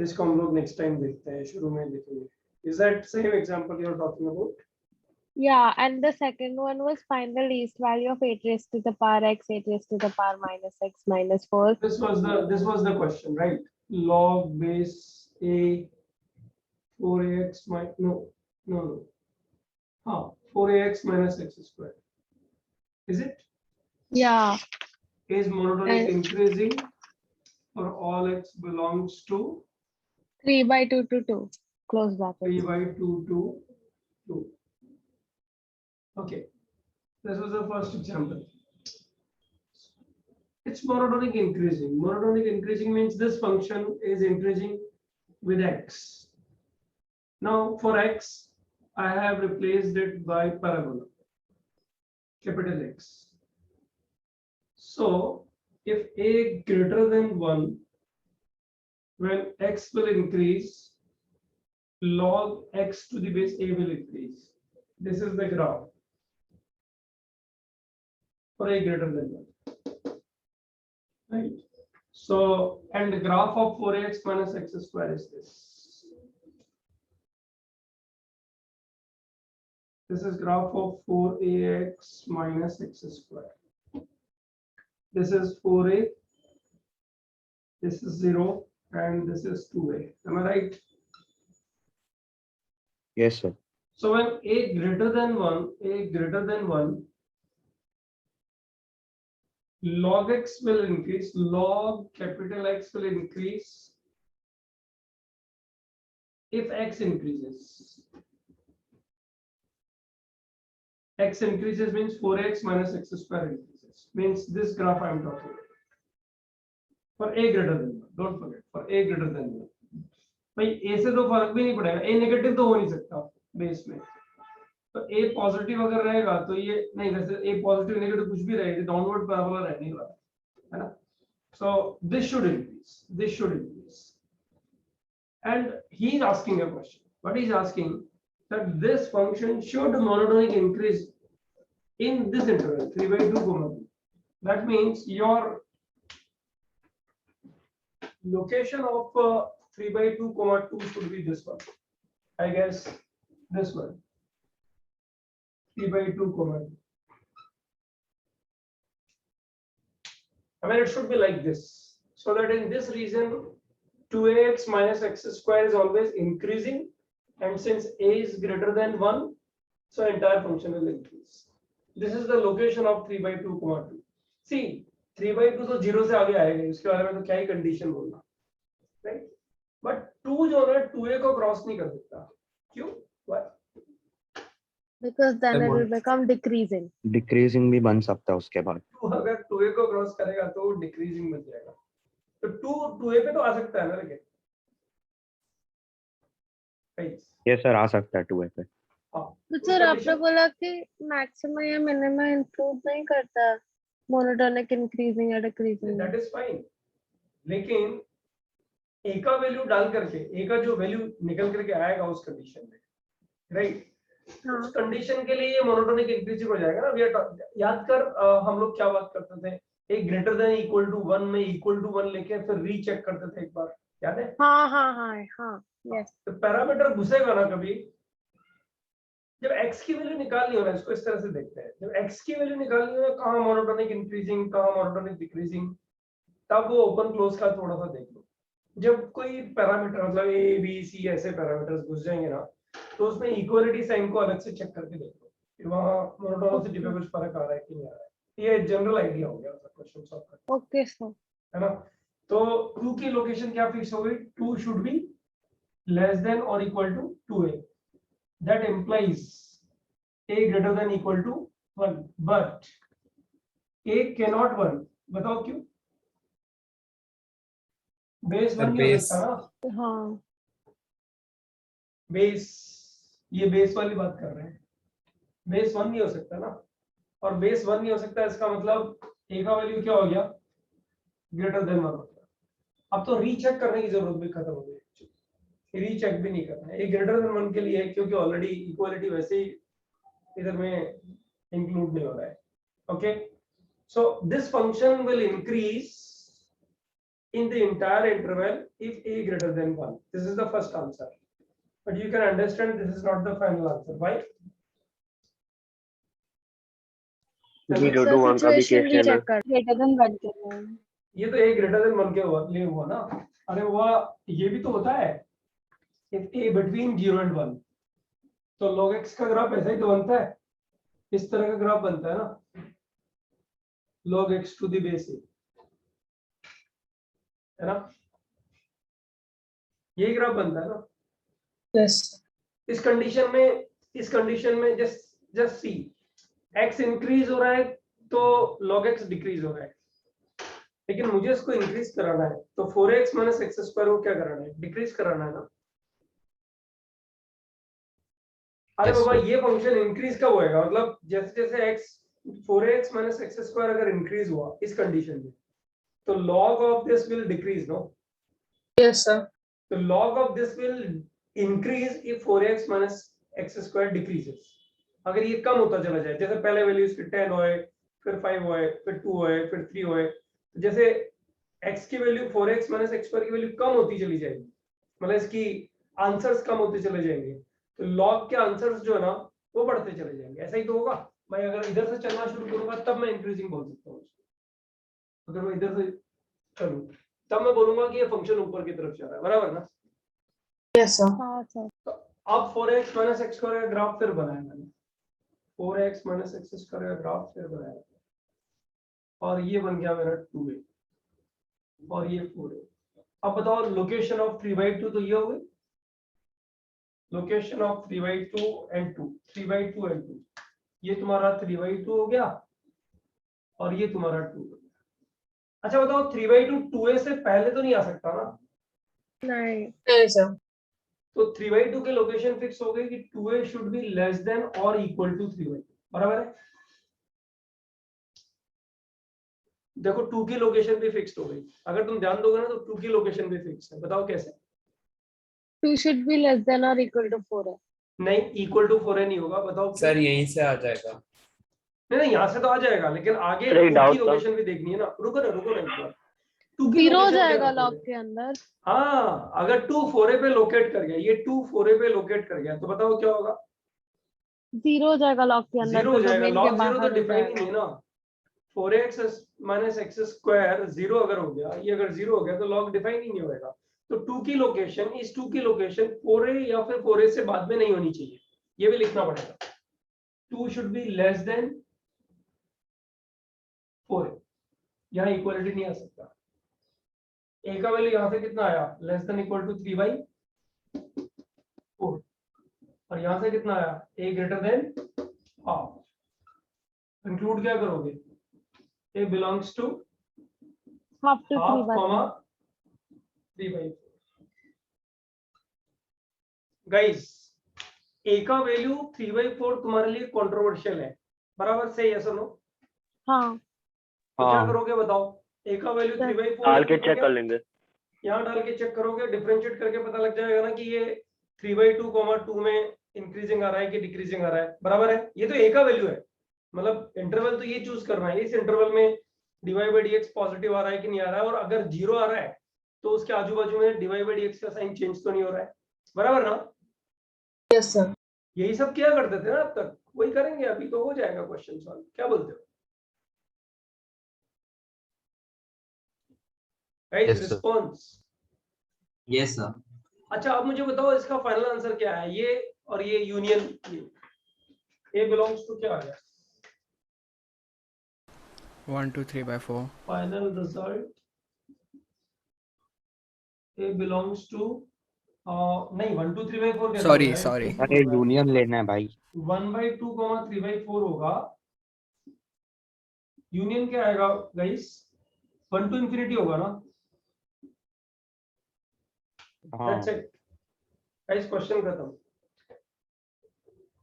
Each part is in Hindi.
इसको हम लोग नेक्स्ट टाइम देखते हैं, शुरू में देखेंगे. Is that same example you're talking about? Yeah, and the second one was find the least value of 8 raised to the power x, 8 raised to the power minus x minus 4. This was the question, right? Log base a 4ax minus no. 4ax minus x square. Is it? Yeah. Is monotonic And increasing for all x belongs to 3 by 2 to 2. Close 3 brackets. by 2 to 2. Okay, this was the first example. It's monotonic increasing. Monotonic increasing means this function is increasing with x. Now for x, I have replaced it by parabola, capital X. So if a greater than 1, when x will increase, log x to the base a will increase. This is the graph for a greater than 1. Right? So, and the graph of 4ax minus x square is this. This is graph of 4ax minus x square. This is 4a, this is 0, and this is 2a. Am I right? Yes, sir. So when a greater than 1, log x will increase, log capital X will increase if x increases. X increases means 4x minus x square increases. Means this graph I am talking about. For a greater than 1, don't forget, for a greater than 1. भाई a से तो फर्क भी नहीं पड़ेगा, a नेगेटिव तो हो नहीं सकता बेस में. तो a पॉजिटिव अगर रहेगा तो ये नहीं, वैसे a पॉजिटिव नेगेटिव कुछ भी रहेगा, डाउनवर्ड पैराबोला रहने वाला है ना. So this should increase. And he is asking a question. What he is asking, that this function should monotonic increase in this interval 3 by 2 comma 2. That means your location of 3 by 2 comma 2 should be this one. I guess this one. 3 by 2 comma 2. I mean, it should be like this. So that in this region, 2ax minus x square is always increasing. And since a is greater than 1, so entire function will increase. This is the location of 3 by 2 comma 2. See, 3 by 2 तो 0 से आगे आएगा, इसके बारे में तो क्या ही कंडीशन बोलना, right? But 2 जो है 2a को क्रॉस नहीं कर सकता. क्यों? Why? Because then it will become decreasing. Decreasing भी बन सकता है उसके बाद. 2 अगर 2a को क्रॉस करेगा तो डिक्रीजिंग बन जाएगा. तो 2a पे तो आ सकता है ना, लेकिन Yes sir, आ सकता है 2a पे. तो सर आपने बोला कि मैक्सिमम या मिनिमम इंक्लूड नहीं करता मोनोटोनिक इंक्रीजिंग या डिक्रीजिंग. दैट इज फाइन, लेकिन ए का वैल्यू डाल करके, ए का जो वैल्यू निकल करके आएगा उस कंडीशन में, राइट? उस कंडीशन के लिए ये मोनोटोनिक इंक्रीजिंग हो जाएगा ना. याद कर, हम लोग क्या बात करते थे, ए ग्रेटर देन इक्वल टू 1 में इक्वल टू 1 लेके फिर रीचेक करते थे एक बार, याद है? हाँ यस. तो पैरामीटर घुसेगा ना कभी, जब x की वैल्यू निकालनी हो ना, इसको इस तरह से देखते हैं, जब x की वैल्यू निकालनी हो, कहां मोनोटोनिक इंक्रीजिंग कहां मोनोटोनिक डिक्रीजिंग, तब वो ओपन क्लोज का थोड़ा सा देख लो. जब कोई पैरामीटर मतलब a b c ऐसे पैरामीटर्स घुस जाएंगे ना, तो उसमें इक्वालिटी साइन को अलग से चेक करके देख लो कि वहां मोनोटोनिसिटी पे कुछ फर्क आ रहा है कि नहीं आ रहा है. ये जनरल आइडिया हो गया क्वेश्चन सॉल्व करने. Okay sir. है ना? तो 2 की लोकेशन क्या फिक्स हो गई? 2 शुड बी लेस देन और equal to 2a. That implies a greater than equal to 1, but a cannot 1. बताओ क्यों? बेस 1 नहीं हो सकता ना. हाँ. बेस, ये बेस वाली बात कर रहे हैं, बेस 1 नहीं हो सकता ना. और बेस 1 नहीं हो सकता, इसका मतलब a का वैल्यू क्या हो गया? ग्रेटर देन 1 हो गया. अब तो रीचेक करने की जरूरत भी खत्म हो गई. रीचेक भी नहीं करना है, एक ग्रेटर देन 1 के लिए, क्योंकि ऑलरेडी इक्वालिटी वैसे ही इधर में इंक्लूड नहीं हो रहा है. Okay, so this function will increase in the entire interval if a greater than 1. This is the first answer, but you can understand this is not the final answer. Why? 0 to 1 का भी सिचुएशन केस भी लेना। चेक कर ग्रेटर देन 1 के लिए। ये तो a greater than 1 के लिए हुआ ना। अरे हुआ, ये भी तो होता है if a between 0 and 1, तो log x का ग्राफ ऐसा ही तो बनता है, इस तरह का ग्राफ बनता है ना, log x to the base a, है ना, यही ग्राफ बनता है ना। यस इस कंडीशन में जस्ट सी, x इंक्रीज हो रहा है तो log x डिक्रीज हो रहा है, लेकिन मुझे इसको इंक्रीज कराना है तो 4x माइनस एक्स स्क्वायर को क्या कराना है, डिक्रीज कराना है ना। अरे Yes, बाबा sir. ये फंक्शन इंक्रीज कब होएगा, मतलब जैसे जैसे x 4x minus x square अगर इंक्रीज हुआ इस कंडीशन में तो log of this will decrease no. Yes sir. तो log of this will increase if 4x minus x square decreases. अगर ये कम होता चला जाए, जैसे पहले वैल्यू इसकी 10 होए, फिर 5 होए, फिर 2 होए, फिर 3 होए, तो जैसे x की value 4x minus x square की वैल्यू कम होती चली जाएगी, मतलब इसकी आंसर्स कम होते चले जाएंगे, तो log के आंसर्स जो है ना वो बढ़ते चले जाएंगे। ऐसा ही तो होगा। मैं अगर इधर से चलना शुरू करूंगा तब मैं इंक्रीजिंग बोल सकता हूँ, अगर मैं इधर से चलूं तब मैं बोलूंगा कि ये फंक्शन ऊपर की तरफ चल रहा है, बराबर ना। Yes sir. हाँ सर। तो अब 4x माइनस एक्स स्क्वायर का ग्राफ फिर बनाया मैंने, 4x माइनस एक्स स्क्वायर का ग्राफ फिर बनाया, और ये बन गया मेरा 2a और ये 4a। अब बताओ लोकेशन ऑफ 3/2, तो ये हो गई लोकेशन ऑफ 3/2 एंड 2, 3/2 एंड 2, ये तुम्हारा 3/2 हो गया और ये तुम्हारा 2 हो गया। अच्छा बताओ 3/2 2a से पहले तो नहीं आ सकता ना। नहीं सर। तो 3/2 के लोकेशन फिक्स हो गई कि 2a should be less than और इक्वल टू 3/2, बराबर है। देखो 2 की लोकेशन भी फिक्स हो गई, अगर तुम ध्यान दोगे ना तो 2 की लोकेशन भी फिक्स है। बताओ कैसे। 2 should be less than or equal to 4 है। नहीं, इक्वल टू 4a नहीं होगा, बताओ क्यों? सर यहीं से आ जाएगा। नहीं यहाँ से तो आ जाएगा, लेकिन आगे अरे, 2 doubt की था। लोकेशन भी देखनी है ना। रुको ना एक बार, 2 की 0 हो लोकेशन क्या जाएगा रखोगे? लॉग के अंदर। हाँ, अगर 2 4a पे लोकेट कर गया, ये 2 4a पे लोकेट कर गया तो बताओ क्या होगा। 0 हो जाएगा लॉग के अंदर, 0 हो तो जाएगा। डोमेन के log 0 बाहर तो हो डिफाइन ही नहीं जाएगा। है ना। 4x माइनस एक्स स्क्वायर 0 अगर हो गया, ये अगर 0 हो गया तो log डिफाइन ही नहीं होएगा। तो 2 की लोकेशन, इस 2 की लोकेशन 4a या फिर 4a से बाद में नहीं होनी चाहिए, ये भी लिखना पड़ेगा। 2 should be less then 4a, यहाँ इक्वलिटी नहीं आ सकता। a का वैल्यू यहाँ से कितना आया, लेस देन इक्वल टू 3/4, और यहाँ से कितना आया, a greater than half. Include क्या करोगे, a belongs to half to half 3/4। Comma 3/4। Guys a का वैल्यू 3/4 तुम्हारे लिए कंट्रोवर्शियल है, बराबर से, यस और नो। हाँ तो क्या हाँ। करोगे बताओ, a का वैल्यू 3/4 डाल के चेक कर लेंगे। यहाँ डाल के चेक करोगे, डिफरेंशिएट करके पता लग जाएगा ना कि ये 3/2, 2 में इंक्रीजिंग आ रहा है कि डिक्रीजिंग आ रहा है, बराबर है। ये तो a का वैल्यू है, मतलब इंटरवल तो ये चूज करना है, इस इंटरवल में dy/dx पॉजिटिव आ रहा है कि नहीं आ रहा है, और अगर 0 आ रहा है तो उसके आजू बाजू में dy/dx का साइन चेंज तो नहीं हो रहा है, बराबर ना। Yes sir. यही सब किया करते थे ना अब तक, वही करेंगे अभी तो हो जाएगा क्वेश्चन सॉल्व। क्या बोलते हो guys, Yes, sir. Response. Yes sir. अच्छा अब मुझे बताओ इसका फाइनल आंसर क्या है, ये और ये यूनियन, ए बिलोंग्स टू क्या आ गया 1 2 3/4। Final result, a belongs to नहीं 1 2 3/4 कैसे Sorry, होगा? sorry. अरे यूनियन लेना है भाई। 1/2, 3/4 होगा। यूनियन क्या आएगा गाइस, 1 to infinity होगा ना। हाँ। That's it. गाइस क्वेश्चन खत्म।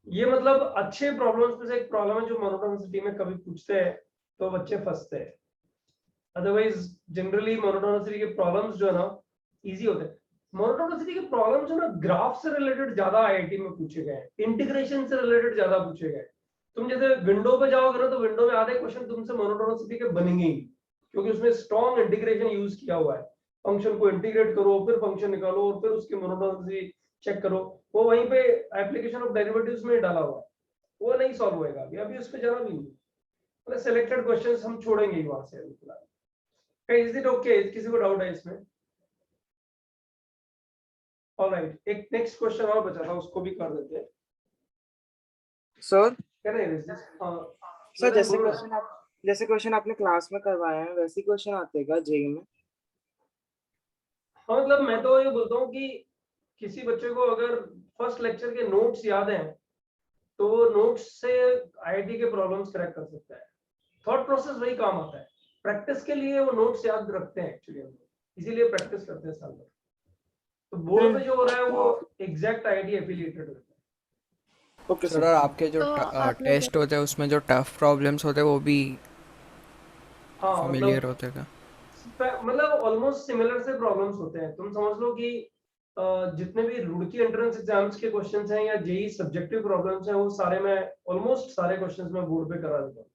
ये मतलब अच्छे प्रॉब्लम्स में से एक प्रॉब्लम है जो मोनोटोनिसिटी में कभी पूछते हैं तो बच्चे फंसते हैं। अदरवाइज जनरली मोनोटोनिसिटी के प्रॉब्लम्स जो है ना इजी होते हैं। मोनोटोनिसिटी के प्रॉब्लम्स जो ना ग्राफ से रिलेटेड ज्यादा आईआईटी में पूछे गए हैं, इंटीग्रेशन से रिलेटेड ज्यादा पूछे गए। तुम जैसे विंडो पे जाओगे ना तो विंडो में आधे क्वेश्चन तुमसे मोनोटोनिसिटी के बनेंगे ही, क्योंकि उसमें स्ट्रॉन्ग इंटीग्रेशन यूज किया हुआ है। फंक्शन को इंटीग्रेट करो, फिर फंक्शन निकालो और फिर उसकी मोनोटोनिसिटी चेक करो, वो वहीं पे एप्लीकेशन ऑफ डेरिवेटिव्स में डाला हुआ है, वो नहीं सॉल्व होएगा अभी, अभी उस पे जाना भी नहीं। मतलब सेलेक्टेड क्वेश्चंस हम छोड़ेंगे ही वहां से अभी फिलहाल। Is it okay? किसी को डाउट है इसमें? ऑलराइट, एक नेक्स्ट क्वेश्चन और बचा था, उसको भी कर देते हैं। सर क्या नहीं दिस सर जैसे क्वेश्चन आपने क्लास में करवाए हैं वैसे क्वेश्चन आते हैं क्या जेई में? हाँ, मतलब मैं तो ये बोलता हूँ कि किसी बच्चे को अगर फर्स्ट लेक्चर के नोट्स याद हैं तो नोट्स से आईआईटी के प्रॉब्लम्स क्रैक कर सकता है। थॉट प्रोसेस वही काम आता है, प्रैक्टिस के लिए वो नोट्स याद रखते हैं एक्चुअली, हम इसीलिए प्रैक्टिस करते हैं साल भर। तो बोर्ड पे जो हो रहा है वो एग्जैक्ट आईआईटी एफिलिएटेड होता है। Okay sir sir. और आपके जो तो आपने टेस्ट होते हैं उसमें जो टफ प्रॉब्लम्स होते हैं वो भी हाँ, फेमिलियर होते हैं क्या? मतलब ऑलमोस्ट सिमिलर से प्रॉब्लम्स होते हैं। तुम समझ लो कि जितने भी रुड़की एंट्रेंस एग्जाम्स के क्वेश्चंस हैं या जेई सब्जेक्टिव प्रॉब्लम्स हैं, वो सारे मैं ऑलमोस्ट सारे क्वेश्चंस मैं बोर्ड पे करा देता हूँ।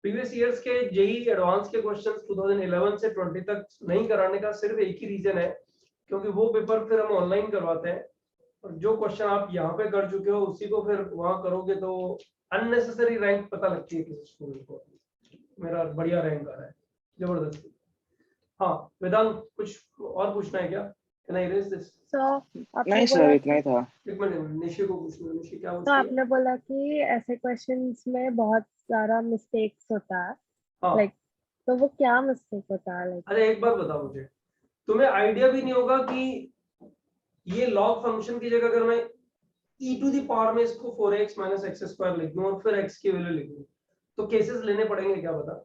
प्रीवियस इयर्स के जेई एडवांस के क्वेश्चंस 2011 से 20 तक नहीं कराने का सिर्फ एक ही रीजन है, क्योंकि वो पेपर फिर हम ऑनलाइन करवाते हैं और जो क्वेश्चन आप यहाँ पे कर चुके हो उसी को फिर वहां करोगे तो अननेसेसरी रैंक पता लगती है किसी स्टूडेंट को। मेरा बढ़िया रैंक आ रहा है जबरदस्ती। हाँ वेदांत, कुछ और पूछना है क्या? Can I raise this? Sir आपने नहीं सर बोला इतना ही था। एक मिनट, निशि को पूछना। निशि क्या तो पूछती है? आपने बोला कि ऐसे क्वेश्चंस में बहुत सारा मिस्टेक्स होता है, हाँ, लाइक तो वो क्या मिस्टेक होता है? लाइक अरे एक बात बताओ मुझे, तुम्हें आइडिया भी नहीं होगा कि ये लॉग फंक्शन की जगह अगर मैं e टू द पावर में इसको 4x माइनस एक्स स्क्वायर लिख दूं और फिर x की वैल्यू लिख दूं तो केसेस लेने पड़ेंगे क्या बता?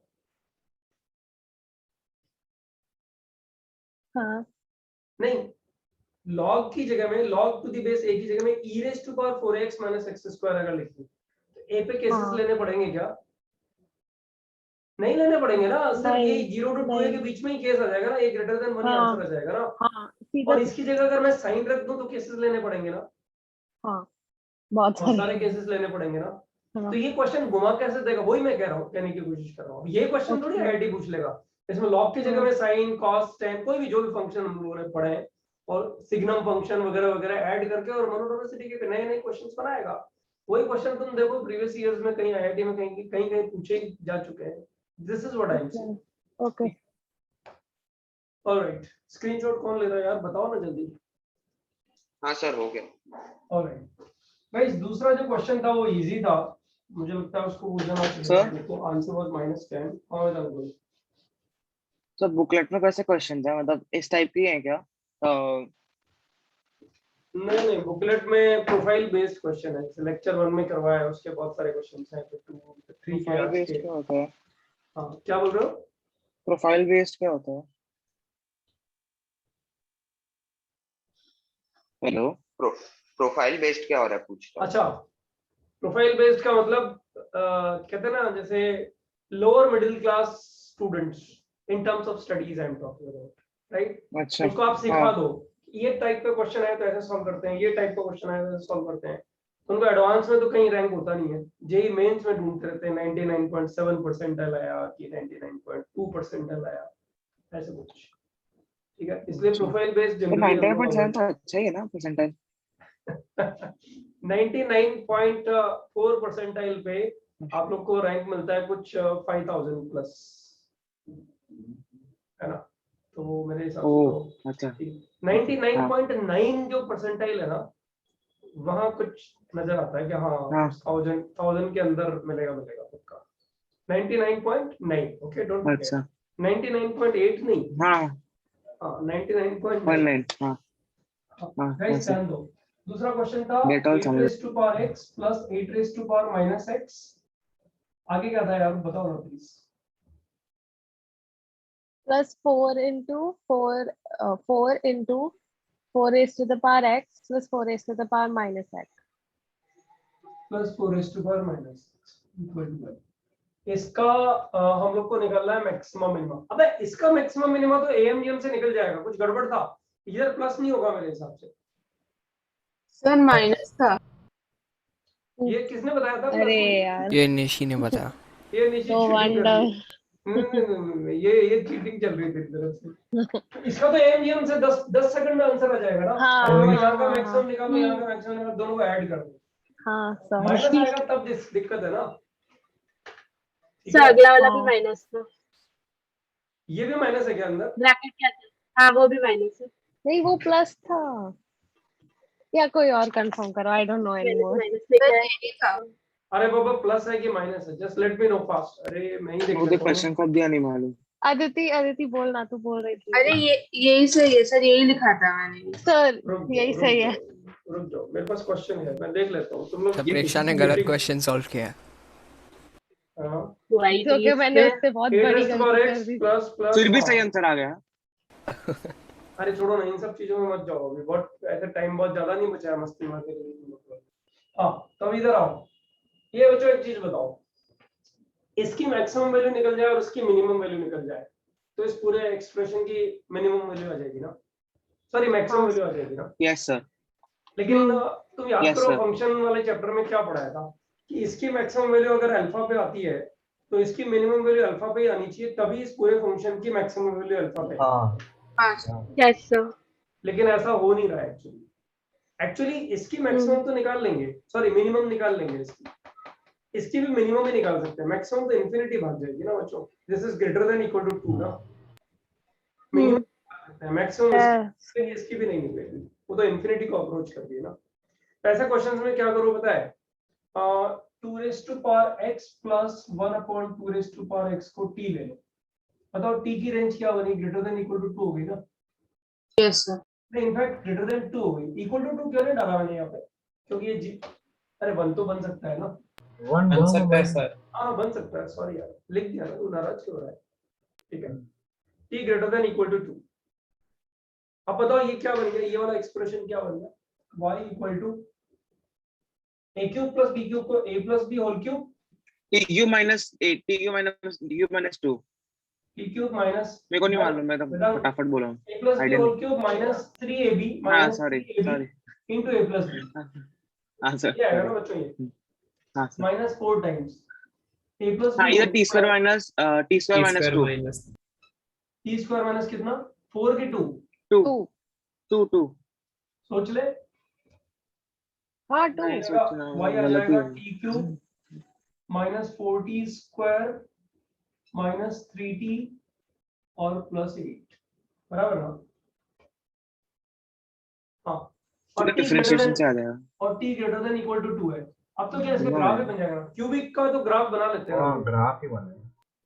हाँ नहीं, log की जगह में log to the base a की जगह में e raise to power 4x minus x square अगर लिख दूं तो a पे केसेस हाँ लेने पड़ेंगे क्या? नहीं लेने पड़ेंगे ना, सिर्फ ये नहीं 0 टू 2a नहीं के बीच में ही केस आ जाएगा ना, a ग्रेटर देन 1 ही हाँ आंसर आ जाएगा ना। हाँ सीधा और इसकी जगह अगर मैं साइन रख दूं तो केसेस लेने पड़ेंगे ना, हाँ बहुत बहुत सारे सारे केसेस लेने पड़ेंगे ना। हाँ तो ये क्वेश्चन घुमा कैसे देगा, वही मैं कह रहा हूँ, कहने की कोशिश कर रहा हूँ। ये क्वेश्चन थोड़ी ओके आईआईटी पूछ लेगा। इसमें लॉग की जगह हाँ में साइन कॉस टेन कोई भी जो भी फंक्शन हम लोगों ने पढ़े हैं और सिग्नम फंक्शन वगैरह वगैरह ऐड करके और मोनोटोनिसिटी के नए नए क्वेश्चंस बनाएगा। वही क्वेश्चन तुम देखो प्रीवियस इयर्स में कहीं आईआईटी में कहीं कहीं कहीं पूछे जा चुके हैं। This is what I am saying. Okay alright, screenshot कौन ले रहा है यार, बताओ ना जल्दी। हाँ सर हो गया। ऑलराइट गाइस, दूसरा जो क्वेश्चन था वो इजी था, मुझे लगता है उसको पूछना चाहिए। सर? देखो आंसर वाज -10। हां वेदांत बोलो। सर बुकलेट में कैसे क्वेश्चन है, मतलब इस टाइप की है क्या? नहीं नहीं, बुकलेट में प्रोफाइल बेस्ड क्वेश्चन है, लेक्चर 1 में करवाया है, उसके बहुत सारे क्वेश्चंस हैं, फिर 2 3 के प्रोफाइल आज बेस्ड के। क्या होता है? हाँ क्या बोल रहे हो? प्रोफाइल बेस्ड क्या होता है? हेलो। प्रोफाइल बेस्ड क्या हो रहा है पूछता हूँ। अच्छा, प्रोफाइल बेस्ड का मतलब कहते हैं ना, जैसे lower middle class students in terms of studies I am talking about, right? अच्छा। उसको आप सिखा हाँ दो ये टाइप का क्वेश्चन है तो ऐसे सॉल्व करते हैं, ये टाइप का क्वेश्चन है तो ऐसे सॉल्व करते हैं। तो उनको एडवांस में तो कहीं रैंक होता नहीं है, जेई मेंस में ढूंढते रहते हैं 99.7 परसेंटाइल आया कि 99.2 परसेंटाइल आया, ऐसे कुछ। ठीक है, इसलिए अच्छा। प्रोफाइल बेस्ड तो जनरली 99.7 तो अच्छा ही है ना परसेंटाइल? 99.4 परसेंटाइल पे आप लोग को रैंक मिलता है कुछ 5000 प्लस, है ना? तो वो मेरे हिसाब से ओह तो अच्छा। 99.9 जो परसेंटाइल है ना, वहां कुछ नजर आता है कि हाँ हाँ 1000 के अंदर मिलेगा मिलेगा पक्का। 99.9, ओके डोंट फॉरगेट। अच्छा। 99.8 नहीं, हाँ हाँ 99.9। 19 हाँ हाँ गाइस ऐसे। ध्यान दो, दूसरा क्वेश्चन था डेट ऑल 8 समझ। Raise to power x plus 8 raise to power minus x। आगे क्या था यार, बताओ ना please. Plus 4 into 4 raised to the power x plus 4 raised to the power minus x. Plus 4 raise to power minus x। इसका हम लोग को निकलना है मैक्सिमम मिनिमम। अबे इसका मैक्सिमम मिनिमम तो एएमजीएम से निकल जाएगा, कुछ गड़बड़ था, इधर प्लस नहीं होगा मेरे हिसाब से। सर माइनस था। ये किसने बताया था प्लस अरे नहीं? यार ये निशी ने बताया। ये निश्चित तो चीटिंग कर रही वंडर है। नहीं, ये चीटिंग चल रही थी तरफ से। इसका तो एम जी से 10 सेकंड में आंसर आ जाएगा ना। हाँ, तो हाँ, यहाँ का हाँ, मैक्सिमम निकालो, यहाँ का मैक्सिमम निकालो, दोनों को ऐड कर दो। हाँ माइनस सॉरी। आएगा तब दिक्कत है ना। ठीक सर है, अगला वाला भी हाँ। माइनस था, ये भी माइनस है क्या अंदर? ब्रैकेट क्या था? हाँ वो भी माइनस है, नहीं वो प्लस था, या कोई और कंफर्म करो, आई डोंट नो मैंने तो एनीमोर। माइनस लिखा है। अरे बाबा प्लस है कि माइनस है, just let me know fast. अरे मैं ही देख मुझे लेता हूँ। क्वेश्चन कब दिया नहीं मालूम। अदिति बोलना, तू बोल रही थी। अरे ये यही सही है सर, यही लिखा था मैंने। सर रुक यही जाओ, सही है। रुक जाओ, मेरे पास क्वेश्चन है, मैं देख लेता हूँ। तुम लोग तो प्रेक्षा ने गलत क्वेश्चन सॉल्व किया है। हाँ, वाई जो कि मैंने उससे बहुत 8 बड़ी raised to power गलती कर x दी। प्लस प्लस फिर भी सही आंसर आ गया। अरे छोड़ो ना, इन सब चीजों में मत जाओ अभी, बहुत ऐसे टाइम बहुत ज्यादा नहीं बचा है मस्ती मारने के लिए। हाँ, तब इधर आओ। ये बच्चों एक चीज बताओ, इसकी मैक्सिमम वैल्यू निकल जाए और उसकी मिनिमम वैल्यू निकल जाए तो इस पूरे एक्सप्रेशन की मिनिमम वैल्यू आ जाएगी ना, सॉरी मैक्सिमम वैल्यू आ जाएगी ना। Yes sir. लेकिन तुम याद Yes, करो sir. फंक्शन वाले चैप्टर में क्या पढ़ाया था कि इसकी मैक्सिमम वैल्यू अगर अल्फा पे आती है तो इसकी मिनिमम वैल्यू अल्फा पे ही आनी चाहिए, तभी इस पूरे फंक्शन की मैक्सिमम वैल्यू अल्फा पे है। हाँ यस सर। लेकिन ऐसा हो नहीं रहा है एक्चुअली इसकी मैक्सिमम तो निकाल लेंगे, सॉरी मिनिमम निकाल लेंगे, इसकी भी मिनिमम ही निकाल सकते हैं, मैक्सिमम तो इन्फिनिटी भाग जाएगी ना बच्चों। This is greater than equal to 2 ना, मिनिमम मैक्सिमम इसकी भी नहीं निकलेगी, वो तो इन्फिनिटी को अप्रोच कर दिए ना। ऐसे क्वेश्चंस में क्या करो पता है, 2 raised to power x plus 1 upon 2 raised to power x को t ले लो। बताओ t की रेंज क्या बनी, ग्रेटर देन इक्वल टू 2 होगी ना। Yes sir. नहीं इनफैक्ट ग्रेटर देन 2 होगी, इक्वल टू 2 क्यों नहीं डाला मैंने यहाँ पे, क्योंकि ये अरे 1 तो बन सकता है ना। बन सकता है सर। हाँ बन सकता है, सॉरी यार लिख दिया ना, तू नाराज क्यों हो रहा है। ठीक है, t greater than equal to 2। अब बताओ ये क्या बन गया, ये वाला एक्सप्रेशन क्या बन गया, y equal to a cube plus b cube को a plus b whole cube TQ minus 8 TQ minus 2। t cube minus, मेरे को नहीं मालूम, मैं तो फटाफट बोला हूँ। a plus b Idea whole cube minus 3ab हाँ minus sorry 3ab into a plus b। हाँ सर। ये आएगा ना बच्चों, ये हाँ sir. Minus 4 times a plus हाँ b इधर T square minus square 2 minus t square minus कितना 4 की 2 2 2 सोच ले, हाँ नहीं 2। सोचना y आ गलत ही जाएगा है। t cube minus 4t square minus 3t और प्लस 8 बराबर ना। हाँ, और तो t ग्रेटर डिफरेंशिएशन से आ देन जाएगा। और t greater than equal to 2 है। अब तो क्या इसका ग्राफ ही बन जाएगा ना, क्यूबिक का तो ग्राफ बना लेते हैं ना, ग्राफ ही बने।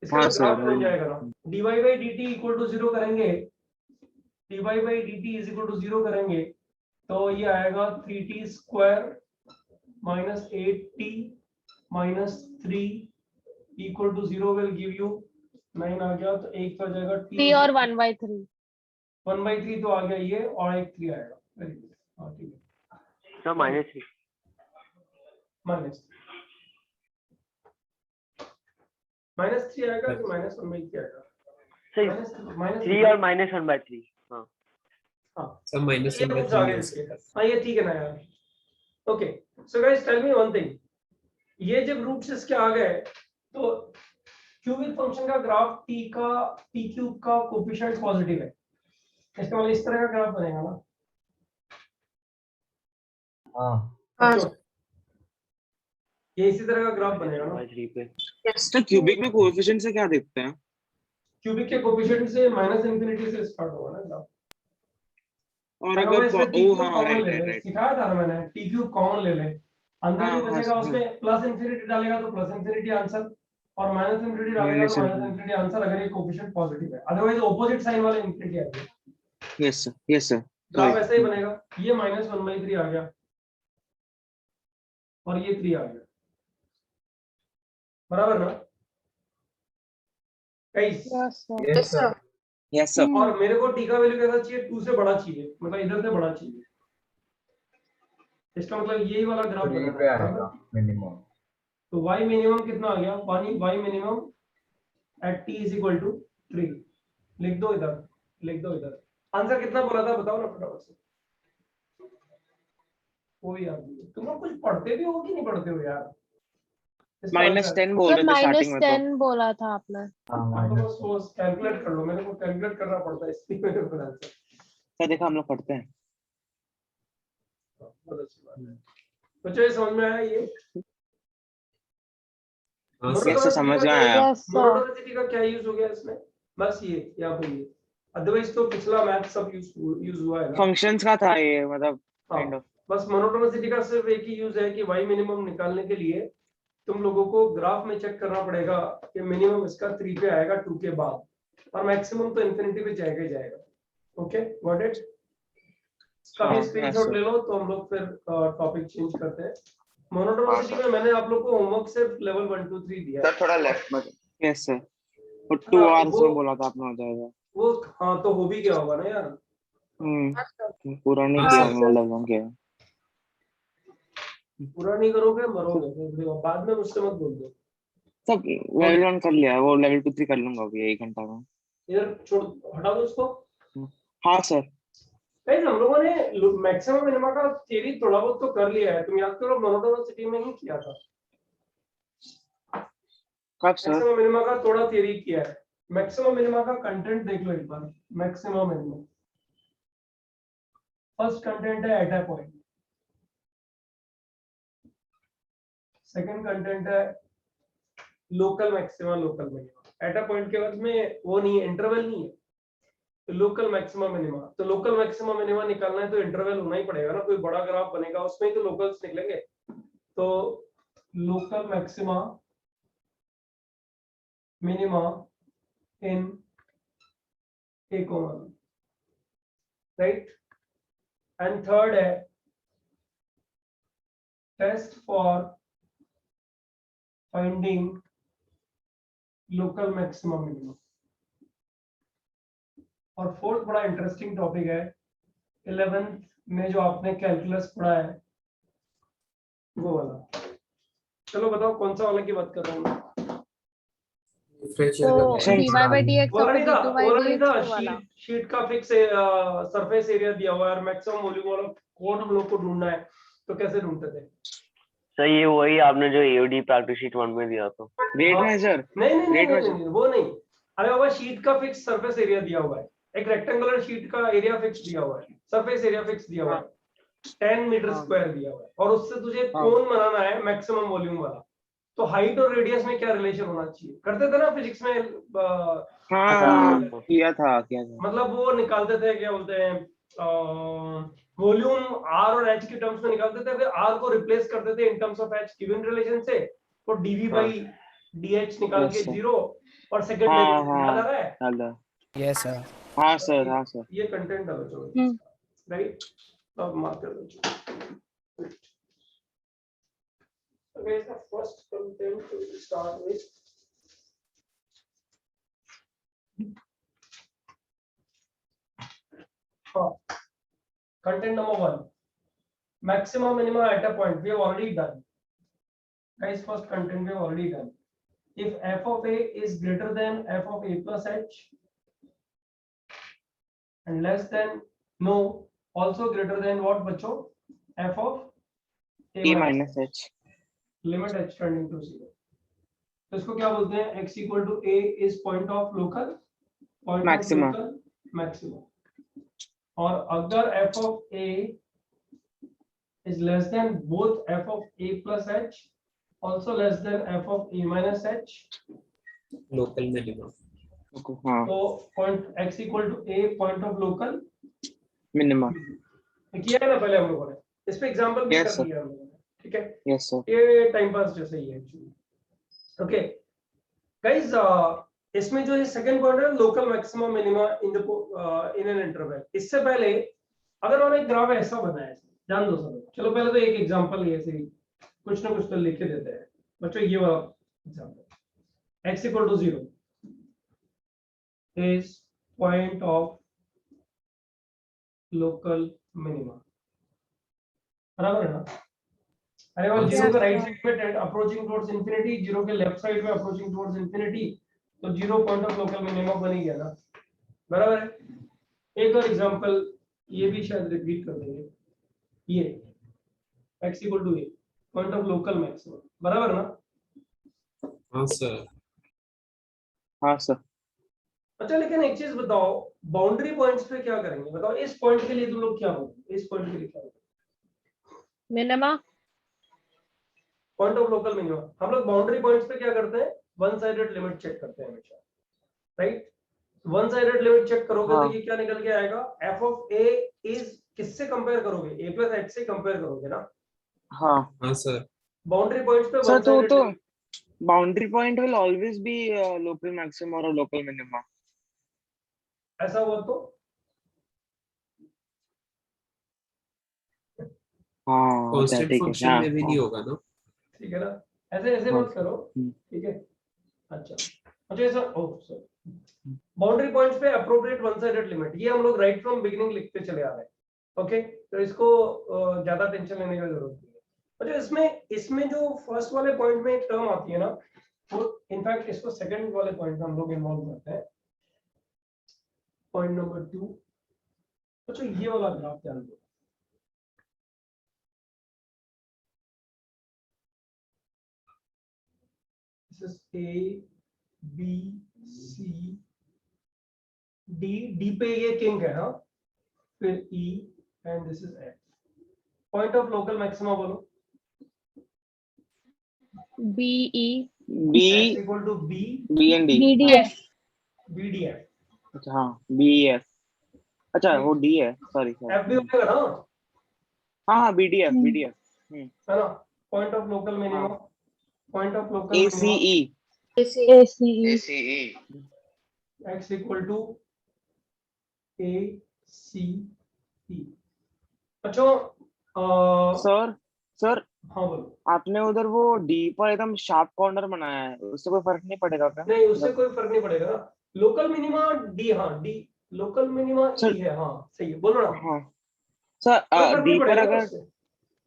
इसका हाँ तो ग्राफ सर। बन जाएगा ना। dy by dt equal to 0 करेंगे, dy by dt is equal to 0 करेंगे तो ये आएगा 3t square minus 8t minus 3 equal to 0 will give you 9 आ गया, तो एक तो आ जाएगा t और 1/3। 1/3 तो आ गया ये, और एक 3 आएगा। वेरी गुड, हाँ ठीक है सर -3 -3 आएगा कि -1/3 आएगा, सही, माइनस 3 और -1/3। हाँ हाँ सब माइनस ये रूट्स आ गए इसके। हाँ ये ठीक है ना यार। Okay so guys tell me one thing, ये जब रूट्स इसके आ गए तो क्यूबिक फंक्शन का ग्राफ t क्यूब का कोएफिशिएंट पॉजिटिव है, इसका मतलब इस तरह का ग्राफ बनेगा ना। हाँ ये इसी तरह का ग्राफ बनेगा ना। 3 पे तो क्यूबिक में कोएफिशिएंट से क्या देखते हैं? क्यूबिक के कोएफिशिएंट से -∞ से स्टार्ट होगा ना ग्राफ। और अगर ओ हाँ राइट सिखाया था ना मैंने, t क्यूब कॉमन ले ले, अंदर जो हाँ, बचेगा हाँ, उसमें +∞ डालेगा तो +∞ आंसर, और -∞ डालेगा तो -∞ आंसर, अगर ये कोएफिशिएंट पॉजिटिव है। अदरवाइज ऑपोजिट साइन वाले इंफिनिटी आएगा। यस सर ग्राफ ऐसे ही बनेगा, ये -1/3 आ गया और ये 3 आ गया, बराबर ना गाइस। Yes sir. और मेरे को t का वैल्यू कैसा चाहिए, 2 से बड़ा चाहिए, मतलब इधर से बड़ा चाहिए। इसका मतलब यही वाला ग्राफ बनाना है मिनिमम। तो y मिनिमम कितना आ गया, y minimum at t is equal to 3। लिख दो इधर आंसर कितना बोला था बताओ ना फटाफट से। कोई याद नहीं, तुम लोग कुछ पढ़ते भी हो कि नहीं पढ़ते हो यार। इसका माइनस आंसर है। 10 बोल सर रहे थे माइनस स्टार्टिंग में तो 10 बोला था आपने। हाँ हाँ, तो माइनस बस वो कैलकुलेट कर लो, मेरे को कैलकुलेट करना पड़ता है इसलिए मेरे को आंसर। सर देखा हम लोग पढ़ते हैं। बहुत अच्छी बात है। बच्चों ये समझ में आया ये? यस सर समझ में आया। Yes sir. मोनोटोनिसिटी का क्या यूज हो गया इसमें? बस ये यहाँ पे ये, अदरवाइज तो पिछला मैथ सब यूज हुआ है ना। फंक्शंस का था ये मतलब काइंड हाँ, ऑफ। बस मोनोटोनिसिटी का सिर्फ एक ही यूज है कि वाई मिनिमम निकालने के लिए तुम लोगों को ग्राफ में चेक करना पड़ेगा कि मिनिमम इसका 3 पे आएगा 2 के बाद, और मैक्सिमम तो इंफिनिटी पे जाएगा ही जाएगा। Okay got it? कभी हाँ, स्क्रीनशॉट yes, ले लो तो हम लोग फिर टॉपिक चेंज करते हैं। मोनोटोनिसिटी में मैंने आप लोग को होमवर्क सिर्फ लेवल 1 2 3 दिया है। सर थोड़ा लेफ्ट में। Yes sir. और 2 हाँ, आवर्स वो- में बोला था आपने हो जाएगा। वो हाँ तो हो भी गया होगा ना यार। पूरा नहीं हाँ, किया सर। हमने लेवल किया। पूरा नहीं करोगे मरोगे, फिर बाद में मुझसे मत बोल दो। सब लेवल 1 कर लिया है, वो लेवल 2 3 कर लूंगा अभी 1 घंटा में। इधर छोड़, हटा दो उसको। हाँ सर। गाइस हम लोगों ने मैक्सिमम मिनिमा का थ्योरी थोड़ा बहुत तो कर लिया है, तुम याद करो मोनोटोनिसिटी में ही किया था। कब सर? मैक्सिमम मिनिमा का थोड़ा थ्योरी किया है। मैक्सिमम मिनिमा का कंटेंट देख लो एक बार। मैक्सिमम मिनिमा फर्स्ट कंटेंट है at a point, second content है local maxima local minima. At a point के बाद में वो नहीं है, इंटरवल नहीं है, तो लोकल मैक्सिमा मिनिमा। तो लोकल मैक्सिमा मिनिमा निकालना है तो इंटरवल होना ही पड़ेगा ना, कोई बड़ा ग्राफ बनेगा उसमें ही तो लोकल्स निकलेंगे। तो local maxima minima in a comma, right. And third है test for finding local maxima minima. और फोर्थ बड़ा इंटरेस्टिंग टॉपिक है 11th में जो आपने कैलकुलस पढ़ा है वो वाला। चलो बताओ कौन सा वाला की बात कर रहा हूँ मैं? तो dy by dx वाला of नहीं था, dy by वाला नहीं dx था। वो वाला। शीट का फिक्स सरफेस एरिया दिया हुआ है और मैक्सिमम वॉल्यूम वाला कोड हम लोग को ढूंढना है, तो कैसे ढूंढते थे? सर ये वही आपने जो एओडी प्रैक्टिस शीट 1 में दिया था। रेट हाँ। मेजर। नहीं नहीं नहीं, Rate नहीं, measure। नहीं, वो नहीं। अरे बाबा शीट का फिक्स सरफेस एरिया दिया हुआ है, एक रेक्टेंगुलर शीट का एरिया फिक्स दिया हुआ है, सरफेस एरिया फिक्स दिया हुआ है, 10 मीटर स्क्वायर दिया हुआ है, और उससे तुझे कोन बनाना है मैक्सिमम वॉल्यूम वाला। तो हाइट और रेडियस में क्या रिलेशन होना चाहिए, करते थे ना फिजिक्स में। हाँ किया था। मतलब वो निकालते थे, क्या बोलते हैं, वॉल्यूम आर और एच के टर्म्स में निकालते थे, फिर आर को रिप्लेस करते थे in terms of H given relation से, तो डीवी बाई डीएच निकाल के Yes, sir। 0 और सेकंड हाँ, याद हाँ। आ रहा है? डाल। Yes, sir. हाँ सर, हाँ सर। ये कंटेंट डालो चलो, राइट। अब मार्क कर दो। Okay, the first content to start with. Content number 1. Maximum minima at a point. We have already done. Guys, first content we have already done. If f of a is greater than f of a plus h and less than, no, also greater than what बच्चों? f of a minus h। limit h tending to 0. तो इसको क्या बोलते हैं? x equal to a is point of local, point Maxima। of local maximum. और अगर f of a is less than both f of a plus h, also less than f of a minus h, local minimum. हाँ तो point x equal to a point of local minimum. किया है ना पहले हम लोगों ने, इस पे एग्जांपल भी Yes, कर sir। लिया हम लोगों ने, ठीक है? Yes sir. ये टाइम पास जैसे ही है एक्चुअली। ओके गाइस, इसमें जो है सेकंड पॉइंट है local maximum minima in the in an interval. इससे पहले अगर मैंने एक ग्राफ ऐसा बनाया है, जान दो सब। चलो पहले तो एक एग्जांपल ऐसे ही कुछ ना कुछ तो लिख के देते हैं बच्चों। ये वाला example, x equal to 0 is point of local minima, बराबर है ना? अरे वो जीरो के राइट साइड में अप्रोचिंग टुवर्ड्स इंफिनिटी, जीरो के लेफ्ट साइड में अप्रोचिंग टुवर्ड्स इंफिनिटी, तो zero point of local minima बन ही गया ना, बराबर है? एक और एग्जांपल ये भी शायद रिपीट कर देंगे। ये x equal to a point of local maximum, बराबर ना? हाँ सर। हाँ सर। अच्छा लेकिन एक चीज बताओ, बाउंड्री पॉइंट्स पे क्या करेंगे बताओ, इस पॉइंट के लिए तुम लोग क्या करोगे, इस पॉइंट के लिए क्या करोगे? Minima. Point of local minima, हम लोग बाउंड्री पॉइंट्स पे क्या करते हैं, वन साइडेड लिमिट चेक करते हैं हमेशा, right? One sided limit check करोगे हाँ। तो ये क्या निकल के आएगा, एफ ऑफ ए इज किससे कंपेयर करोगे, ए प्लस एच से कंपेयर करोगे ना। हाँ हाँ सर। बाउंड्री पॉइंट्स पे सर, वन तो sided boundary point will always be local maximum और लोकल मिनिमा। ऐसा हुआ तो हाँ अच्छा कांस्टेंट ठीक है। फंक्शन हाँ में भी नहीं होगा ना। ठीक है ना, ऐसे ऐसे हाँ। मत करो, हम्म। ठीक है। अच्छा अच्छा ऐसा बाउंड्री पॉइंट्स पे अप्रोप्रिएट वन साइडेड लिमिट, ये हम लोग राइट फ्रॉम बिगिनिंग लिखते चले आ रहे हैं, ओके। तो इसको ज्यादा टेंशन लेने की जरूरत नहीं है। अच्छा इसमें जो फर्स्ट वाले पॉइंट में एक टर्म आती है ना, वो इनफैक्ट इसको सेकंड वाले पॉइंट में हम लोग इन्वॉल्व करते हैं, पॉइंट नंबर 2। अच्छा ये वाला ग्राफ ध्यान दो, this is A, B, C, D पे ये किंग है, हाँ, फिर E and this is F. Point of local maxima बोलो। BE. B X equal to B, B and D। BDF. BDF। अच्छा हाँ B F। अच्छा वो D है, सॉरी सॉरी। F भी होगा ना, हाँ हाँ BDF BDF। है ना। Point of local minima, हाँ। point of local ACE। minima, ACE. ACE X equal to A, C, E। अच्छा सर सर, हाँ बोलो। आपने उधर वो D पर एकदम शार्प कॉर्नर बनाया है, उससे कोई फर्क नहीं पड़ेगा क्या? नहीं उससे कोई फर्क नहीं पड़ेगा ना, लोकल मिनिमा डी, हाँ डी, लोकल मिनिमा ई सर- है, हाँ सही है, बोलो ना। हाँ सर, कोई फर्क D नहीं पर पड़ेगा अगर उससे।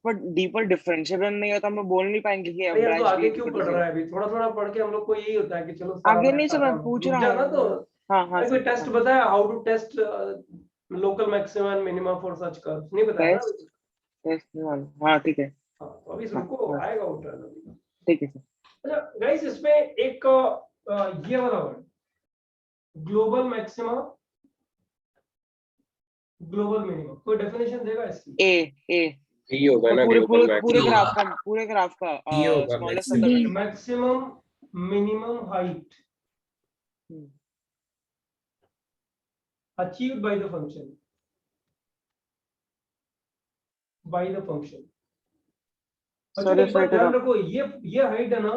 बट D पर डिफरेंशिएबल नहीं है तो हम बोल नहीं पाएंगे कि अरे यार तो f' आगे D क्यों equal पढ़ to रहा 0। है, अभी थोड़ा थोड़ा पढ़ के हम लोग को यही होता है कि चलो सारा आगे मैथ नहीं सर, आता मैं है, पूछ रुक रहा जा ना। तो हूँ। हाँ हाँ कोई सर। टेस्ट बताया how to test local maxima and minima for such curves, नहीं बताया ना टेस्ट अभी? टेस्ट हाँ ठीक है। हाँ तो अभी हाँ रुको, हाँ आएगा वो टर्न अभी। ठीक है सर। अच्छा गाइस इसमें एक ये वाला word global maxima, global minima, कोई डेफिनेशन देगा इसकी? ए यही होगा ना पूरे ग्लोबल पूरे मैक्सिमम। पूरे ग्राफ का ये होगा smallest maximum। Of the maximum minimum height achieved by the function, by the function। अच्छा सर एक बात ध्यान रखो, ये हाइट है ना,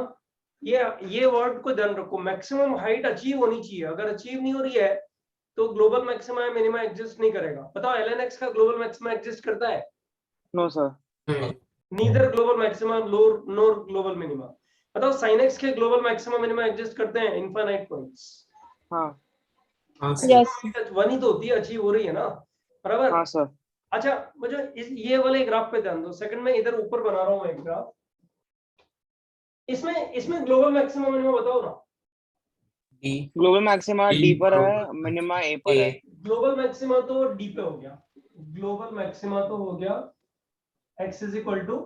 ये वर्ड को ध्यान रखो, मैक्सिमम हाइट अचीव होनी चाहिए, अगर अचीव नहीं हो रही है तो ग्लोबल मैक्सिमा या मिनिमा एग्जिस्ट नहीं करेगा। बताओ ln(x) का ग्लोबल मैक्सिमा एग्जिस्ट करता है? No sir. Neither global maxima nor global minima. बताओ sin x के ग्लोबल मैक्सिमा मिनिमा एग्जिस्ट करते हैं? Infinite points. हाँ हाँ सर। Yes. वन ही तो होती है, अचीव हो रही है ना, बराबर। हाँ सर। अच्छा मुझे ये वाले ग्राफ पे ध्यान दो, सेकंड में इधर ऊपर बना रहा हूं एक ग्राफ, इसमें ग्लोबल मैक्सिमा मिनिमा बताओ ना। D global maxima D D पर पर है, मिनिमा A पर है। ग्लोबल मैक्सिमा तो डी पे हो गया, ग्लोबल मैक्सिमा तो हो गया x is equal to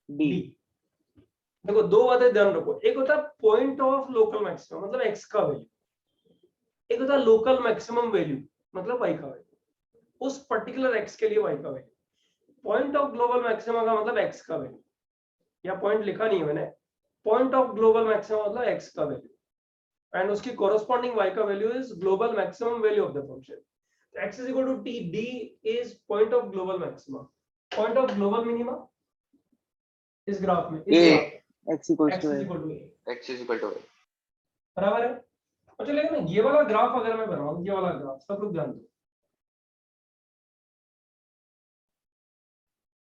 D। D. देखो दो बातें ध्यान रखो, एक होता है पॉइंट ऑफ लोकल मैक्सिमम मतलब x का वैल्यू, एक होता है लोकल मैक्सिमम वैल्यू मतलब y का वैल्यू, उस पर्टिकुलर x के लिए y का value. Point of global maxima का मतलब x का वैल्यू, या पॉइंट लिखा नहीं है मैंने, पॉइंट ऑफ ग्लोबल मैक्सिमा मतलब x का वैल्यू, एंड उसकी कोरस्पॉन्डिंग y का value is global maximum value of the function. x is equal to t, d is point of global maxima, point of global minima इस ग्राफ में, इस A ग्राफ में x equals x to is A। equal to a, x is equal to a। बराबर है। अच्छा लेकिन ना ये वाला ग्राफ अगर मैं बनाऊं, ये वाला ग्राफ सब लोग ध्यान दो,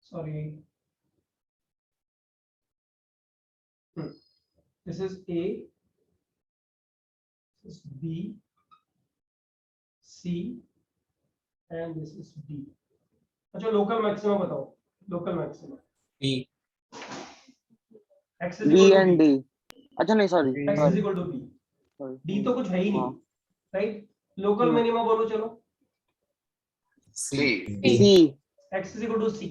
sorry this is a, this is b, c and this is d। अच्छा लोकल मैक्सिमा बताओ, local maxima D x is B equal to and b, D। अच्छा नहीं sorry x is equal to b, d तो कुछ है ही नहीं, हाँ। राइट। लोकल मिनिमा बोलो चलो, C C x is equal to c,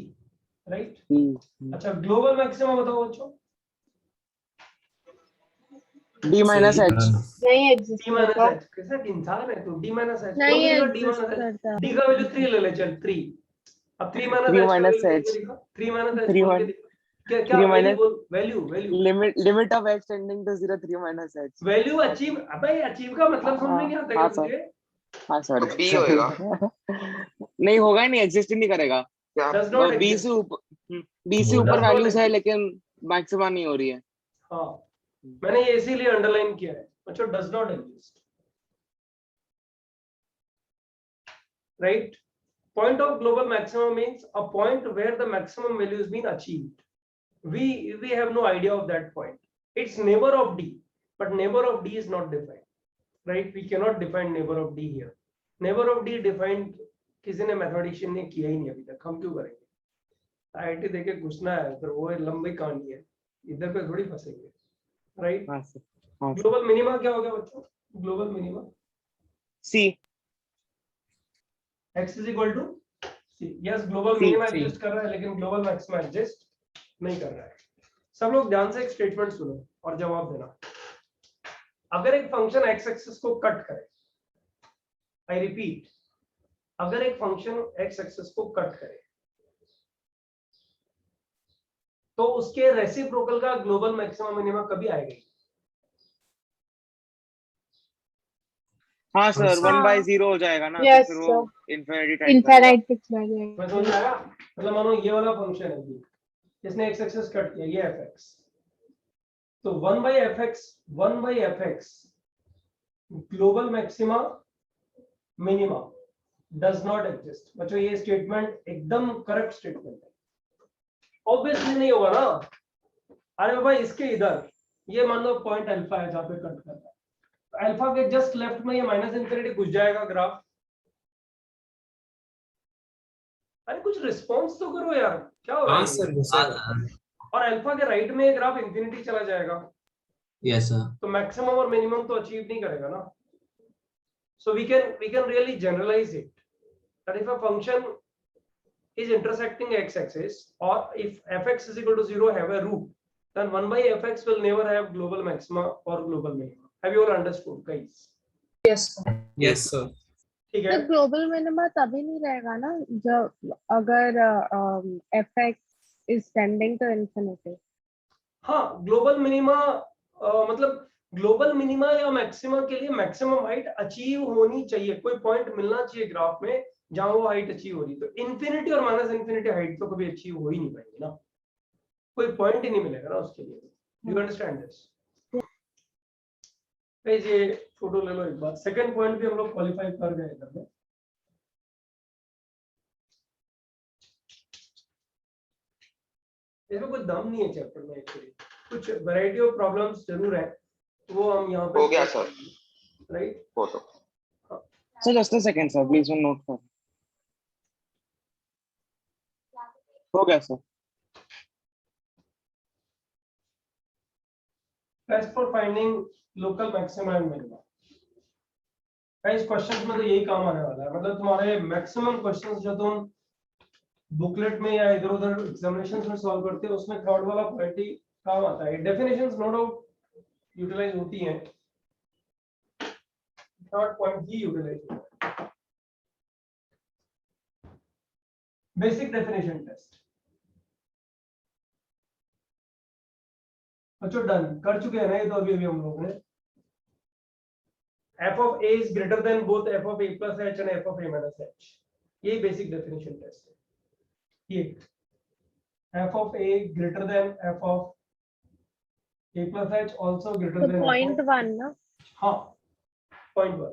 right. C। अच्छा ग्लोबल मैक्सिमा बताओ बच्चों, D minus H. नहीं एग्जिस्ट डी माइनस करता। एच कैसा इंसान है तू डी माइनस एच नहीं डी exist माइनस करता। डी का वैल्यू 3 ले ले चल 3 अब 3 माइनस 3 एच का minus वैल्यू H. दिखा 3 माइनस एच 3 बोल के min- दिखा क्या क्या 3 वैल्यू minus- बोल value value Limit of X tending to 0, 3 minus H. Value achieve अबे अचीव का मतलब समझ में नहीं आता क्या हाँ, सर। तुझे हाँ सॉरी तो B होएगा। नहीं होगा ही नहीं, एग्जिस्ट ही नहीं करेगा। क्या डज नॉट B एग्जिस्ट से ऊपर B से Does ऊपर not वैल्यूज है exist. लेकिन मैक्सिमा नहीं हो रही है। हाँ मैंने ये इसीलिए अंडरलाइन किया है अच्छा does not exist right point of global maximum means a point where the maximum value has been achieved we have no idea of that point it's neighbor of D but neighbor of D is not defined right we cannot define neighbor of D here neighbor of D defined किसी ने मैथमेटिशियन ने किया ही नहीं अभी तक हम क्यों करेंगे आईआईटी देके घुसना है तो वो लंबी कहानी है इधर पे थोड़ी फंसेंगे राइट हाँ सर, हाँ सर। ग्लोबल मिनिमा क्या हो गया बच्चों global minima C x is equal to c yes global C, minima C. Exist कर रहा है लेकिन ग्लोबल मैक्सिमा एग्जिस्ट नहीं कर रहा है सब लोग ध्यान से एक स्टेटमेंट सुनो और जवाब देना अगर एक फंक्शन x एक्सिस को कट करे आई रिपीट अगर एक फंक्शन x एक्सिस को कट करे तो उसके रेसिप्रोकल का ग्लोबल मैक्सिमा मिनिमा कभी आएगा हाँ सर, हाँ, 1/0 हो जाएगा ना, तो Yes, फिर वो infinity टाइप इनफाइनाइट फिक्स हो जाएगा। मैं समझ आया मतलब मानो ये वाला फंक्शन है ये इसने x एक्सिस कट किया ये fx तो 1/fx global maxima minima does not exist बच्चों ये स्टेटमेंट एकदम करेक्ट स्टेटमेंट है ऑब्वियसली नहीं होगा ना अरे बाबा इसके इधर ये मान लो पॉइंट अल्फा है जहां पे कट कर रहा है अल्फा के जस्ट लेफ्ट में ये माइनस इंफिनिटी घुस जाएगा ग्राफ अरे कुछ रिस्पॉन्स तो करो यार क्या हो रहा हाँ है सर घुसेगा। और अल्फा के राइट में ग्राफ इंफिनिटी चला जाएगा यस सर। तो मैक्सिमम और मिनिमम तो अचीव नहीं करेगा ना so we can really generalize it that if a function is intersecting x axis or if fx is equal to 0 have a root then 1/fx will never have global maxima or global minima have you all understood guys yes sir. Yes sir. ठीक तो है ग्लोबल मिनिमा तभी नहीं रहेगा ना जब अगर fx is tending to infinity हाँ ग्लोबल मिनिमा मतलब ग्लोबल मिनिमा या मैक्सिमा के लिए मैक्सिमम हाइट अचीव होनी चाहिए कोई पॉइंट मिलना चाहिए ग्राफ में जहां वो हाइट अचीव हो रही तो इन्फिनिटी और माइनस इन्फिनिटी हाइट तो कभी अचीव हो ही नहीं पाएगी ना कोई पॉइंट ही नहीं मिलेगा ना उसके लिए यू अंडरस्टैंड दिस गाइस ये फोटो ले लो एक बार सेकंड पॉइंट भी हम लोग क्वालिफाई कर गए इधर में इसमें कुछ दम नहीं है चैप्टर में एक्चुअली कुछ वैरायटी ऑफ प्रॉब्लम्स जरूर है वो हम यहाँ पे हो गया sir right photo sir, just a second sir, please one note कर। हो गया sir. Test for finding local maximum and minimum guys questions में तो यही काम आने वाला है मतलब तुम्हारे मैक्सिमम क्वेश्चंस जो तुम बुकलेट में या इधर उधर एग्जामिनेशंस में सॉल्व करते हो उसमें थर्ड वाला पॉइंट ही काम आता है डेफिनेशंस नो डाउट यूटिलाइज होती हैं थर्ड पॉइंट ही यूटिलाइज होता है बेसिक डेफिनेशन टेस्ट अच्छा डन कर चुके हैं ना ये तो अभी हम लोग ने f of a is greater than both f of a plus h and f of a minus h ये बेसिक डेफिनेशन टेस्ट है ये f of a greater than f of a plus h also greater तो than पॉइंट वन ना हाँ point one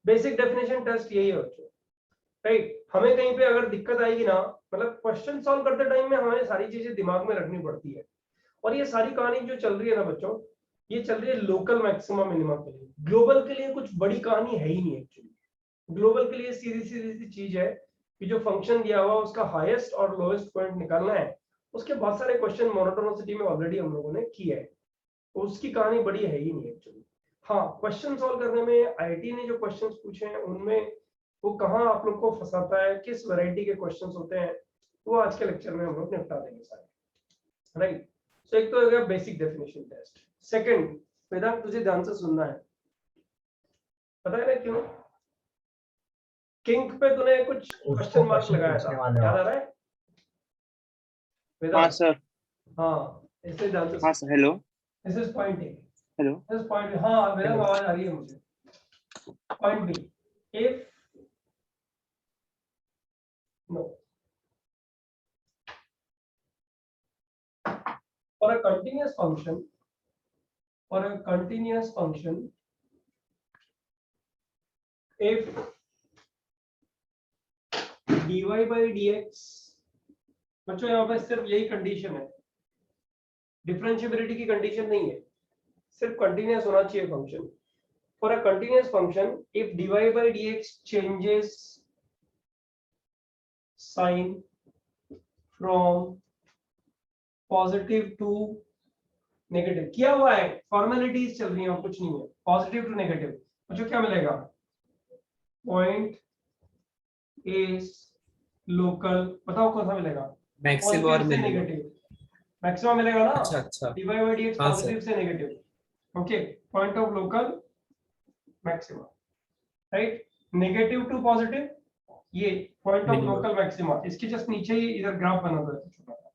basic definition test यही है बच्चों राइट हमें कहीं पे अगर दिक्कत आएगी ना मतलब क्वेश्चन सॉल्व करते टाइम में हमें सारी चीजें दिमाग में रखनी पड़ती है और ये सारी कहानी जो चल रही है ना बच्चों ये चल रही है लोकल मैक्सिमा मिनिमा के लिए ग्लोबल के लिए कुछ बड़ी कहानी है ही नहीं एक्चुअली ग्लोबल के लिए सीधी सी चीज है कि जो फंक्शन दिया हुआ उसका हाईएस्ट और लोएस्ट पॉइंट निकालना है उसके बहुत सारे क्वेश्चन मोनोटोनिसिटी में ऑलरेडी हम लोगों ने किया है तो उसकी कहानी बड़ी है ही नहीं एक्चुअली हाँ क्वेश्चन सॉल्व करने में आईआईटी ने जो क्वेश्चन पूछे हैं उनमें वो कहाँ आप लोग को फंसाता है किस वैरायटी के क्वेश्चन होते हैं वो आज के लेक्चर में हम लोग निपटा देंगे सारे राइट सो एक तो हो गया बेसिक डेफिनेशन टेस्ट सेकंड वेदांत तुझे ध्यान से सुनना है, पता है ना क्यों? किंग पे तूने कुछ क्वेश्चन मार्क लगाया था, याद आ रहा है हाँ वेदांत? सर। हाँ, इसलिए ध्यान से हाँ sir. Hello this is point A, hello. This is point, हाँ वेदांत आवाज आ रही है मुझे। Point B, if no for a continuous function, if dy by dx, बच्चों यहाँ पे सिर्फ यही कंडीशन है, डिफरेंशिएबिलिटी की कंडीशन नहीं है, सिर्फ कंटिन्यूअस होना चाहिए function. For a continuous function if dy by dx changes sign from positive to negative, किया हुआ है, फॉर्मेलिटीज चल रही हैं और कुछ नहीं है, पॉजिटिव टू नेगेटिव, मुझे क्या मिलेगा? पॉइंट इज लोकल, बताओ कौन सा मिलेगा? मैक्सिमम और मिनिमम। नेगेटिव, मैक्सिमम मिलेगा ना? अच्छा अच्छा। dy by dx हाँ, पॉजिटिव से negative, okay, point of local maximum, right? Negative to positive, ये point of Minimum. Local maxima, इसके जस्ट नीचे ही इधर ग्राफ बना हुआ है छोटा सा,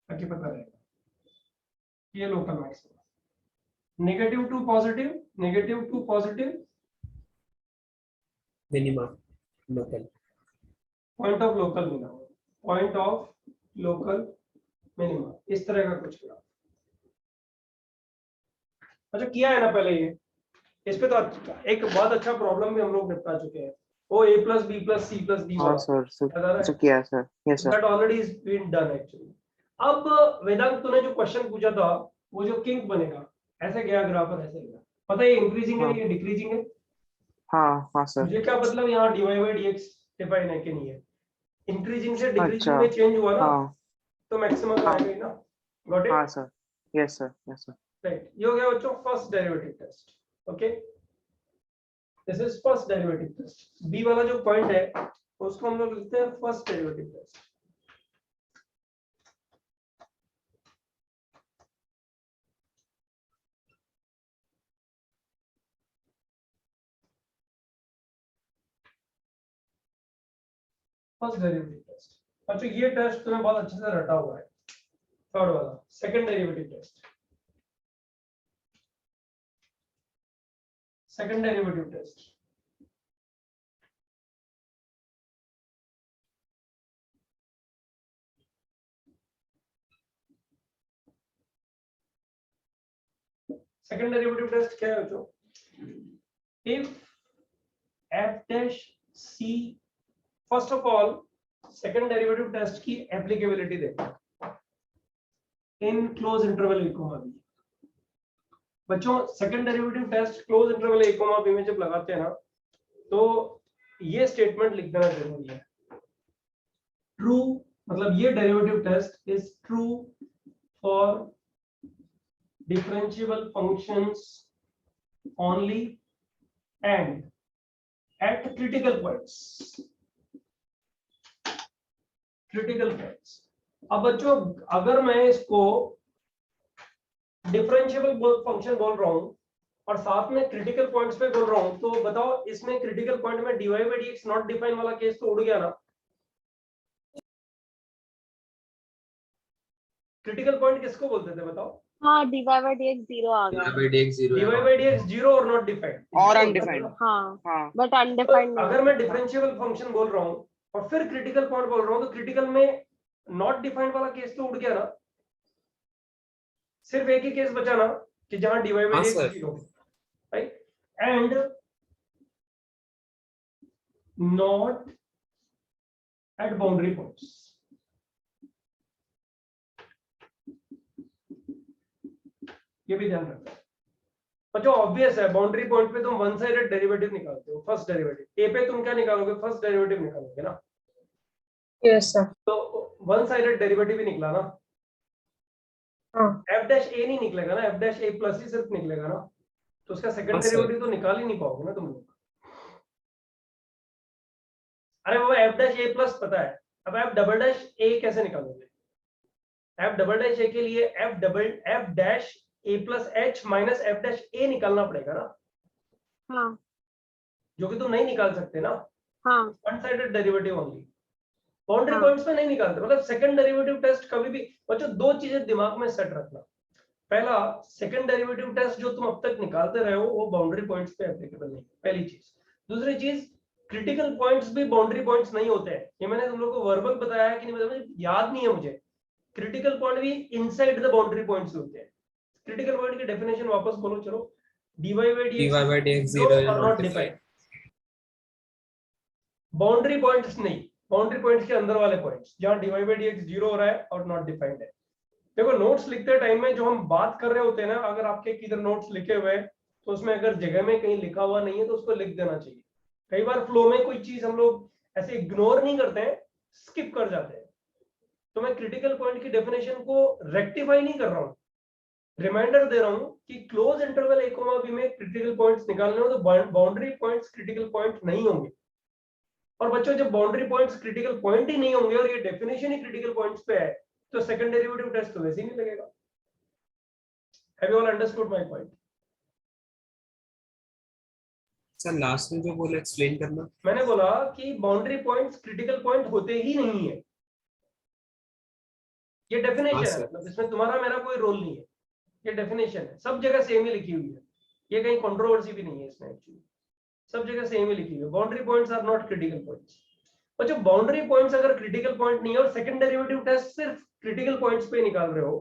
ताकि पता रहेगा ये local maxima. Negative to positive, negative to positive, minimum local. Point of local minimum, point of local minimum, इस तरह का कुछ ग्राफ। अच्छा किया है ना पहले ये, इस पे तो एक बहुत अच्छा प्रॉब्लम भी हम लोग निपटा चुके हैं, ओ a plus b plus c plus d हाँ सर सर किया है sir. Yes sir. that already is been done actually। अब वेदांत तूने जो क्वेश्चन पूछा था, वो जो किंग बनेगा, ऐसे गया ग्राफ और ऐसे गया, पता है ये इंक्रीजिंग है, ये डिक्रीजिंग है? हाँ हाँ सर। मुझे क्या मतलब यहाँ dy by dx डिफाइन है कि नहीं है? इंक्रीजिंग से डिक्रीजिंग अच्छा। में चेंज हुआ ना, हाँ तो मैक्सिमम हाँ। आएगा ही ना। Got it? हाँ sir. Yes sir yes sir. Right, ये हो गया बच्चों first derivative test. Okay, this is first derivative test. B वाला जो पॉइंट है उसको हम लोग लिखते हैं first derivative test. First derivative test, अच्छा ये टेस्ट तुम्हें बहुत अच्छे से रटा हुआ है। थर्ड वाला second derivative test, second derivative test, second derivative test क्या है बच्चों? If f dash c, first of all second derivative test की एप्लीकेबिलिटी देखो in close interval a comma b। बच्चों second derivative test close interval a comma b में जब लगाते हैं ना, तो ये स्टेटमेंट लिख देना जरूरी है, ट्रू, मतलब ये derivative test is true for differentiable functions only and at critical points, critical points। अब बच्चों अगर मैं इसको डिफरेंशिएबल फंक्शन बोल रहा हूं और साथ में क्रिटिकल पॉइंट्स पे बोल रहा हूं, तो बताओ इसमें क्रिटिकल पॉइंट में dy by dx not define वाला केस तो उड़ गया ना। क्रिटिकल पॉइंट किसको बोलते थे बताओ? हाँ, dy by dx 0 आ गया। dy by dx 0 और नॉट डिफाइंड और अनडिफाइंड। हाँ, हाँ बट अनडिफाइंड तो अगर मैं डिफरेंशिएबल फंक्शन बोल रहा हूँ और फिर क्रिटिकल पॉइंट बोल रहा हूँ, तो क्रिटिकल में नॉट डिफाइंड वाला केस तो उड़ गया ना। सिर्फ एक ही केस बचा ना कि जहां dy by dx 0, right, and not at boundary points. ये भी ध्यान रखना बच्चों, ऑब्वियस है बाउंड्री पॉइंट पे तुम वन साइडेड डेरिवेटिव निकालते हो, फर्स्ट डेरिवेटिव। ए पे तुम क्या निकालोगे? फर्स्ट डेरिवेटिव निकालोगे ना। Yes sir. तो वन साइडेड डेरिवेटिव ही निकला ना। हाँ। एफ डैश ए नहीं निकलेगा ना, एफ डैश ए प्लस ही सिर्फ निकलेगा ना, तो उसका सेकंड डेरिवेटिव तो निकाल ही नहीं पाओगे ना तुम लोग। अरे वो एफ डैश ए प्लस पता है, अब एफ डबल डैश ए कैसे निकालोगे? एफ डबल डैश ए के लिए F dash a plus H minus F dash A निकालना पड़ेगा ना, हाँ जो कि तुम नहीं निकाल सकते ना, हाँ one sided derivative only, boundary हाँ। पॉइंट्स में नहीं निकालते। मतलब सेकंड डेरिवेटिव टेस्ट कभी भी बच्चों दो चीजें दिमाग में सेट रखना, पहला सेकंड डेरिवेटिव टेस्ट जो तुम अब तक निकालते रहे हो वो बाउंड्री पॉइंट्स पे एप्लीकेबल नहीं, पहली चीज। दूसरी चीज, क्रिटिकल पॉइंट्स भी बाउंड्री पॉइंट्स नहीं होते हैं, ये मैंने तुम लोगों को वर्बल बताया है कि नहीं, मतलब याद नहीं है मुझे। क्रिटिकल पॉइंट भी इनसाइड द बाउंड्री पॉइंट्स होते हैं। क्रिटिकल पॉइंट की डेफिनेशन वापस बोलो, चलो। dy by dx 0 0 और नॉट डिफाइंड, बाउंड्री पॉइंट्स नहीं, बाउंड्री पॉइंट्स के अंदर वाले पॉइंट्स जहां dy by dx 0 हो रहा है और नॉट डिफाइंड है। देखो नोट्स लिखते टाइम में जो हम बात कर रहे होते हैं ना, अगर आपके किधर नोट्स लिखे हुए हैं तो उसमें अगर जगह में कहीं लिखा हुआ नहीं है तो उसको लिख देना चाहिए। कई बार फ्लो में कोई चीज हम लोग ऐसे इग्नोर नहीं करते हैं, स्किप कर जाते हैं। तो मैं क्रिटिकल पॉइंट की डेफिनेशन को रेक्टिफाई नहीं कर रहा हूँ, रिमाइंडर दे रहा हूँ कि close interval a comma b में क्रिटिकल पॉइंट्स निकालने हो तो बाउंड्री पॉइंट्स क्रिटिकल पॉइंट नहीं होंगे। और बच्चों जब बाउंड्री पॉइंट्स क्रिटिकल पॉइंट ही नहीं होंगे और ये डेफिनेशन ही क्रिटिकल पॉइंट्स पे है तो सेकंड डेरिवेटिव टेस्ट तो वैसे ही नहीं लगेगा। Have you all understood my point? Sir last में जो बोला एक्सप्लेन करना। मैंने बोला कि बाउंड्री पॉइंट्स क्रिटिकल पॉइंट होते ही नहीं है, ये डेफिनेशन हाँ, है, सर। मतलब इसमें तुम्हारा मेरा कोई रोल नहीं है, ये डेफिनेशन है, सब जगह सेम ही लिखी हुई है, ये कहीं कंट्रोवर्सी भी नहीं है इसमें, एक्चुअली सब जगह सेम ही लिखी हुई है। Boundary points are not critical points. और जो बाउंड्री पॉइंट्स अगर क्रिटिकल पॉइंट नहीं है और सेकंड डेरिवेटिव टेस्ट सिर्फ क्रिटिकल पॉइंट्स पे निकाल रहे हो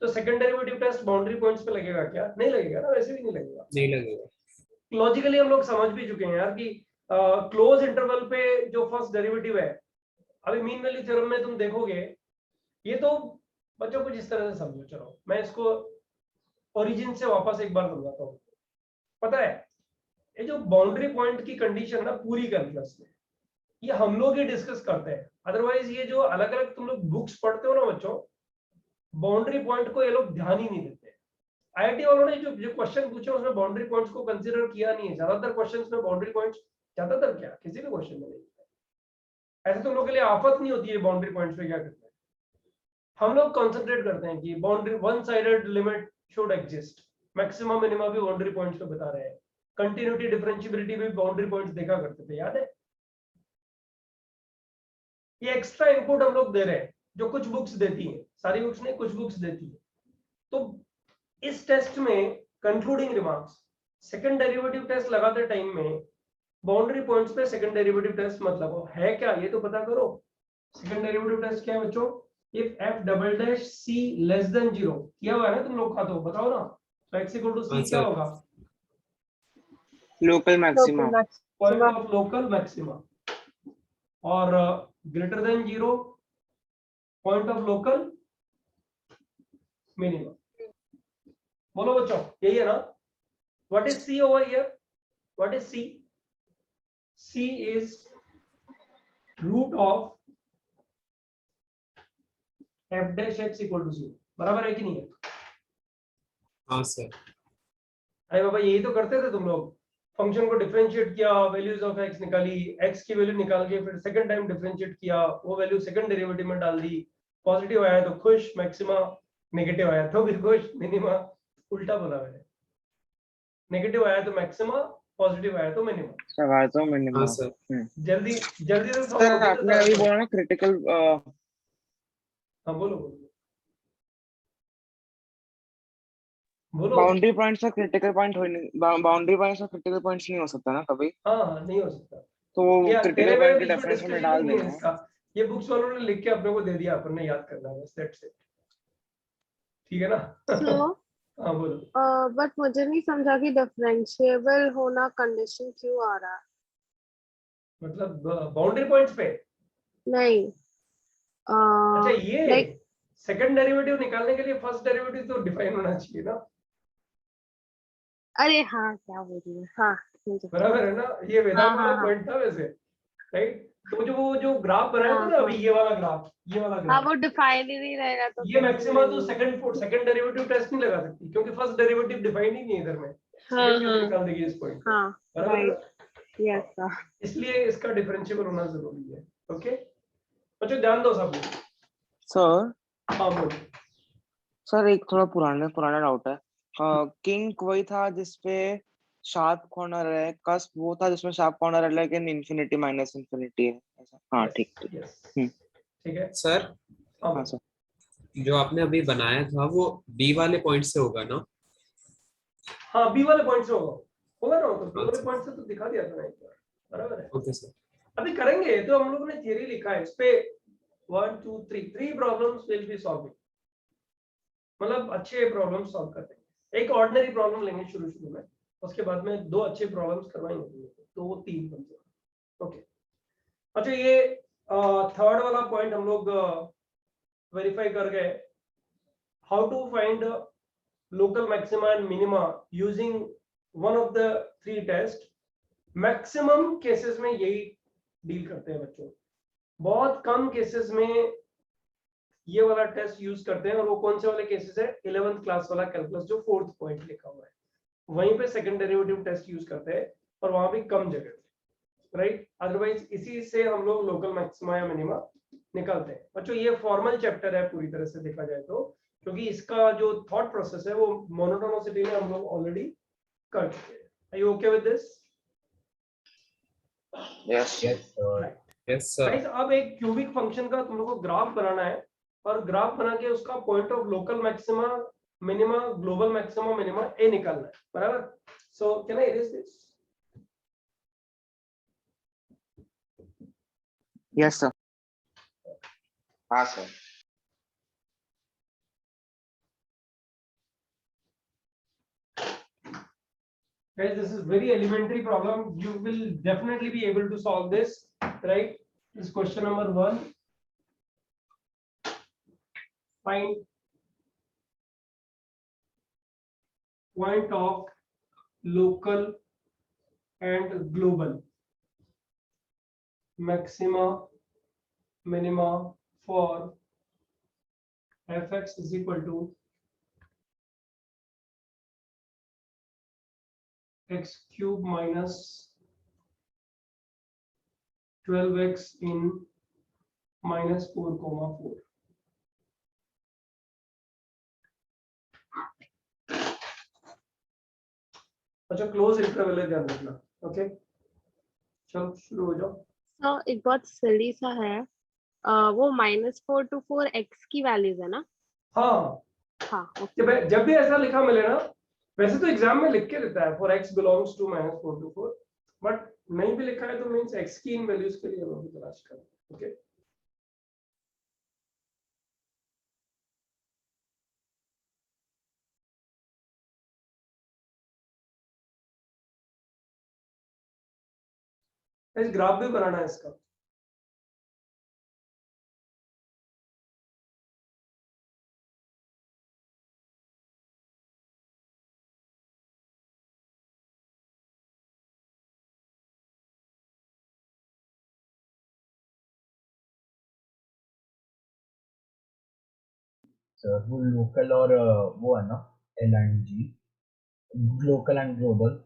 तो second derivative test boundary points पे लगेगा क्या? नहीं लगेगा ना, वैसे भी नहीं लगेगा। नहीं लगेगा। लॉजिकली हम लोग समझ भी चुके हैं यार कि क्लोज इंटरवल पे जो फर्स्ट डेरिवेटिव है, अभी मीन वैल्यू थ्योरम में तुम देखोगे, ये तो बच्चों कुछ इस तरह से समझो, चलो मैं इसको ओरिजिन से वापस एक बार समझाता हूँ। पता है ये जो बाउंड्री पॉइंट की कंडीशन ना पूरी कैलकुलस में ये हम लोग ही डिस्कस करते हैं, अदरवाइज ये जो अलग अलग तुम लोग बुक्स पढ़ते हो ना बच्चों, बाउंड्री पॉइंट को ये लोग ध्यान ही नहीं देते। आईआईटी वालों ने जो क्वेश्चन पूछे उसमें बाउंड्री पॉइंट्स को कंसीडर किया नहीं है, ज्यादातर क्वेश्चंस में बाउंड्री पॉइंट्स, ज्यादातर क्या किसी भी क्वेश्चन में नहीं, ऐसे तुम लोग के लिए आफत नहीं होती है बाउंड्री पॉइंट्स पे क्या करना है। हम लोग कंसंट्रेट करते हैं कि boundary one sided limit should exist, maximum minimum भी बाउंड्री पॉइंट्स पे बता रहे हैं, कंटिन्यूटी डिफरेंशिएबिलिटी भी बाउंड्री पॉइंट्स देखा करते थे, याद है? ये एक्स्ट्रा इनपुट हम लोग दे रहे हैं जो कुछ बुक्स देती हैं, सारी बुक्स नहीं कुछ बुक्स देती है। तो इस टेस्ट में concluding remarks, second derivative test लगाते टाइम में बाउंड्री पॉइंट्स पे सेकंड डेरिवेटिव टेस्ट मत लगाओ, है क्या ये तो पता करो। सेकंड डेरिवेटिव टेस्ट क्या है बच्चों? If f double dash c less than 0 किया हुआ है ना तुम लोग का, तो बताओ ना, तो x इक्वल टू c क्या होगा? Local maxima, point of local maxima, और greater than 0 point of local minimum. बोलो बच्चों यही है ना? What is c over here? What is c? c is root of f dash x equal to 0, बराबर है कि नहीं है? हाँ सर। अरे बाबा यही तो करते थे तुम लोग, फंक्शन को डिफरेंशिएट किया, वैल्यूज ऑफ x निकाली, x की वैल्यू निकाल के फिर सेकंड टाइम डिफरेंशिएट किया, वो वैल्यू सेकंड डेरिवेटिव में डाल दी, पॉजिटिव आया तो खुश मैक्सिमा, नेगेटिव आया तो भी खुश मिनिमा, उल्टा बोला मैंने, नेगेटिव आया तो मैक्सिमा, पॉजिटिव आया तो मिनिमा। सवाल तो मिनिमम। हाँ सर। जल्दी जल्दी से सर आपने अभी बोला ना क्रिटिकल, हाँ बोलो बोलो बोलो। बाउंड्री पॉइंट्स का क्रिटिकल पॉइंट हो नहीं, बाउंड्री पॉइंट्स का क्रिटिकल पॉइंट्स नहीं हो सकता ना कभी, हाँ नहीं हो सकता, तो वो ये क्रिटिकल तेरे पॉइंट में की भी डेफिनेशन में discussion डाल नहीं है देना। इसका, ये बुक्स वालों ने लिख के अपने को दे दिया, अपन ने याद करना है बस, दैट्स इट, ठीक है ना? So, हाँ बोलो। बट मुझे नहीं समझा कि डिफरेंशिएबल होना कंडीशन क्यों आ रहा है? मतलब बाउंड्री पॉइंट्स पे? नहीं अच्छा ये like सेकंड डेरिवेटिव निकालने के लिए फर्स्ट डेरिवेटिव तो डिफाइन होना चाहिए ना, अरे हाँ क्या बोल रही है, हाँ मुझे बराबर है ना? ये वेदांत हाँ, वाला हाँ, पॉइंट था वैसे, राइट? तो जो वो जो ग्राफ बनाया था हाँ, ना अभी, हाँ। ये वाला ग्राफ, ये वाला हाँ ग्राफ, वो डिफाइन ही नहीं रहेगा तो ये कैसे मैक्सिमा तो लगेगा? सेकंड डेरिवेटिव टेस्ट नहीं लगा सकती क्योंकि फर्स्ट डेरिवेटिव डिफाइन ही नहीं है इधर में, हाँ सेकंड कैसे हाँ निकाल देगी इस पॉइंट पे, हाँ बराबर है ना? Right yes sir. इसलिए इसका डिफरेंशिएबल होना जरूरी है। ओके बच्चों ध्यान दो सब लोग। सर हाँ बोलो। सर एक थोड़ा पुराना पुराना डाउट है। किंग वही था जिसपे शार्प कॉर्नर है, कस्प वो था जिसमें शार्प कॉर्नर है लेकिन इन्फिनिटी माइनस इन्फिनिटी है ऐसा। हाँ Yes, ठीक ठीक। yes. हम्म। ठीक है। सर अब हाँ सर। जो आपने अभी बनाया था वो बी वाले पॉइंट से होगा ना? हाँ, बी वाले पॉइंट से होगा, होगा ना, तो बी वाले अच्छा। पॉइंट से तो दिखा दिया था ना एक बार, बराबर है। Okay sir. अभी करेंगे, तो हम लोगों ने थियरी लिखा है इस पे 1 2 3 3 प्रॉब्लम्स विल बी सॉल्विंग, मतलब अच्छे प्रॉब्लम सॉल्व करते हैं। एक ऑर्डिनरी प्रॉब्लम लेंगे शुरू शुरू में, उसके बाद में दो अच्छे प्रॉब्लम्स करवाएंगे, दो तीन कम से कम। ओके, अच्छा ये थर्ड वाला पॉइंट हम लोग वेरीफाई कर गए, how to find local maxima and minima using one of the three test. Maximum cases में यही डील करते हैं बच्चों, बहुत कम केसेस में ये वाला टेस्ट यूज करते हैं, और वो कौन से वाले केसेस है, 11th क्लास वाला कैलकुलस जो 4th पॉइंट लिखा हुआ है, वहीं पे सेकंड डेरिवेटिव टेस्ट यूज करते हैं, और वहां भी कम जगह, राइट। अदरवाइज इसी से हम लोग लोकल मैक्सिमा या मिनिमा निकालते हैं। बच्चों ये फॉर्मल चैप्टर है पूरी तरह से देखा जाए तो, क्योंकि इसका जो थॉट प्रोसेस है वो मोनोटोनिसिटी में हम लोग ऑलरेडी कर चुके हैं। Are you okay with this? Yes yes sir. Yes sir. Guys, अब एक क्यूबिक फंक्शन का तुम लोग को ग्राफ बनाना है, और ग्राफ बना के उसका point of local maxima minima global maxima minima ए निकालना है, बराबर। So can I erase this? Yes sir. हाँ sir. Guys, this is very elementary problem, you will definitely be able to solve this, right? This question number 1, find point of local and global maxima minima for fx is equal to x cube minus 12x in minus 4 comma 4. अच्छा, क्लोज इंटरवल है, ध्यान रखना। ओके, चलो शुरू हो जाओ। तो एक बहुत सिली सा है, वो -4 to 4 x की वैल्यूज है ना? हाँ, हाँ ओके। जब भी ऐसा लिखा मिले ना, वैसे तो एग्जाम में लिख के देता है for x belongs to -4 to 4, but नहीं भी लिखा है तो मींस x की इन वैल्यूज के लिए हम लोग तलाश करें। ओके, इस ग्राफ भी बनाना है इसका। सर वो लोकल और वो है ना, LNG, लोकल एंड ग्लोबल।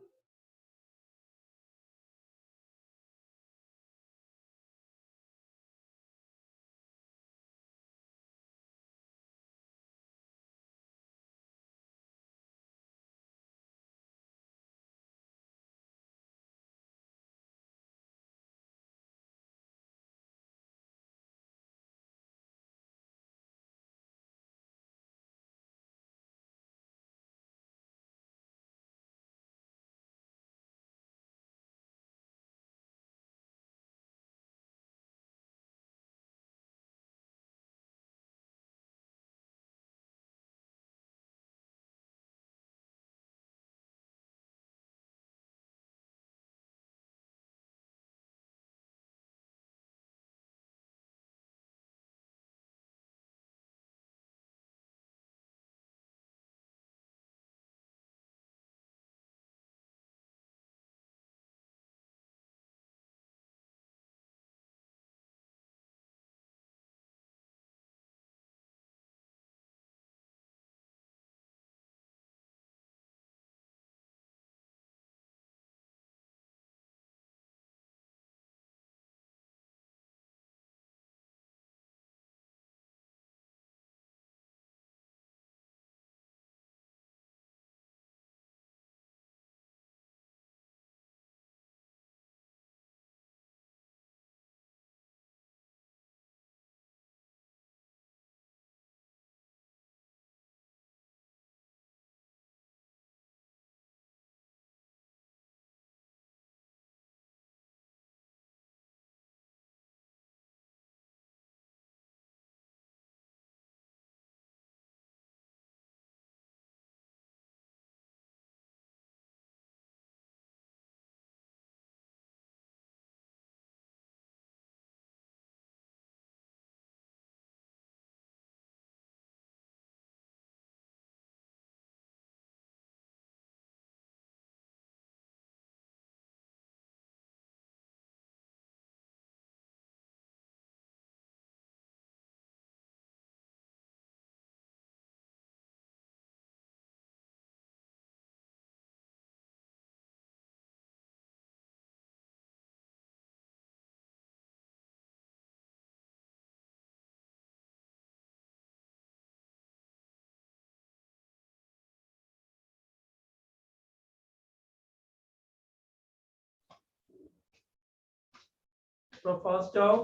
थोड़ा फास्ट जाओ।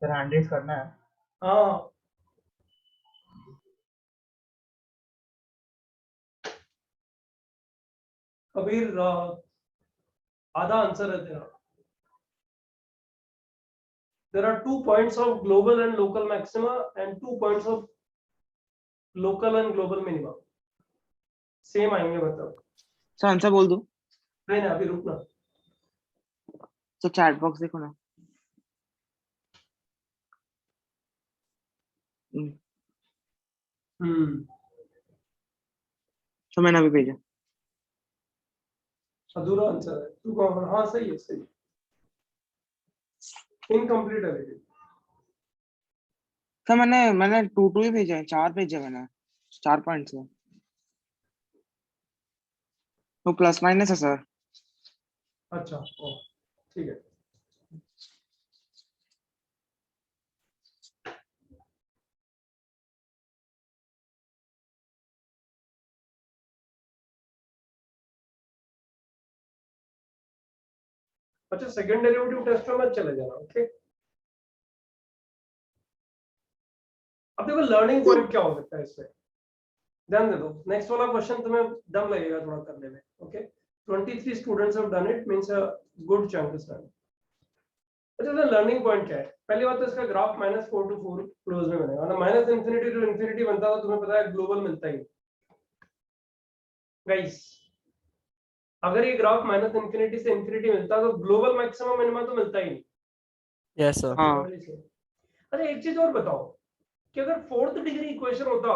सर हैंड रेज करना है। हाँ कबीर आधा आंसर है तेरा। There are 2 points of global and local maxima and 2 points of local and global minima. Same आएंगे मतलब। सर आंसर बोल दूं? नहीं अभी रुकना। तो चैट बॉक्स देखो ना। तो मैंने अभी भेजा। अधूरा आंसर है। तू कौन? हाँ सही है सही। इनकम्प्लीट है लेकिन। सर मैंने 2 ही भेजा है, 4 भेजा मैंने, 4 पॉइंट्स है। तो प्लस माइनस है सर। अच्छा ओ ठीक है। अच्छा सेकंड डेरिवेटिव टेस्ट में मत चले जाना। ओके अब देखो लर्निंग पॉइंट क्या हो सकता है इसमें, ध्यान दे दो। नेक्स्ट वाला क्वेश्चन तुम्हें दम लगेगा थोड़ा करने में। Okay 23 students have done it means a good chunk is done. अच्छा तो लर्निंग पॉइंट क्या है? पहली बात तो इसका ग्राफ -4 to 4 क्लोज में बनेगा ना। माइनस इंफिनिटी टू इंफिनिटी बनता है, तुम्हें पता है ग्लोबल मिलता ही गाइस। अगर ये ग्राफ माइनस इंफिनिटी से इंफिनिटी मिलता तो ग्लोबल मैक्सिमम मिनिमम तो मिलता ही नहीं। Yes, sir. हाँ। अच्छा एक चीज और बताओ कि अगर 4th डिग्री इक्वेशन होता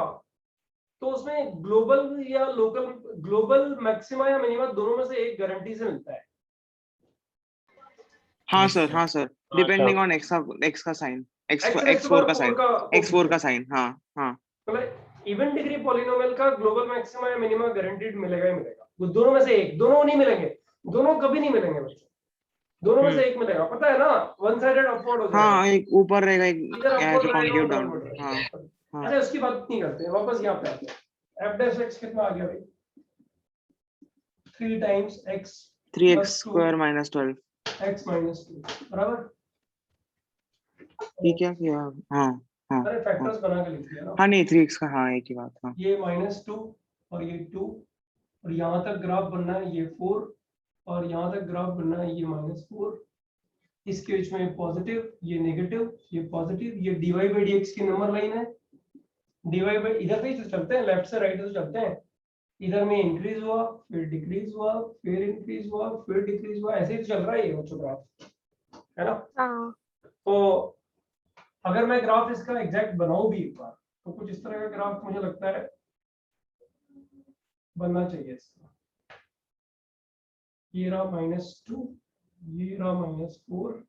तो उसमें ग्लोबल या लोकल, ग्लोबल मैक्सिमा या मिनिमा दोनों में से एक गारंटी से मिलता है। हाँ Yes, सर, sir. हाँ सर, डिपेंडिंग ऑन एक्स का साइन, x4 का साइन, x4 का साइन। हाँ हाँ। मतलब इवन डिग्री पॉलिनोमियल का ग्लोबल मैक्सिमा या मिनिमा गारंटीड मिलेगा ही मिलेगा। वो दोनों में से एक, दोनों नहीं मिलेंगे, दोनों कभी नहीं मिलेंगे बच्चों, दोनों में से एक मिलेगा। पता है ना वन साइडेड अपवर्ड हो जाएगा। हाँ, एक ऊपर रहेगा, एक इधर अपवर्ड रहेगा कॉन्केव और डाउन। डाउनवर्ड रहेगा। हाँ हाँ। अच्छा उसकी बात नहीं करते हैं, वापस यहाँ पे आते हैं। f डैश x कितना आ गया भाई? 3 times x 3x square minus 12। x minus 2 बराबर। ठीक है या हाँ हाँ अरे हाँ फैक्टर्स बना के लिख दिया ना। हाँ, नहीं 3x का, हाँ एक ही बात। हाँ ये -2 और ये 2 और यहाँ तक ग्राफ बनना है ये 4 और यहाँ तक ग्राफ बनना है ये -4। इसके बीच में पॉजिटिव, ये नेगेटिव, ये पॉजिटिव, ये dy by dx की नंबर लाइन है। dy by इधर से ही तो चलते हैं, लेफ्ट से राइट से चलते हैं। इधर में इंक्रीज हुआ, फिर डिक्रीज हुआ, फिर इंक्रीज हुआ, फिर डिक्रीज हुआ, ऐसे ही चल रहा है ये बच्चों ग्राफ, है ना। हाँ तो अगर मैं ग्राफ इसका एग्जैक्ट बनाऊं भी एक बार तो कुछ इस तरह का ग्राफ मुझे लगता है बनना चाहिए इसका। ये रहा -2, ये रहा -4।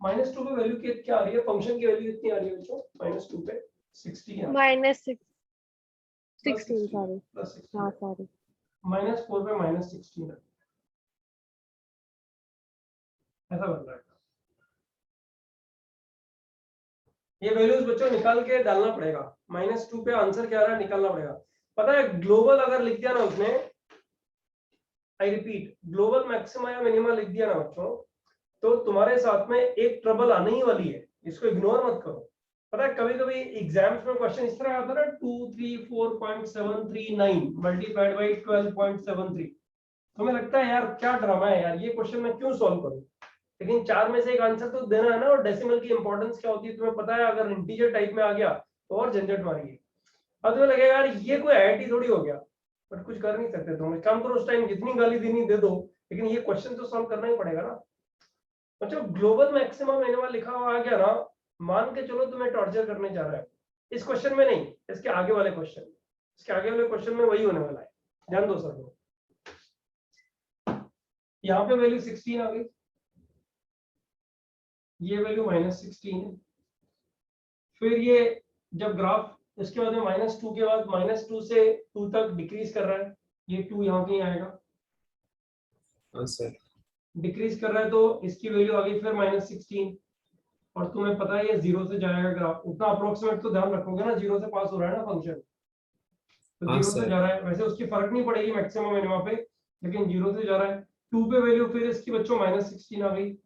-2 पे वैल्यू क्या आ रही है? फंक्शन की वैल्यू कितनी आ रही है बच्चों? -2 पे 60 आ रही है। -16 सॉरी। हाँ सॉरी। -4 पे -16 है, ऐसा बन रहा है। ये वैल्यूज बच्चों निकाल के डालना पड़ेगा। -2 पे आंसर क्या आ रहा है निकालना पड़ेगा। पता है ग्लोबल अगर लिख दिया ना उसने, आई रिपीट, ग्लोबल मैक्सिमा या मिनिमा लिख दिया ना बच्चों, तो तुम्हारे साथ में एक ट्रबल आने ही वाली है, इसको इग्नोर मत करो। पता है कभी कभी एग्जाम्स में क्वेश्चन इस तरह आता है ना 234.739 मल्टीप्लाइड बाई 12.73। तुम्हें लगता है यार क्या ड्रामा है यार, ये क्वेश्चन मैं क्यों सॉल्व करूं? लेकिन 4 में से एक आंसर तो देना है ना। और डेसिमल की इंपॉर्टेंस क्या होती है तुम्हें पता है? अगर इंटीजर टाइप में आ गया तो और झंझट मारेगी। अब तुम्हें लगेगा यार ये कोई आईआईटी थोड़ी हो गया, बट कुछ कर नहीं सकते तुम। काम करो उस टाइम जितनी गाली देनी दे दो, लेकिन ये क्वेश्चन तो सॉल्व करना ही पड़ेगा ना। मतलब ग्लोबल मैक्सिमम मिनिमा लिखा हुआ आ गया ना, मान के चलो तुम्हें टॉर्चर करने जा रहा है। इस क्वेश्चन में नहीं, इसके आगे वाले क्वेश्चन, इसके आगे वाले क्वेश्चन में वही होने वाला है। ध्यान दो सर। यहाँ पे वैल्यू 16 आ गई, ये वैल्यू -16 है। फिर ये जब ग्राफ इसके बाद में -2 के बाद -2 से 2 तक डिक्रीज कर रहा है, ये 2 यहाँ कहीं आएगा, हाँ सर। डिक्रीज कर रहा है तो इसकी वैल्यू आ गई फिर -16। और तुम्हें पता है ये 0 से जाएगा ग्राफ, उतना अप्रोक्सीमेट तो ध्यान रखोगे ना, 0 से पास हो रहा है ना फंक्शन, तो हाँ 0 से सर। जा रहा है, वैसे उसकी फर्क नहीं पड़ेगी मैक्सिमम मिनिमा पे, लेकिन 0 से जा रहा है। 2 पे वैल्यू फिर इसकी बच्चों -16 आ गई,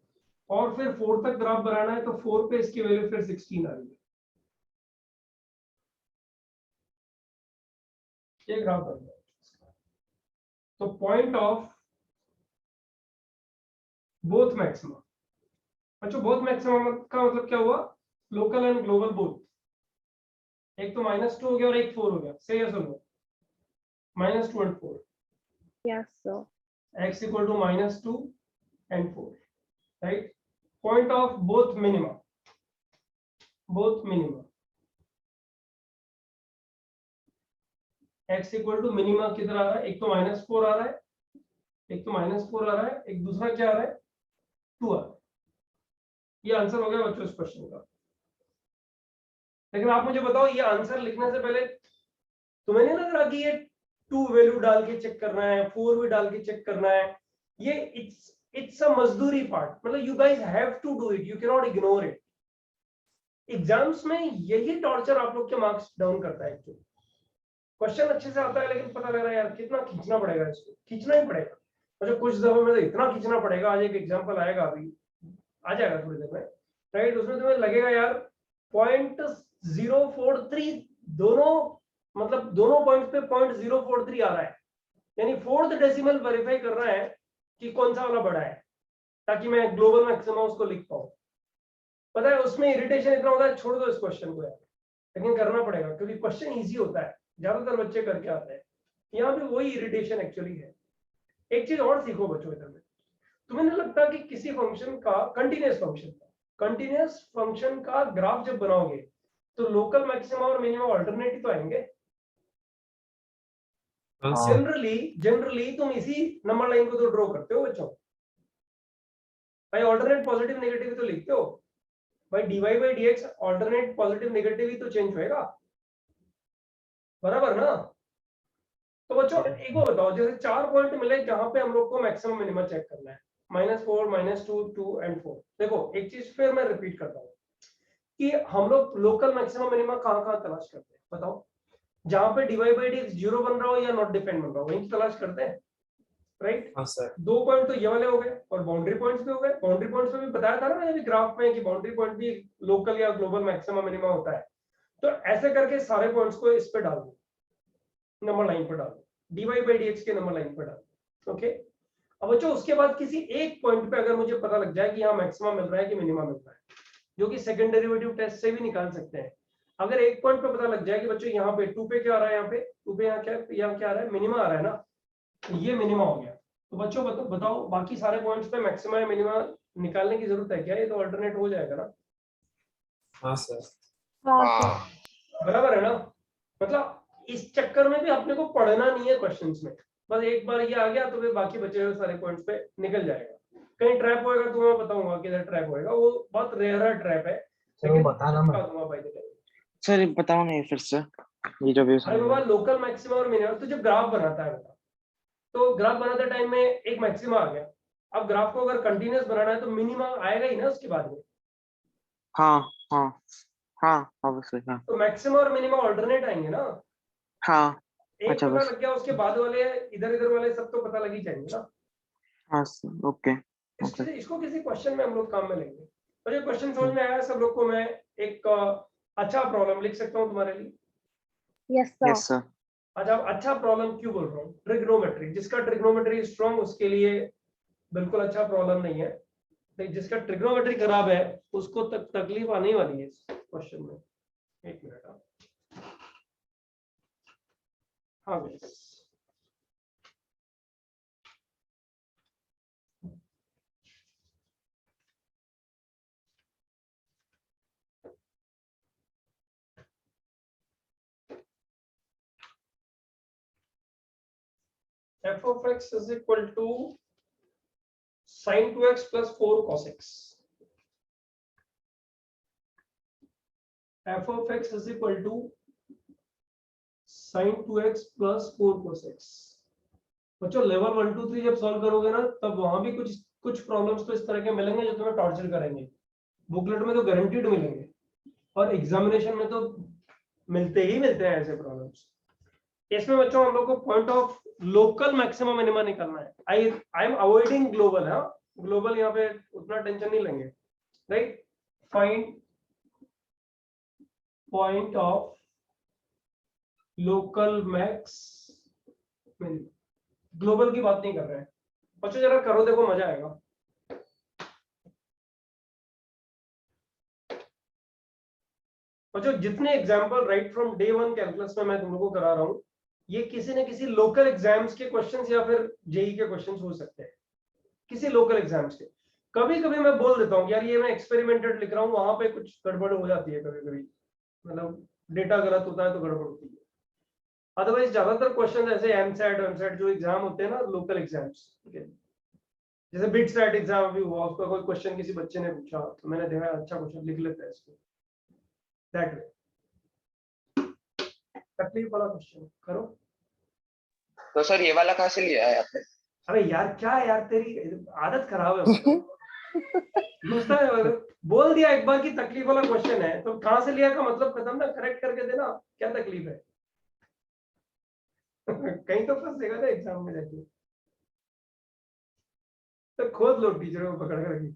और फिर 4 तक ग्राफ बनाना है तो 4 पे इसकी वैल्यू फिर 16 आ रही है। ये ग्राफ बन गया। तो पॉइंट ऑफ बोथ मैक्सिमा, अच्छा बोथ मैक्सिमम का मतलब क्या हुआ, लोकल एंड ग्लोबल बोथ, एक तो -2 हो गया और एक 4 हो गया, सही है सुनो, -2 and 4, Yes, sir. x equal to -2 and 4, right? Point of both minima, x equal to minima किधर आ रहा है, एक तो -4 आ रहा है, एक तो -4 आ रहा है, एक दूसरा क्या आ रहा है, 2 आ रहा है। ये आंसर हो गया बच्चों इस क्वेश्चन का। लेकिन आप मुझे बताओ, ये आंसर लिखने से पहले तुम्हें नहीं लग रहा कि ये 2 वैल्यू डाल के चेक करना है, 4 भी डाल के चेक करना है, ये इट्स अ मजदूरी पार्ट, मतलब you guys have to do it, you can not ignore it. Exams में यही टॉर्चर आप लोग के मार्क्स डाउन करता है एक्चुअली। क्वेश्चन अच्छे से आता है लेकिन पता लग रहा है यार कितना खींचना पड़ेगा, इसको खींचना ही पड़ेगा, मतलब कुछ दफे में तो इतना खींचना पड़ेगा। आज एक एग्जांपल आएगा, अभी आ जाएगा थोड़ी देर में, राइट? उसमें तुम्हें लगेगा यार 0.043 दोनों, मतलब दोनों पॉइंट्स पे 0.043 आ रहा है, यानी 4th डेसिमल वेरीफाई कर रहा है कि कौन सा वाला बड़ा है, ताकि मैं ग्लोबल मैक्सिमा उसको लिख पाऊं। पता है उसमें इरिटेशन इतना होता है, छोड़ दो इस क्वेश्चन को यार, लेकिन करना पड़ेगा क्योंकि क्वेश्चन इजी होता है, ज्यादातर बच्चे करके आते हैं। यहाँ पे वही इरिटेशन एक्चुअली है। एक चीज और सीखो बच्चों इधर में, तुम्हें नहीं लगता कि किसी फंक्शन का कंटिन्यूअस फंक्शन का ग्राफ जब बनाओगे तो लोकल मैक्सिमा और मिनिमम अल्टरनेट तो आएंगे? जनरली तुम इसी नंबर लाइन को तो ड्रॉ करते हो बच्चों भाई, अल्टरनेट पॉजिटिव नेगेटिव तो लिखते हो भाई, dy by dx alternate positive negative ही तो चेंज होएगा, बराबर ना? तो बच्चों एक बार बताओ, जैसे 4 पॉइंट मिले जहां पे हम लोग को मैक्सिमम मिनिमम चेक करना है, -4 -2 2 एंड 4। देखो एक चीज फिर मैं रिपीट करता हूँ कि हम लोग लोकल मैक्सिमम मिनिमम कहाँ तलाश करते हैं, बताओ? जहां पे dy by dx 0 बन रहा हो या नॉट डिफाइंड बन रहा हो, वहीं तलाश करते हैं, राइट? हाँ सर। 2 पॉइंट तो ये वाले हो गए और बाउंड्री पॉइंट्स भी हो गए। बाउंड्री पॉइंट्स में भी बताया था ना मैंने भी ग्राफ में कि बाउंड्री पॉइंट भी लोकल या ग्लोबल मैक्सिमम मिनिमम होता है। तो ऐसे करके सारे पॉइंट्स को इस पे डाल दो, नंबर लाइन पर डाल दो, dy by dx के नंबर लाइन पर डाल दो, ओके? अब बच्चों उसके बाद किसी एक पॉइंट पे अगर मुझे पता लग जाए कि यहाँ मैक्सिमम मिल रहा है कि मिनिमम मिल रहा है, जो कि सेकंड डेरिवेटिव टेस्ट से भी निकाल सकते हैं। अगर एक पॉइंट पे पता लग जाए कि बच्चों यहाँ पे 2 पे क्या आ रहा है, यहाँ पे 2 पे यहाँ क्या आ रहा है, मिनिमम आ रहा है ना, तो ये मिनिमम हो गया। तो बच्चों बताओ बाकी सारे पॉइंट्स पे मैक्सिमम या मिनिमम निकालने की जरूरत है क्या? ये तो अल्टरनेट हो जाएगा ना? हाँ सर। हाँ बराबर है ना? मतलब इस चक्कर में भी अपने को पढ़ना नहीं है क्वेश्चंस में, बस एक बार ये आ गया तो फिर बाकी बचे हुए सारे पॉइंट्स पे निकल जाएगा। कहीं ट्रैप होएगा तो मैं बताऊंगा किधर ट्रैप होएगा, वो बहुत रेयर ट्रैप है, चलो बताना मैं। सर बताओ नहीं फिर से ये जो भी अरे बाबा लोकल मैक्सिमम और मिनिमम, तो जब ग्राफ बनाता है बेटा, तो ग्राफ बनाते टाइम में एक मैक्सिमा आ गया, अब ग्राफ को अगर कंटिन्यूअस बनाना है तो मिनिमम आएगा ही ना उसके बाद में। हाँ हाँ हाँ ऑब्वियसली हाँ तो मैक्सिमम और मिनिमम अल्टरनेट आएंगे ना? हाँ एक अच्छा पता बस लग गया, उसके बाद वाले इधर वाले सब तो पता लग ही जाएंगे ना? हाँ सर ओके इसको किसी क्वेश्चन में हम लोग काम में लेंगे। और ये क्वेश्चन समझ में आया सब लोग को? मैं एक अच्छा प्रॉब्लम लिख सकता हूँ तुम्हारे लिए? Yes, sir. यस सर अच्छा अच्छा प्रॉब्लम क्यों बोल रहा हूँ? ट्रिग्नोमेट्री, जिसका ट्रिग्नोमेट्री स्ट्रॉन्ग उसके लिए बिल्कुल अच्छा प्रॉब्लम नहीं है, लेकिन जिसका ट्रिग्नोमेट्री खराब है उसको तकलीफ आने वाली है इस क्वेश्चन में। एक मिनट, हाँ भाई f of x is equal to sin 2x plus 4 cos x. f of x is equal to sin 2x plus 4 cos x। बच्चों लेवल 1 2 3 जब सॉल्व करोगे ना, तब वहां भी कुछ प्रॉब्लम्स तो इस तरह के मिलेंगे जो तुम्हें टॉर्चर करेंगे। बुकलेट में तो गारंटीड मिलेंगे और एग्जामिनेशन में तो मिलते ही मिलते हैं ऐसे प्रॉब्लम्स। इसमें बच्चों हम लोग को point of local maximum minima निकालना है। I am avoiding global. हाँ, ग्लोबल यहाँ पे उतना टेंशन नहीं लेंगे, right. Find point of local max minima, global की बात नहीं कर रहे हैं बच्चों, जरा करो देखो मजा आएगा। बच्चों जितने example right from day one calculus में मैं तुम लोगों को करा रहा हूं, ये किसी न किसी लोकल एग्जाम्स के क्वेश्चंस या फिर जेई के क्वेश्चंस हो सकते हैं, किसी लोकल एग्जाम्स के। कभी कभी मैं बोल देता हूँ यार ये मैं एक्सपेरिमेंटेड लिख रहा हूँ, वहां पे कुछ गड़बड़ हो जाती है कभी कभी, मतलब डेटा गलत होता है तो गड़बड़ होती है। अदरवाइज ज्यादातर क्वेश्चन ऐसे एमसेट एमसेट जो एग्जाम होते हैं ना लोकल एग्जाम्स, ठीक है, जैसे बिट स्टैट एग्जाम भी हुआ, उसका कोई क्वेश्चन किसी बच्चे ने पूछा तो मैंने देखा अच्छा क्वेश्चन लिख लेते हैं इसको, दैट वे। तकलीफ वाला क्वेश्चन करो। तो सर ये वाला कहाँ से लिया है आपने? अरे यार क्या है यार, तेरी आदत खराब है। दूसरा बोल दिया एक बार की तकलीफ वाला क्वेश्चन है तो कहां से लिया का मतलब खत्म ना, करेक्ट करके देना क्या तकलीफ है। कहीं तो फंसेगा ना एग्जाम में जाके, तो खोद लो टीचरों को पकड़ कर।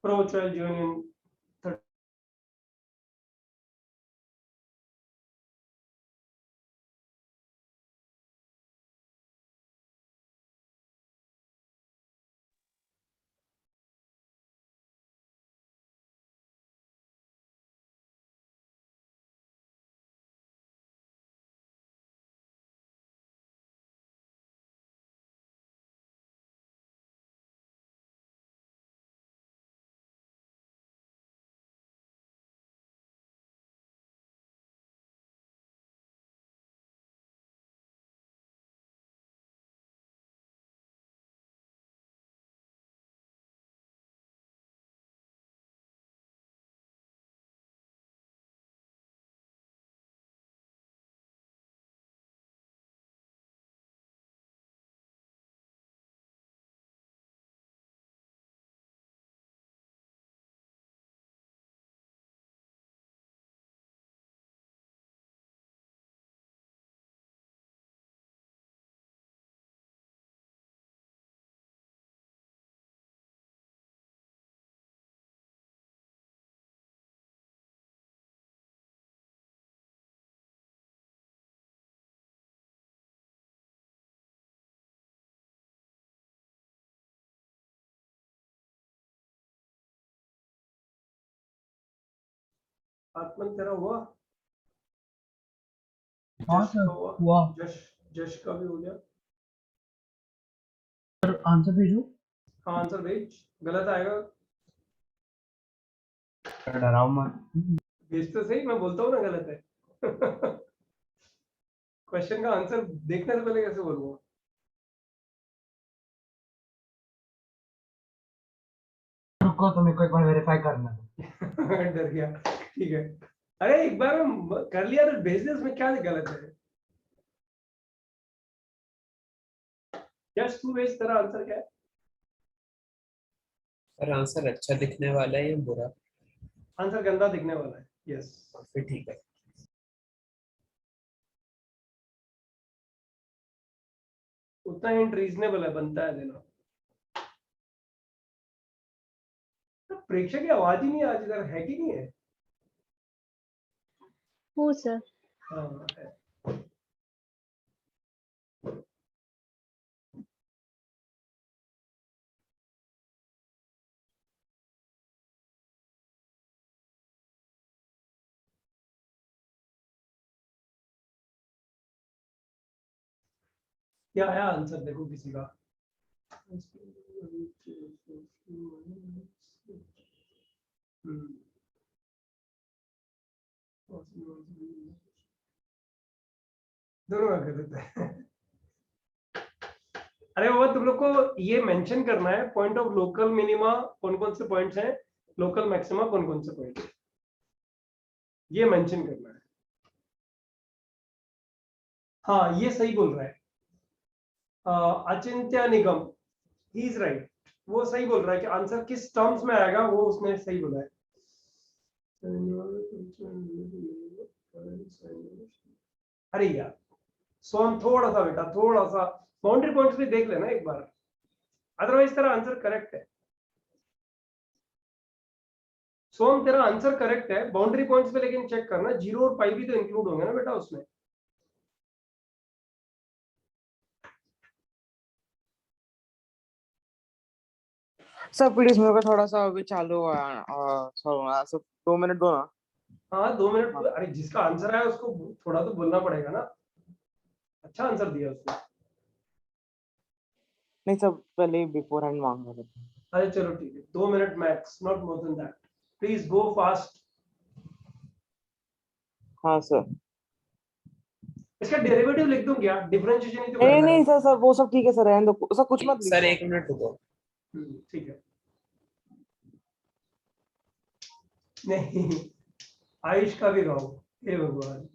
Pro-child union आत्मन तेरा हुआ? हाँ जश सर का हुआ। जश जश का भी हो गया। सर आंसर भेजू? हाँ आंसर भेज, गलत आएगा डराओ मत। भेज तो सही, मैं बोलता हूँ ना गलत है। क्वेश्चन का आंसर देखने से पहले कैसे बोलूंगा। रुको तो मेरे को एक बार वेरीफाई करना है। डर गया, ठीक है। अरे एक बार कर लिया तो भेज दे, उसमें क्या गलत है। जस्ट तू भेज, तेरा आंसर क्या है? सर आंसर अच्छा दिखने वाला है या बुरा? आंसर गंदा दिखने वाला है, यस। फिर ठीक है। उतना हिंट रीजनेबल है, बनता है देना। प्रेक्षक की आवाज ही नहीं आज इधर है कि नहीं है? Who, sir? हाँ है। क्या आया आंसर देखो किसी का? दोनों का कर देते हैं। अरे वो तुम लोग को ये मेंशन करना है, पॉइंट ऑफ लोकल मिनिमा कौन कौन से पॉइंट्स हैं, लोकल मैक्सिमा कौन कौन से पॉइंट, ये मेंशन करना है। हाँ ये सही बोल रहा है अचिंत्य निगम, ही इज राइट, वो सही बोल रहा है कि आंसर किस टर्म्स में आएगा, वो उसने सही बोला है। अरे यार सोम थोड़ा सा बेटा, थोड़ा सा बाउंड्री पॉइंट्स भी देख लेना एक बार, अदरवाइज तेरा आंसर करेक्ट है। सोम तेरा आंसर करेक्ट है, बाउंड्री पॉइंट्स पे लेकिन चेक करना, 0 और पाई भी तो इंक्लूड होंगे ना बेटा उसमें। सर प्लीज मेरे को थोड़ा सा अभी चालू हुआ है सर 2 मिनट दो ना। हाँ 2 मिनट, अरे जिसका आंसर आया उसको थोड़ा तो बोलना पड़ेगा ना, अच्छा आंसर दिया उसने। नहीं सर पहले ही बिफोर हैंड मांग रहा था। अरे चलो ठीक है, 2 minute max, not more than that, please go fast. हाँ सर। इसका डेरिवेटिव लिख दूं क्या, डिफरेंशिएशन ही तो नहीं करना है। नहीं सर वो सब ठीक है सर, रहने दो सर, कुछ मत सर लिखो। 1 मिनट रुको। ठीक है। नहीं आयुष का भी रॉन्ग, हे भगवान।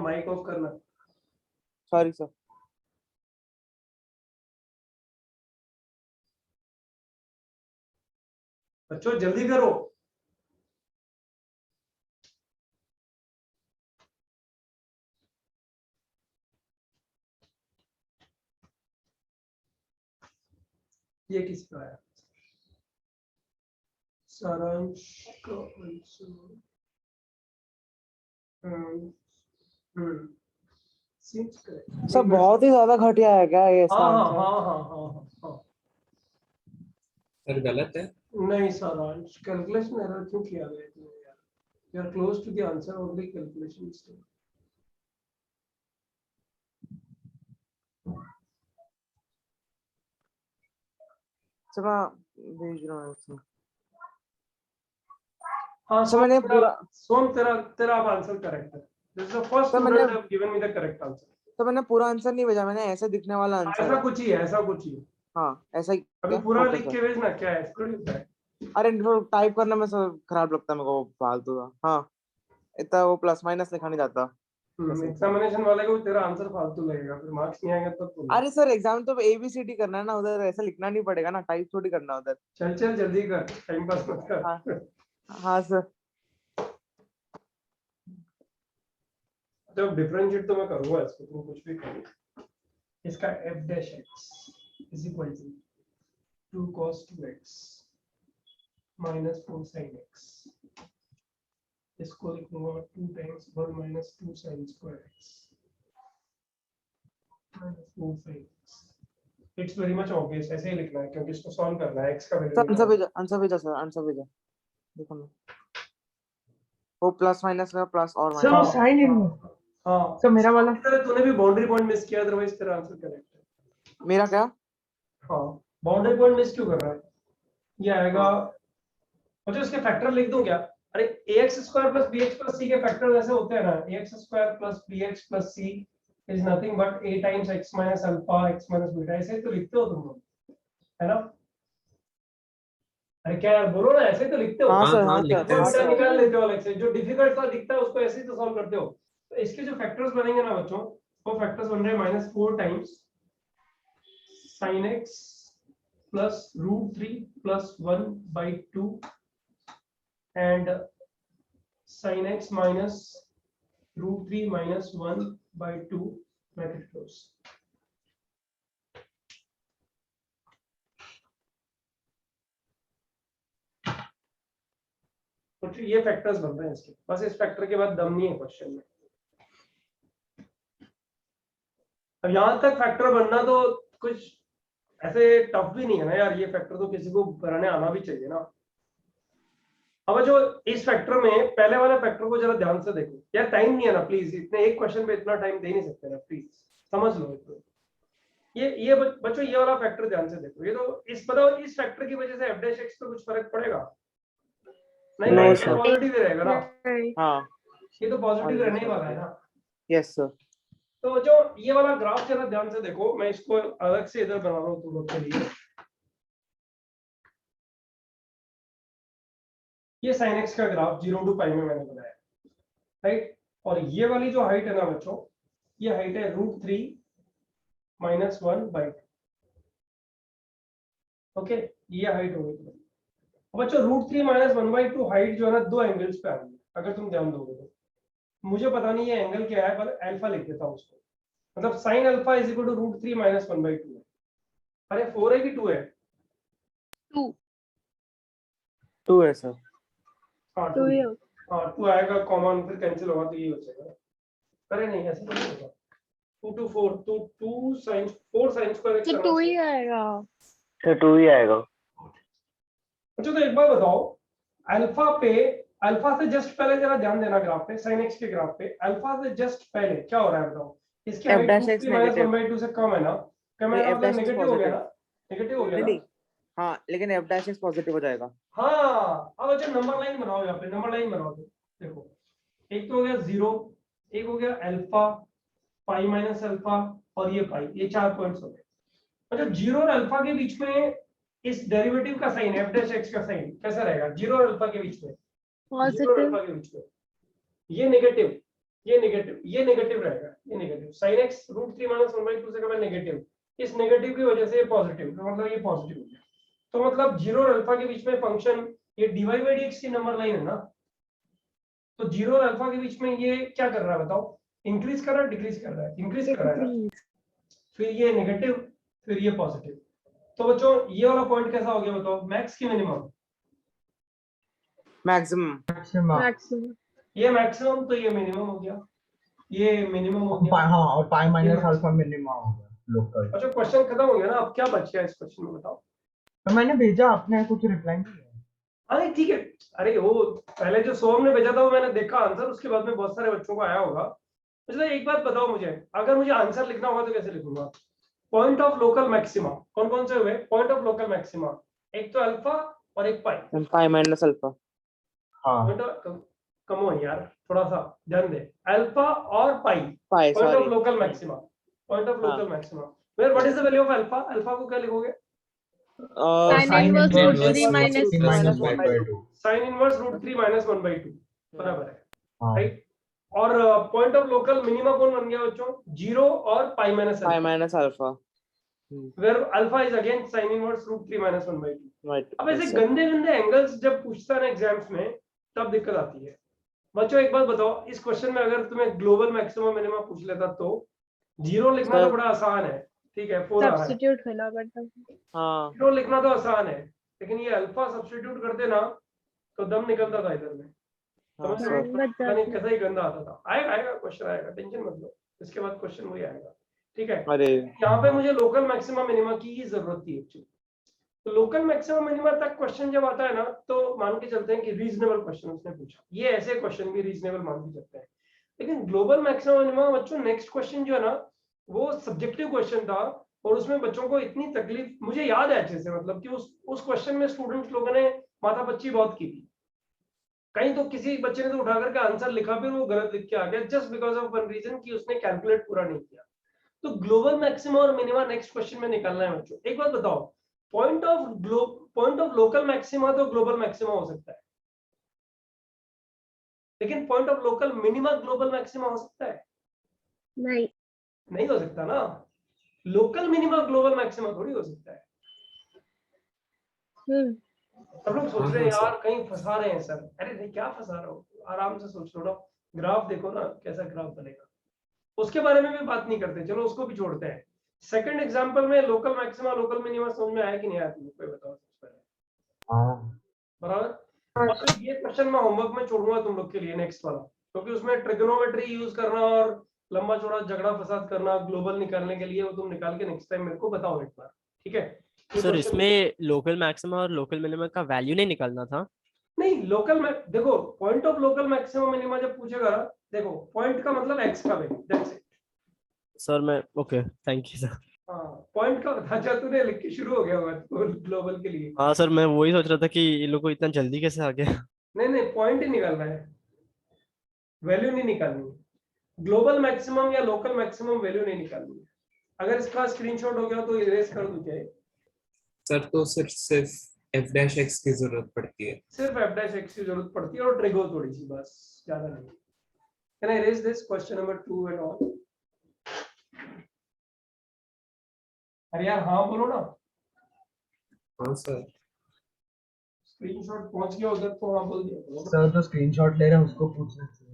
माइक ऑफ करना। Sorry sir. बच्चों जल्दी करो। ये किसका है? सारांश का आंसर सीम्स करेक्ट। सर बहुत ही ज्यादा घटिया है क्या ये इसका हाँ हाँ आंसर? हाँ हाँ हाँ हाँ हाँ। सर गलत है। नहीं सारांश, कैलकुलेशन एरर क्यों किया गया तुमने यार? You are close to the answer, only calculation mistake. Sir मैं भेज रहा हूँ सर। हाँ सर मैंने पूरा सोम तेरा तेरा आंसर करेक्ट है। This is the first sir मैंने student have given me the correct answer. तो मैंने पूरा आंसर नहीं भेजा, मैंने ऐसे दिखने वाला आंसर ऐसा है। कुछ ही है, ऐसा कुछ ही है। हाँ ऐसा ही अभी क्या? पूरा ओके लिख सर। के भेजना, क्या है थोड़ी होता है। अरे टाइप करने में सर खराब लगता है मेरे को, फालतू का। हाँ इतना वो प्लस माइनस लिखा नहीं जाता। एग्जामिनेशन वाले को तेरा आंसर फालतू लगेगा, फिर मार्क्स नहीं आएंगे तब बोलना। अरे सर एग्जाम तो ABCD करना है ना, उधर ऐसा लिखना नहीं पड़ेगा ना, टाइप थोड़ी करना उधर। चल चल जल्दी कर, टाइम पास मत कर। हाँ हाँ सर। जब डिफरेंशिएट तो मैं करूंगा इसको, तुम कुछ भी करो। इसका f dash x is equal to 2 cos 2x minus 4 sin x, इसको लिखूंगा 2 times 1 minus 2 sin square x minus 4 sin x। It's very much obvious, ऐसे ही लिखना है क्योंकि इसको सॉल्व करना है, x का सर वैल्यू। आंसर भेजा सर, आंसर भेजा देखो ना, वो प्लस माइनस का प्लस और सर वो माइनस। साइन इन हाँ सर मेरा वाला। इस तरह तूने भी बाउंड्री पॉइंट मिस किया, अदरवाइज तेरा आंसर करेक्ट है। मेरा क्या? हाँ बाउंड्री पॉइंट मिस क्यों कर रहा है? ये आएगा, मुझे उसके फैक्टर लिख दूं क्या? अरे ax square plus bx plus c के फैक्टर वैसे होते हैं ना, ax square plus bx plus c is nothing but a times x minus alpha x minus beta, ऐसे ही तो लिखते हो तुम लोग, है ना? अरे क्या यार बोलो ना, ऐसे ही तो लिखते हो। हाँ सर हाँ हाँ सर लिखते अल्फा हैं हाँ बीटा सर। सर। निकाल लेते हो अलग से, जो डिफिकल्ट सा दिखता है उसको ऐसे ही तो सॉल्व करते हो। तो इसके जो फैक्टर्स बनेंगे ना बच्चों, वो फैक्टर्स बन रहे हैं -4 times sin x plus √3 plus 1/2 and sin x minus √3 minus 1/2 bracket close. तो ये फैक्टर्स बन रहे हैं इसके, बस इस फैक्टर के बाद दम नहीं है क्वेश्चन में। अब यहां तक फैक्टर बनना तो कुछ ऐसे टफ भी नहीं है ना यार, ये फैक्टर तो किसी को बनाने आना भी चाहिए ना। अब जो इस फैक्टर में पहले वाले फैक्टर को जरा ध्यान से देखो यार, टाइम नहीं है ना प्लीज, इतने एक क्वेश्चन पे इतना टाइम दे नहीं सकते ना प्लीज, समझ लो इसको। ये बच्चों ये वाला फैक्टर ध्यान से देखो, ये तो इस बताओ इस फैक्टर की वजह से f' पे कुछ फर्क पड़ेगा? नहीं, No, ये sir. पॉजिटिव ही रहेगा ना, हाँ ये तो पॉजिटिव रहने ही वाला है ना। Yes sir. तो जो ये वाला ग्राफ जरा ध्यान से देखो, मैं इसको अलग से इधर बना रहा हूँ तुम लोग के लिए। ये sin x का ग्राफ 0 to पाई में मैंने बनाया, राइट। और ये वाली जो हाइट है ना बच्चों, ये हाइट है √3 minus 1/2। ओके, ये हाइट हो गई। बच्चों √3 minus 1/2 हाइट जो है ना, दो एंगल्स पे आ रही है, अगर तुम ध्यान दोगे तो। मुझे पता नहीं ये एंगल क्या है, पर अल्फा लिख देता हूँ उसको, मतलब sin alpha is equal to √3 minus 1/2 है। अरे 4 है कि 2 है? 2 है सर। हाँ 2 हाँ 2 आएगा, कॉमन फिर कैंसिल होगा तो ये हो जाएगा। अरे नहीं ऐसा तो नहीं होगा, 2 to 4 2 sin 4 sin स्क्वायर तो 2 ही आएगा। सर 2 ही आएगा। अच्छा तो एक बार बताओ, अल्फा पे, अल्फा से जस्ट पहले जरा ध्यान देना ग्राफ पे, sin x के ग्राफ पे अल्फा से जस्ट पहले क्या हो रहा है बताओ? इसकी हाइट √3 minus 1/2 से कम है ना, कम है ना, मतलब नेगेटिव हो गया ना, नेगेटिव हो गया ना। हाँ लेकिन f' पॉजिटिव हो जाएगा। हाँ अब अच्छा नंबर लाइन बनाओ, यहाँ पे नंबर लाइन बनाओ। देखो एक तो हो गया 0, एक हो गया अल्फा, पाई माइनस अल्फा और ये पाई, ये 4 पॉइंट्स हो गए। अच्छा 0 और अल्फा के बीच में इस डेरिवेटिव का साइन f' का साइन कैसा रहेगा? 0 और अल्फा के बीच में, 0 और अल्फा के बीच में ये नेगेटिव, ये नेगेटिव, ये नेगेटिव रहेगा, ये नेगेटिव। sin x √3 minus 1/2 से कम है, नेगेटिव। इस नेगेटिव की वजह से ये पॉजिटिव, मतलब ये पॉजिटिव हो गया। तो मतलब 0 और अल्फा के बीच में फंक्शन ये dy/dx की नंबर लाइन है ना, तो 0 और अल्फा के बीच में ये क्या कर रहा है बताओ? इंक्रीज कर रहा है, डिक्रीज कर रहा है? इंक्रीज कर रहा है ना? फिर ये नेगेटिव, फिर ये पॉजिटिव। तो बच्चों ये वाला पॉइंट कैसा हो गया बताओ? मैक्स की मिनिमम? मैक्सिमम। ये मैक्सिमम, तो ये मिनिमम हो गया, ये मिनिमम हो गया। हाँ और पाई माइनस अल्फा मिनिमम हो गया लोकल। अच्छा क्वेश्चन खत्म हो गया ना, अब क्या बच गया इस क्वेश्चन में बताओ? तो मैंने भेजा, आपने कुछ रिप्लाई नहीं किया। अरे ठीक है, अरे वो पहले जो सोम ने भेजा था वो मैंने देखा आंसर, उसके बाद में बहुत सारे बच्चों को आया होगा। मतलब एक बात बताओ मुझे, अगर मुझे आंसर लिखना होगा तो कैसे लिखूंगा? पॉइंट ऑफ लोकल मैक्सिमा कौन कौन से हुए? पॉइंट ऑफ लोकल मैक्सिमा एक तो अल्फा और एक पाई। पाई माइनस अल्फा। हाँ कम हो यार, थोड़ा सा ध्यान दे। अल्फा और pi, pi point of sorry. Local maxima, point of local maxima. Where what is the value of alpha? Alpha को क्या लिखोगे? sin inverse √3 minus minus 1/2। sin inverse √3 minus 1/2 बराबर है, हाँ राइट। और पॉइंट ऑफ लोकल मिनिमा कौन बन गया बच्चों? 0 और pi minus pi minus alpha. Where alpha is again sin inverse √3 minus 1/2। Right. अब ऐसे गंदे गंदे एंगल्स जब पूछता है ना एग्जाम्स में, तब दिक्कत आती है। बच्चों एक बात बताओ, इस क्वेश्चन में अगर तुम्हें ग्लोबल मैक्सिमम मिनिमा पूछ लेता तो 0 लिखना तो बड़ा आसान है, ठीक है, 4 आ रहा है, सब्स्टिट्यूट करना पड़ता है। हाँ 0 लिखना तो आसान है, लेकिन ये अल्फा सब्स्टिट्यूट करते ना तो दम निकलता था इधर में। हाँ समझ सर। रहे हो? बच पता नहीं जाती कैसा ही गंदा आता था। आएगा आएगा क्वेश्चन आएगा, टेंशन मत लो, इसके बाद क्वेश्चन वही आएगा, ठीक है। अरे यहाँ पे मुझे लोकल मैक्सिमम मिनिमा की ही जरूरत थी एक्चुअली। तो लोकल मैक्सिमम मिनिमा तक क्वेश्चन जब आता है ना, तो मान के चलते हैं कि रीजनेबल क्वेश्चन उसने पूछा, ये ऐसे क्वेश्चन भी रीजनेबल मान के चलते हैं। लेकिन ग्लोबल मैक्सिमम मिनिमा बच्चों, नेक्स्ट क्वेश्चन जो है ना, वो सब्जेक्टिव क्वेश्चन था, और उसमें बच्चों को इतनी तकलीफ मुझे याद है अच्छे से, मतलब कि उस क्वेश्चन में स्टूडेंट्स लोगों ने माथापच्ची बहुत की थी। कहीं तो किसी बच्चे ने तो उठा करके आंसर लिखा, फिर वो गलत लिख के आ गया, just because of one reason कि उसने कैलकुलेट पूरा नहीं किया। तो ग्लोबल मैक्सिमा और मिनिमा नेक्स्ट क्वेश्चन में निकालना है बच्चों। एक बात बताओ, पॉइंट ऑफ लोकल मैक्सिमा तो ग्लोबल मैक्सिमा हो सकता है, लेकिन point of local minima global maxima हो सकता है? नहीं। नहीं हो सकता ना, लोकल मिनिमा ग्लोबल मैक्सिमा थोड़ी हो सकता है। सब लोग सोच रहे हैं हाँ, यार कहीं फंसा रहे हैं सर। अरे नहीं, क्या फंसा रहे हो, आराम से सोच लो ना, ग्राफ देखो ना कैसा ग्राफ बनेगा, उसके बारे में भी बात नहीं करते, चलो उसको भी छोड़ते हैं। सेकंड एग्जांपल में लोकल मैक्सिमा लोकल मिनिमा समझ में आया कि नहीं आया तुमको, कोई बताओ सबसे पहले। हाँ बराबर। हाँ और फिर ये क्वेश्चन मैं होमवर्क में छोड़ूंगा तुम लोग के लिए, नेक्स्ट वाला, क्योंकि उसमें ट्रिग्नोमेट्री यूज करना और लंबा चौड़ा झगड़ा फसाद करना ग्लोबल निकालने के लिए, वो तुम निकाल के नेक्स्ट टाइम मेरे को बताओ एक बार, ठीक है? ये सर question- इसमें लोकल मैक्सिमा और लोकल मिनिमा का वैल्यू नहीं निकालना था? नहीं, लोकल में देखो, point of local maximum minima जब पूछेगा, देखो पॉइंट का मतलब एक्स का वैल्यू, दैट्स इट। सर मैं ओके, थैंक यू सर। हाँ, पॉइंट का ढांचा तूने लिख के शुरू हो गया होगा ग्लोबल के लिए। हाँ सर, मैं वही सोच रहा था कि इन लोग को इतना जल्दी कैसे आ गया। नहीं नहीं, पॉइंट ही निकालना है, वैल्यू नहीं निकालनी है। ग्लोबल मैक्सिमम या लोकल मैक्सिमम वैल्यू नहीं निकालनी है। अगर इसका स्क्रीनशॉट हो गया तो इरेज कर दो चाहे। सर तो सिर्फ f डैश x की जरूरत पड़ती है। सिर्फ f डैश x की जरूरत पड़ती है और ट्रिगो थोड़ी सी, बस ज्यादा नहीं। Can I raise this question number 2 and all? अरे यार हाँ बोलो ना, हाँ सर। स्क्रीनशॉट पहुंच गया उधर तो हाँ बोल दिया करो। सर जो स्क्रीनशॉट ले रहे हैं उसको पूछना चाहिए।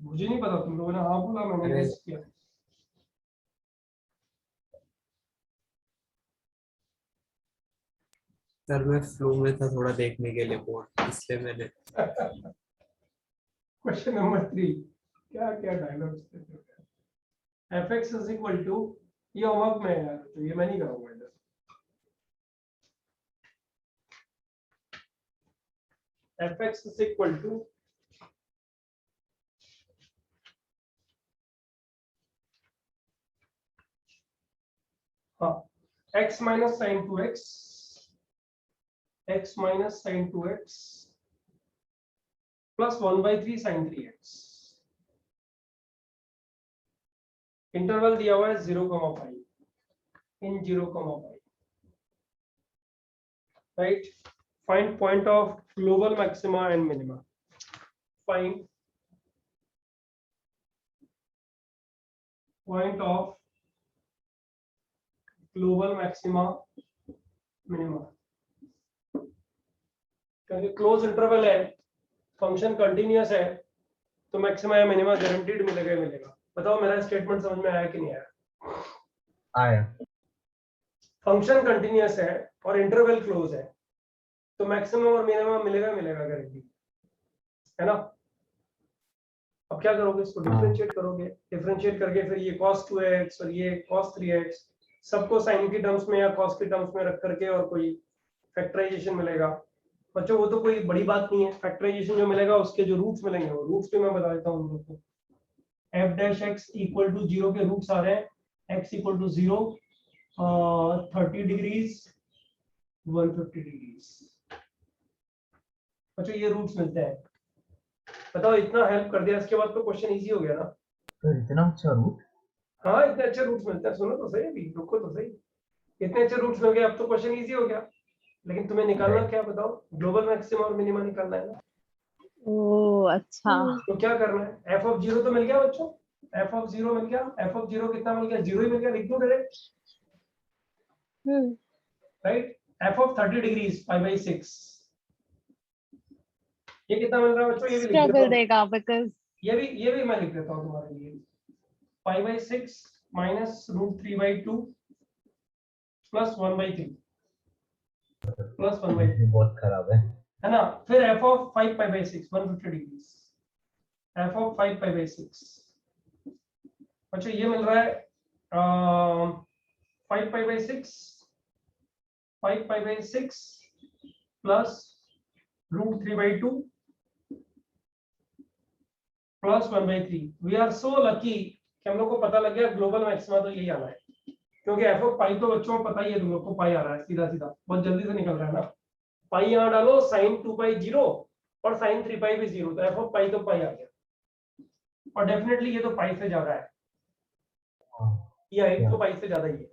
मुझे नहीं पता, तुम लोगों ने हाँ बोला, मैंने अरे। रेज किया। सर मैं फ्लो में था थोड़ा देखने के लिए बोर्ड, इसलिए मैंने। क्वेश्चन नंबर 3, क्या क्या डायलॉग्स थे? fx इज इक्वल टू, ये होमवर्क में है यार, तो ये मैं नहीं करूंगा इधर। fx is equal to x minus sin 2x, x minus sin 2x plus 1/3 sin 3x। Interval दिया हुआ है 0, pi, in 0, pi, right? Find point of global maxima and minima. Find point of global maxima minima. क्योंकि क्लोज इंटरवल है, फंक्शन कंटिन्यूअस है, तो मैक्सिमा या मिनिमा गारंटीड मिलेगा ही मिलेगा। बताओ मेरा स्टेटमेंट समझ में आया कि नहीं आया? आया। फंक्शन कंटिन्यूअस है और इंटरवल क्लोज है, तो मैक्सिमम और मिनिमम मिलेगा मिलेगा गारंटी, है ना? अब क्या करोगे, इसको डिफरेंशिएट करोगे, डिफरेंशिएट करके फिर ये cos 2x और ये cos 3x सबको साइन की टर्म्स में या cos की टर्म्स में रख करके और कोई फैक्टराइजेशन मिलेगा। बच्चों वो तो कोई बड़ी बात नहीं है, फैक्टराइजेशन जो मिलेगा उसके जो रूट्स मिलेंगे वो रूट्स भी मैं बता देता हूँ लोगों को। f dash x equal to 0 के रूट्स आ रहे हैं, x equal to 0, 30 degrees, 150 degrees. बच्चों ये रूट्स मिलते हैं। बताओ, इतना हेल्प कर दिया, इसके बाद तो क्वेश्चन इजी हो गया ना? तो इतना अच्छा रूट। हाँ, इतने अच्छे रूट्स मिलते हैं। सुनो तो सही, अभी रुको तो सही। इतने अच्छे रूट्स मिल गए, अब तो क्वेश्चन इजी हो गया। लेकिन तुम्हें निकालना क्या, बताओ? ग्लोबल मैक्सिमा और मिनिमा निकालना है ना? ओ अच्छा। तो क्या करना है? f ऑफ 0 तो मिल गया बच्चों, f ऑफ 0 मिल गया। f ऑफ 0 कितना मिल गया? 0 ही मिल गया, लिख दो direct, right? f of 30 degrees π/6, ये कितना मिल रहा है बच्चों? ये भी लिख देता स्ट्रगल हूँ, देगा बिकॉज ये भी मैं लिख देता हूँ तुम्हारे लिए। π/6 माइनस √3/2 प्लस 1/3 प्लस 1/3, बहुत खराब है ना? फिर f of 5 π/6 150 degrees, f of 5 π/6। अच्छा, ये मिल रहा है 5 π/6 plus √3/2 plus 1/3। We are so lucky कि हम लोग को पता लग गया ग्लोबल मैक्सिमा तो यही आना है, क्योंकि f ऑफ पाई तो बच्चों को पता ही है, तुम लोग को पाई आ रहा है सीधा सीधा, बहुत जल्दी से निकल रहा है ना। पाई यहाँ डालो, sin 2π 0 और sin 3π भी 0, तो f ऑफ पाई तो पाई आ गया। और डेफिनेटली ये तो पाई से ज्यादा है, है। ये हाइट तो पाई से ज्यादा ही है,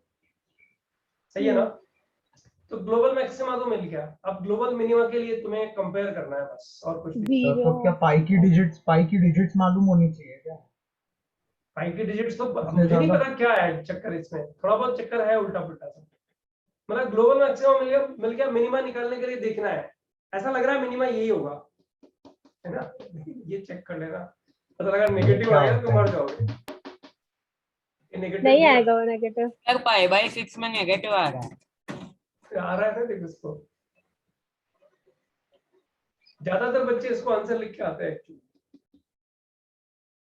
सही है ना? तो ग्लोबल मैक्सिमा तो मिल गया, अब ग्लोबल मिनिमा के लिए तुम्हें कंपेयर करना है बस, और कुछ भी। तो क्या पाई की डिजिट्स मालूम होनी चाहिए क्या? पाई की डिजिट्स तो इसमें मुझे नहीं ज्यादा- पता क्या है चक्कर इसमें, थोड़ा बहुत चक्कर है उल्टा पुल्टा सा। मतलब ग्लोबल मैक्सिमा मिल गया, मिनिमा निकालने के लिए देखना है, ऐसा लग रहा है मिनिमा यही होगा, है ना? ये चेक कर लेना, पता लगा नेगेटिव आ गया तो मर जाओगे। नेगेटिव नहीं आएगा वो नेगेटिव। सर पाई बाय 6 में नेगेटिव आ रहा है। आ रहा है ना, देख उसको, ज्यादातर बच्चे इसको आंसर लिख के आते हैं एक्चुअली।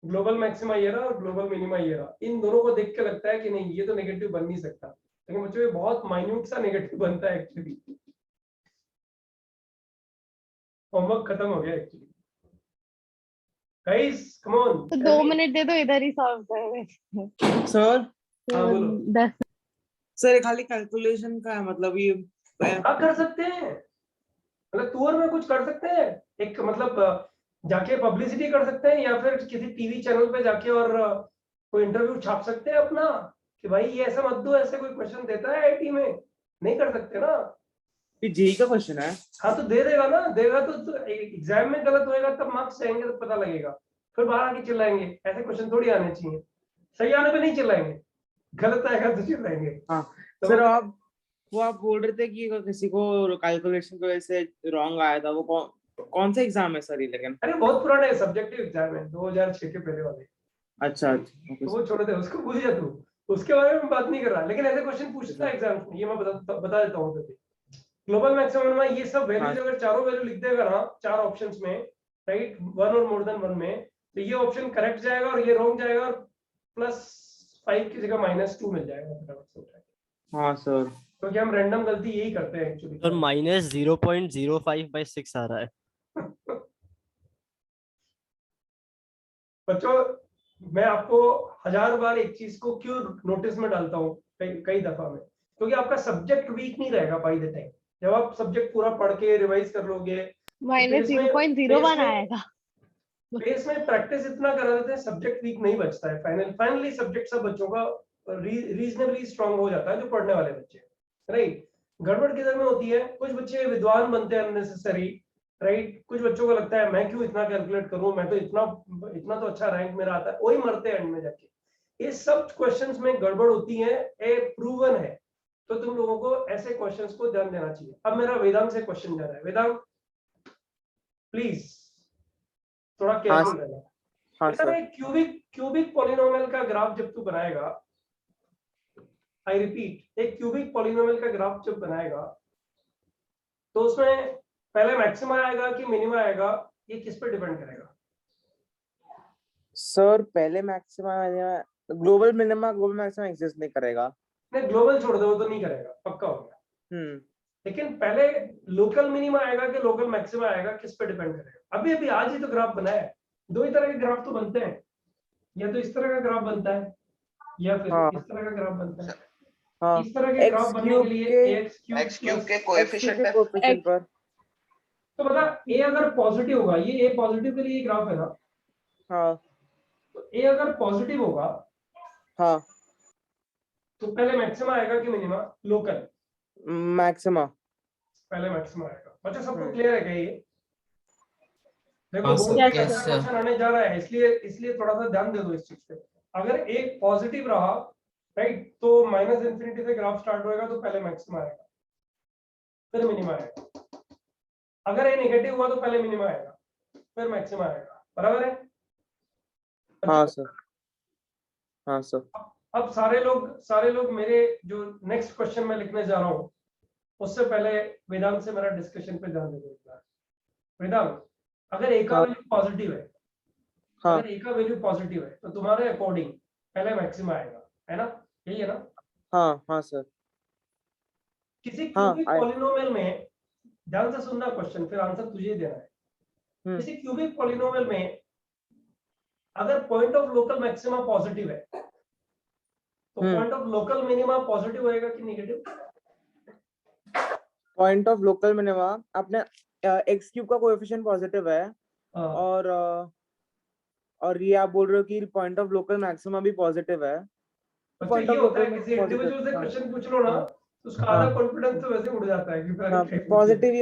ग्लोबल मैक्सिमा ये रहा और ग्लोबल मिनिमा ये रहा, इन दोनों को देख के लगता है कि नहीं ये तो नेगेटिव बन नहीं सकता, लेकिन बच्चों ये बहुत माइन्यूट सा नेगेटिव बनता है एक्चुअली। होमवर्क खत्म हो गया एक्चुअली, गाइस कम ऑन। तो 2 मिनट दे दो, इधर ही सॉल्व करेंगे। सर हाँ बोलो। 10 सर खाली कैलकुलेशन का है, मतलब ये क्या कर सकते हैं, मतलब टूर में कुछ कर सकते हैं, एक मतलब जाके पब्लिसिटी कर सकते हैं, या फिर किसी टीवी चैनल पे जाके और कोई इंटरव्यू छाप सकते हैं अपना कि भाई ये ऐसा मत दो, ऐसे कोई क्वेश्चन देता है आईटी में, नहीं कर सकते ना। ये जेई का क्वेश्चन है। हाँ तो दे देगा ना, देगा तो एग्जाम में गलत होएगा तब मार्क्स आएंगे तो पता लगेगा, फिर बाहर आके चिल्लाएंगे, ऐसे क्वेश्चन थोड़ी आने चाहिए, सही आने पे नहीं चिल्लाएंगे, गलत आएगा तो चिल्लाएंगे। हाँ तो सर आप बोल रहे थे कि किसी को कैलकुलेशन की वजह से रॉन्ग आया था, वो कौन सा एग्जाम है सर ये? लेकिन अरे बहुत पुराने सब्जेक्टिव एग्जाम है, 2006 के पहले वाले। अच्छा तो वो छोड़ दे, उसको भूल जा तू, उसके बारे में बात नहीं कर रहा, लेकिन ऐसे क्वेश्चन पूछता है एग्जाम में, ये मैं बता देता हूँ। ग्लोबल मैक्सिमम में ये सब वैल्यूज अगर चारों वैल्यू लिख देगा ना, 4 ऑप्शंस में, राइट, 1 और मोर देन 1 में, तो ये ऑप्शन करेक्ट जाएगा और ये रॉन्ग जाएगा, और +5 की जगह -2 मिल जाएगा फटाफट से। हाँ सर, क्योंकि हम रैंडम गलती यही करते हैं एक्चुअली। और -0.05/6 आ रहा है। बच्चों मैं आपको 1000 बार एक चीज को क्यों नोटिस में डालता हूँ कई दफा में, क्योंकि आपका सब्जेक्ट वीक नहीं रहेगा बाय द टाइम, जब आप सब्जेक्ट पूरा पढ़ के रिवाइज कर लोगे, -0.01 आएगा। बेस में प्रैक्टिस इतना करा देते हैं, सब्जेक्ट वीक नहीं बचता है, फाइनली सब्जेक्ट सब बच्चों का रीजनेबली स्ट्रांग हो जाता है, जो पढ़ने वाले बच्चे, राइट। गड़बड़ किधर में होती है, कुछ बच्चे विद्वान बनते हैं अननेसेसरी, राइट, कुछ बच्चों को लगता है मैं क्यों इतना कैलकुलेट करूं, मैं तो इतना तो अच्छा रैंक मेरा आता है, वही मरते हैं एंड में जाके। ये सब क्वेश्चंस में गड़बड़ होती है, ये प्रूवन है, तो तुम लोगों को ऐसे क्वेश्चंस को ध्यान देना चाहिए। अब मेरा वेदांत से क्वेश्चन जा रहा है, वेदांत प्लीज थोड़ा केयरफुल रहना। हाँ सर। क्यूबिक पॉलिनोमियल का ग्राफ जब तू बनाएगा, आई रिपीट, एक क्यूबिक पॉलिनोमियल का ग्राफ जब बनाएगा, तो उसमें पहले मैक्सिमा आएगा कि मिनिमा आएगा, ये किस पे डिपेंड करेगा? सर पहले maxima, global minima global maxima exist नहीं करेगा। नहीं ग्लोबल छोड़ दो, वो तो नहीं करेगा, पक्का हो गया। लेकिन पहले लोकल मिनिमा आएगा कि लोकल मैक्सिमा आएगा, किस पे डिपेंड करेगा? अभी आज ही तो ग्राफ बनाया है, 2 ही तरह के ग्राफ तो बनते हैं, या तो इस तरह का ग्राफ बनता है, या फिर इस तरह का ग्राफ बनता है। इस तरह के ग्राफ बनने के लिए x क्यूब के कोएफिशिएंट पर, तो बता a अगर पॉजिटिव होगा, ये a पॉजिटिव के लिए ग्राफ है ना, हाँ, तो a अगर पॉजिटिव होगा, हाँ, तो पहले मैक्सिमा आएगा कि मिनिमा? Local maxima. पहले मैक्सिमा आएगा। बच्चा सबको क्लियर है क्या ये? देखो हाँ, बहुत सर। अच्छा क्वेश्चन आने जा रहा है, इसलिए थोड़ा सा ध्यान दे दो इस चीज पे। अगर एक पॉजिटिव रहा, राइट, तो -∞ से ग्राफ स्टार्ट होएगा, तो पहले मैक्सिमा आएगा फिर मिनिमा आएगा। अगर ये नेगेटिव हुआ तो पहले मिनिमा आएगा फिर मैक्सिमा आएगा, बराबर है? हाँ सर, हाँ सर। अब सारे लोग मेरे जो नेक्स्ट क्वेश्चन मैं लिखने जा रहा हूँ, उससे पहले वेदांत से मेरा डिस्कशन पे ध्यान दे दो एक बार। वेदांत, अगर ए का वैल्यू पॉजिटिव है, हाँ, अगर ए का वैल्यू पॉजिटिव है, तो तुम्हारे अकॉर्डिंग पहले मैक्सिमा आएगा, है ना? यही है ना? हाँ, हाँ सर। किसी क्यूबिक पॉलिनोमियल में, ध्यान से सुनना क्वेश्चन, फिर आंसर तुझे ही देना है। किसी क्यूबिक पॉलिनोमियल में अगर point of local maxima positive है, तो point of local minima positive होएगा कि negative? Point of local minima अपने x क्यूब का कोएफिशिएंट पॉजिटिव है, और ये आप बोल रहे हो कि पॉइंट ऑफ लोकल मैक्सिमा भी पॉजिटिव है। पॉइंट ऑफ लोकल किसी इंडिविजुअल से क्वेश्चन पूछ लो ना, तो उसका आधा कॉन्फिडेंस तो वैसे उड़ जाता है कि फिर पॉजिटिव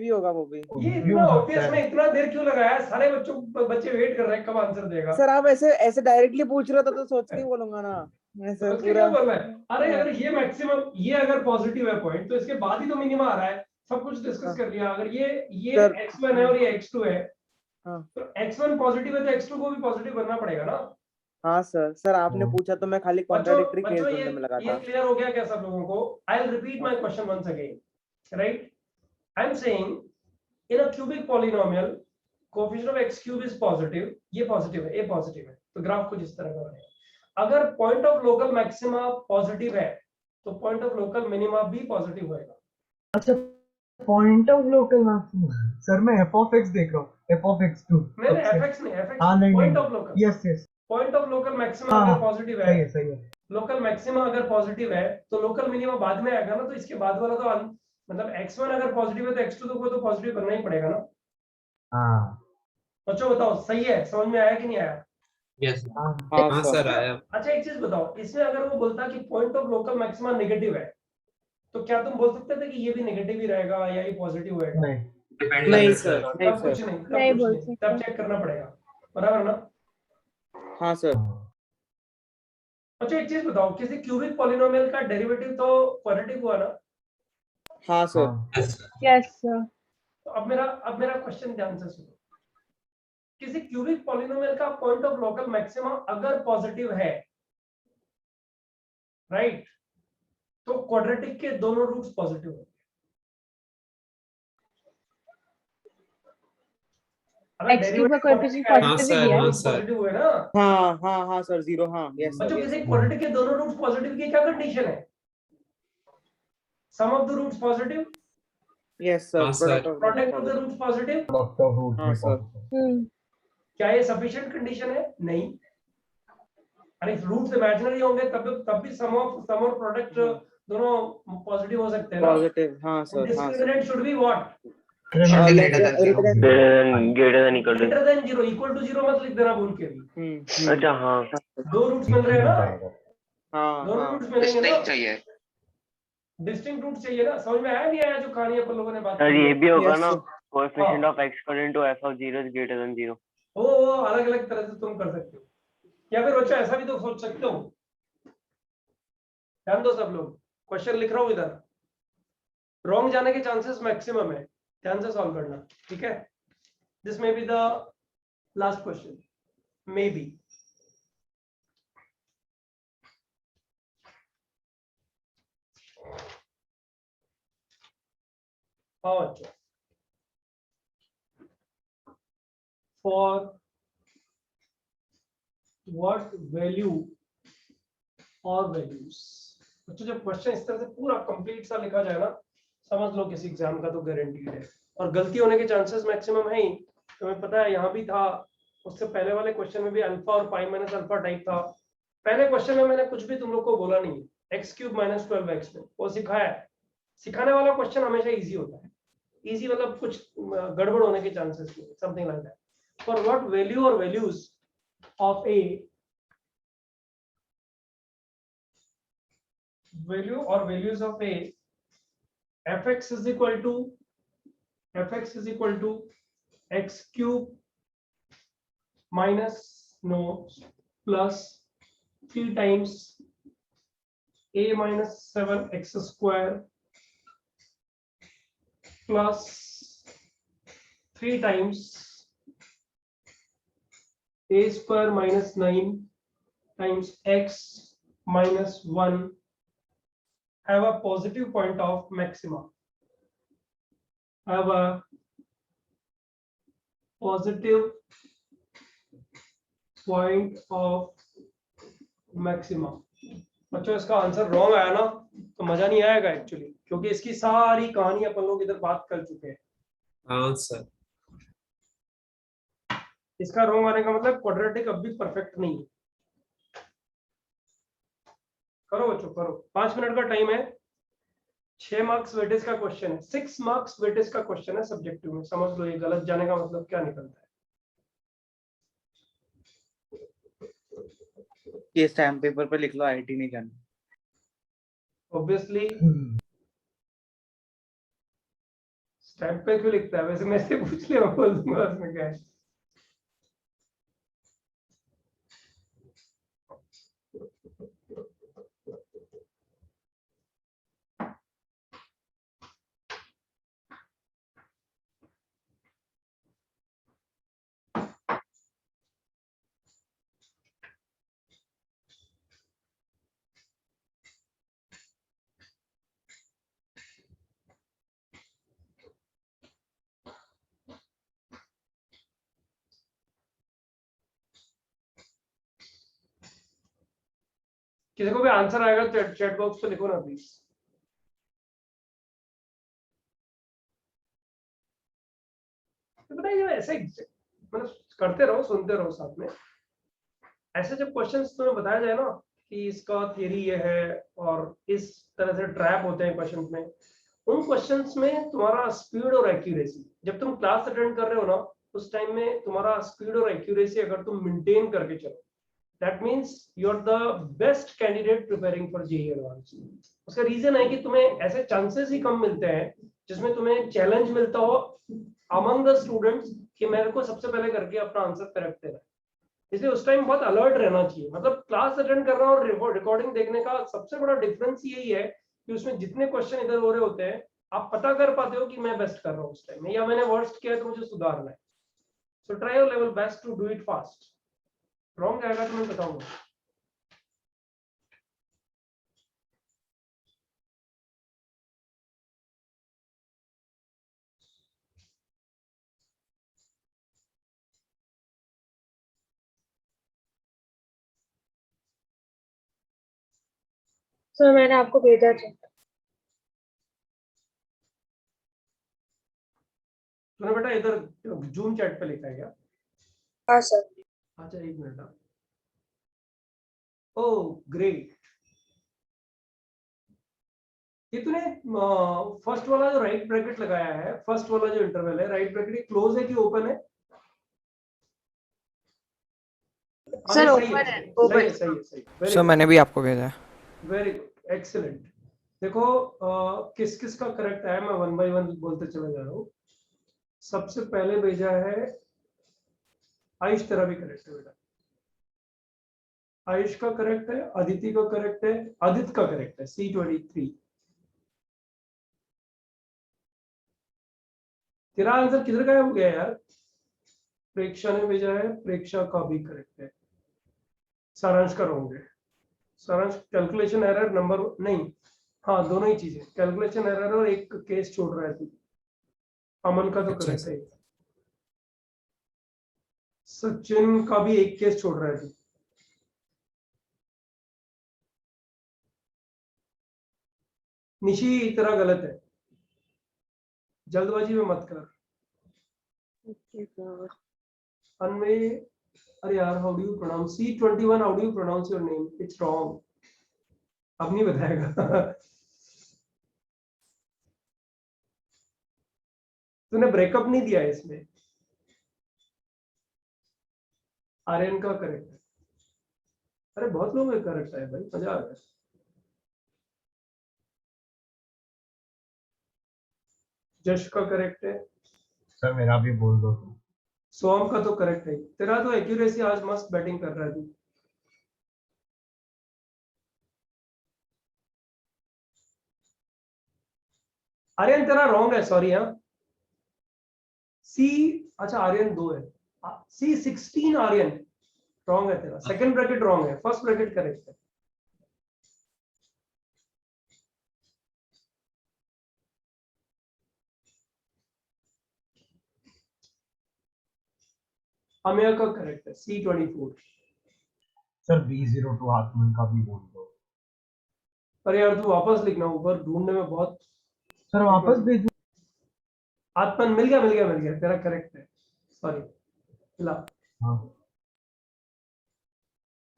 ही होगा वो भी। ये इतना ऑब्वियस में इतना देर क्यों लगाया? सारे बच्चे वेट कर रहे हैं कब आंसर देगा। सर आप ऐसे डायरेक्टली पूछ रहे हो तो सोच के ही बोलूंगा ना ऐसे सोच के क्या पूरा। बोल रहा है? अरे अगर ये मैक्सिमम, ये अगर पॉजिटिव है पॉइंट, तो इसके बाद ही तो मिनिमा आ रहा है। सब कुछ डिस्कस कर लिया। अगर ये सर, x1 है और ये x2 है, हाँ। तो x1 पॉजिटिव है तो x2 को भी पॉजिटिव बनना पड़ेगा ना। हाँ सर आपने पूछा तो मैं खाली कॉन्ट्राडिक्टरी केस बच्चों ढूंढने में लगा ये था। क्लियर हो गया क्या सब लोगों को? I will repeat my question once again, right? I am saying in a cubic polynomial coefficient of x cube is positive, ये पॉजिटिव है, ये पॉजिटिव है, तो ग्राफ कुछ इस तरह का बनेगा। अगर point of local maxima positive है तो पॉइंट ऑफ लोकल मिनिमा भी पॉजिटिव होएगा। अच्छा, point of local maximum. Sir मैं f of x देख रहा हूँ, f of x2। नहीं fx नहीं, fx हाँ नहीं, point of local, yes yes, point of local maxima हाँ, अगर पॉजिटिव है, सही है। लोकल मैक्सिमा अगर पॉजिटिव है तो लोकल मिनिमा बाद में आएगा ना, तो इसके बाद वाला तो मतलब x1 अगर पॉजिटिव है तो x2 को तो पॉजिटिव करना ही पड़ेगा ना। हाँ बच्चों बताओ सही है? समझ में आया कि नहीं आया? यस हाँ हाँ सर आया। अच्छा एक चीज बताओ, इसमें अगर वो बोलता कि point of local maxima negative है, तो क्या तुम बोल सकते थे कि ये भी नेगेटिव ही रहेगा या ये पॉजिटिव होएगा? नहीं, डिपेंड नहीं करता है सर, सर। तब कुछ नहीं, नहीं तब बोल कुछ नहीं, सकते। तब चेक करना पड़ेगा, बराबर ना? हाँ सर। अच्छा एक चीज बताओ, किसी क्यूबिक पॉलिनोमियल का डेरिवेटिव तो क्वाड्रेटिक हुआ ना? हाँ सर। Yes sir. तो अब मेरा क्वेश्चन ध्यान से सुनो। किसी क्यूबिक पॉलिनोमियल का पॉइंट ऑफ लोकल मैक्सिमा अगर पॉजिटिव है, राइट, तो क्वाड्रेटिक के दोनों रूट्स पॉजिटिव होंगे। x क्यूब का कोएफिशिएंट पॉजिटिव ही दिया है। पॉजिटिव हुए ना? हाँ सर 0। हाँ यस बच्चों सर। किसी क्वाड्रेटिक के दोनों रूट्स पॉजिटिव की क्या कंडीशन है? Sum of the roots positive, yes sir. हाँ sir. Product of the roots positive. Doctor root हाँ, में सर। पॉजिटिव। क्या ये सफिशिएंट कंडीशन है? नहीं। अरे रूट्स इमेजिनरी होंगे तब भी सम और प्रोडक्ट दोनों पॉजिटिव हो सकते हैं ना? पॉजिटिव। हाँ sir. Discriminant should be what? Greater than equal to. Greater than 0, equal to 0 मत लिख देना भूल के भी। अच्छा हाँ। दो रूट्स मिल रहे हैं ना? हाँ दोनों हाँ। रूट्स मिलेंगे ना? डिस्टिंक्ट चाहिए। डिस्टिंक्ट रूट चाहिए ना? समझ में आया नहीं आया जो कहानी अपन लोगों ने बात सर की? ये भी होगा Yes, ना, sir. Coefficient of x according to f of 0 is greater than 0। वो अलग अलग तरह से तुम कर सकते हो, या फिर बच्चों ऐसा भी तो सोच सकते हो। ध्यान दो सब लोग, क्वेश्चन लिख रहा हूं इधर, रॉन्ग जाने के चांसेस मैक्सिमम है, ध्यान से सॉल्व करना, ठीक है? This may be the last question, may be. हाँ बच्चों, फॉर what value और वैल्यूज। बच्चों जब क्वेश्चन इस तरह से पूरा कंप्लीट सा लिखा जाए ना, समझ लो किसी एग्जाम का तो गारंटीड है, और गलती होने के चांसेस मैक्सिमम है ही। तुम्हें पता है यहाँ भी था, उससे पहले वाले क्वेश्चन में भी अल्फा और पाई माइनस अल्फा टाइप था। पहले क्वेश्चन में मैंने कुछ भी तुम लोग को बोला नहीं, एक्स क्यूब माइनस 12x में वो सिखाया है। सिखाने वाला क्वेश्चन हमेशा इजी होता है, इजी मतलब कुछ गड़बड़ होने के चांसेस नहीं, something like that. For what value और values of a value or values of a fx is equal to x cube minus plus 3 times a minus 7x square plus 3 times a square minus 9 times x minus 1 have a positive point of maxima. Have a positive point of maxima. बच्चों इसका आंसर रॉन्ग आया ना तो मजा नहीं आएगा एक्चुअली, क्योंकि इसकी सारी कहानी अपन लोग इधर बात कर चुके हैं। हाँ सर। इसका रॉन्ग आने का मतलब क्वाड्रेटिक अब भी परफेक्ट नहीं है। करो बच्चों करो, 5 मिनट का टाइम है, 6 मार्क्स वेटेज का क्वेश्चन है, 6 मार्क्स वेटेज का क्वेश्चन है सब्जेक्टिव में। समझ लो ये गलत जाने का मतलब क्या निकलता है। ये स्टैम्प पेपर पे लिख लो, आईटी नहीं जाना। ऑब्वियसली स्टैम्प पे क्यों लिखता है? वैसे मैं से पूछ लिया, मैं बोल दूंगा उसमें क्या है। किसी को भी आंसर आएगा चैट बॉक्स पे लिखो ना प्लीज। तो बताइए ऐसे मतलब करते रहो, सुनते रहो साथ में। ऐसे जब क्वेश्चंस तुम्हें बताया जाए ना कि इसका थियरी ये है और इस तरह से ट्रैप होते हैं क्वेश्चंस में, उन क्वेश्चंस में तुम्हारा स्पीड और एक्यूरेसी, जब तुम क्लास अटेंड कर रहे हो ना उस टाइम में तुम्हारा स्पीड और एक्यूरेसी अगर तुम मेंटेन करके चलो, that means you are the best candidate preparing for JEE advance. उसका रीजन है कि तुम्हें ऐसे चांसेस ही कम मिलते हैं जिसमें तुम्हें चैलेंज मिलता हो अमंग द स्टूडेंट्स कि मेरे को सबसे पहले करके अपना आंसर करेक्ट देना है। इसलिए उस टाइम बहुत अलर्ट रहना चाहिए। मतलब क्लास अटेंड करना और रिकॉर्डिंग देखने का सबसे बड़ा डिफरेंस यही है कि उसमें जितने क्वेश्चन इधर हो रहे होते हैं आप पता कर पाते हो कि मैं बेस्ट कर रहा हूँ उस टाइम में, या मैंने वर्स्ट किया है तो मुझे सुधारना है। So try your level best to do it fast. Wrong आएगा तो मैं बताऊंगा। सर मैंने आपको भेजा था। तूने बेटा इधर जूम चैट पे लिखा है क्या? हाँ सर। अच्छा एक मिनट। Oh great. ये तूने फर्स्ट वाला जो राइट ब्रैकेट लगाया है, फर्स्ट वाला जो इंटरवल है, राइट ब्रैकेट क्लोज है कि ओपन है? सर सही ओपन है, सही ओपन। है, सही है, सही है। सर मैंने भी आपको भेजा है। Very good, excellent. देखो किस किस का करेक्ट है, मैं वन बाय वन बोलते चला जा रहा हूँ। सबसे पहले भेजा है आयुष, तेरा भी करेक्ट है बेटा। आयुष का करेक्ट है, अदिति का करेक्ट है, आदित्य का करेक्ट है, C23। तेरा आंसर किधर गायब हो गया यार? प्रेक्षा ने भेजा है, प्रेक्षा का भी करेक्ट है। सारांश का रॉन्ग है। सारांश कैलकुलेशन एरर नंबर नहीं, हाँ दोनों ही चीजें, कैलकुलेशन एरर और एक केस छोड़ रहा है तू। अमन का तो अच्छा करेक्ट सर। है। सचिन का भी एक केस छोड़ रहा है तू। निशी तेरा गलत है, जल्दबाजी में मत कर। अनवे, अरे यार how do you pronounce C21, how do you pronounce your name? It's wrong. अब नहीं बताएगा। तूने ब्रेकअप नहीं दिया है इसमें। आर्यन का करेक्ट है। अरे बहुत लोग करेक्ट है भाई, मजा आ गया। जश का करेक्ट है। सर मेरा भी बोल दो। सोम का तो करेक्ट है। तेरा तो एक्यूरेसी आज मस्त बैटिंग कर रहा है तू। आर्यन तेरा रॉन्ग है, सॉरी। हाँ सी, अच्छा आर्यन 2 है। C16 आर्यन रॉन्ग है तेरा। सेकंड ब्रैकेट रॉन्ग है, फर्स्ट ब्रैकेट करेक्ट है। अमेय का करेक्ट है, C24। सर B02 आत्मन का भी बोल दो। अरे यार तू वापस लिखना, ऊपर ढूंढने में बहुत। सर वापस भेजो। आत्मन मिल गया, मिल गया, मिल गया, तेरा करेक्ट है, सॉरी। ला हाँ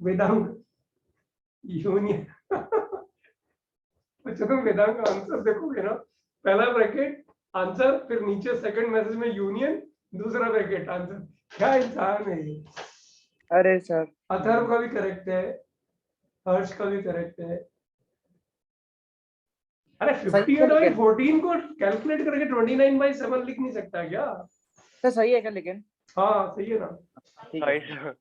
वेदांग यूनियन। अच्छा तुम वेदांग का आंसर देखोगे ना, पहला ब्रैकेट आंसर, फिर नीचे सेकंड मैसेज में यूनियन, दूसरा ब्रैकेट आंसर। क्या इंसान है ये। अरे सर अथर्व का भी करेक्ट है, हर्ष का भी करेक्ट है। अरे 50 है तो भाई 14 को कैलकुलेट करके 29/7 लिख नहीं सकता क्या? सर सही है क्या लेकिन? हाँ सही है ना ठीक सही है। सर।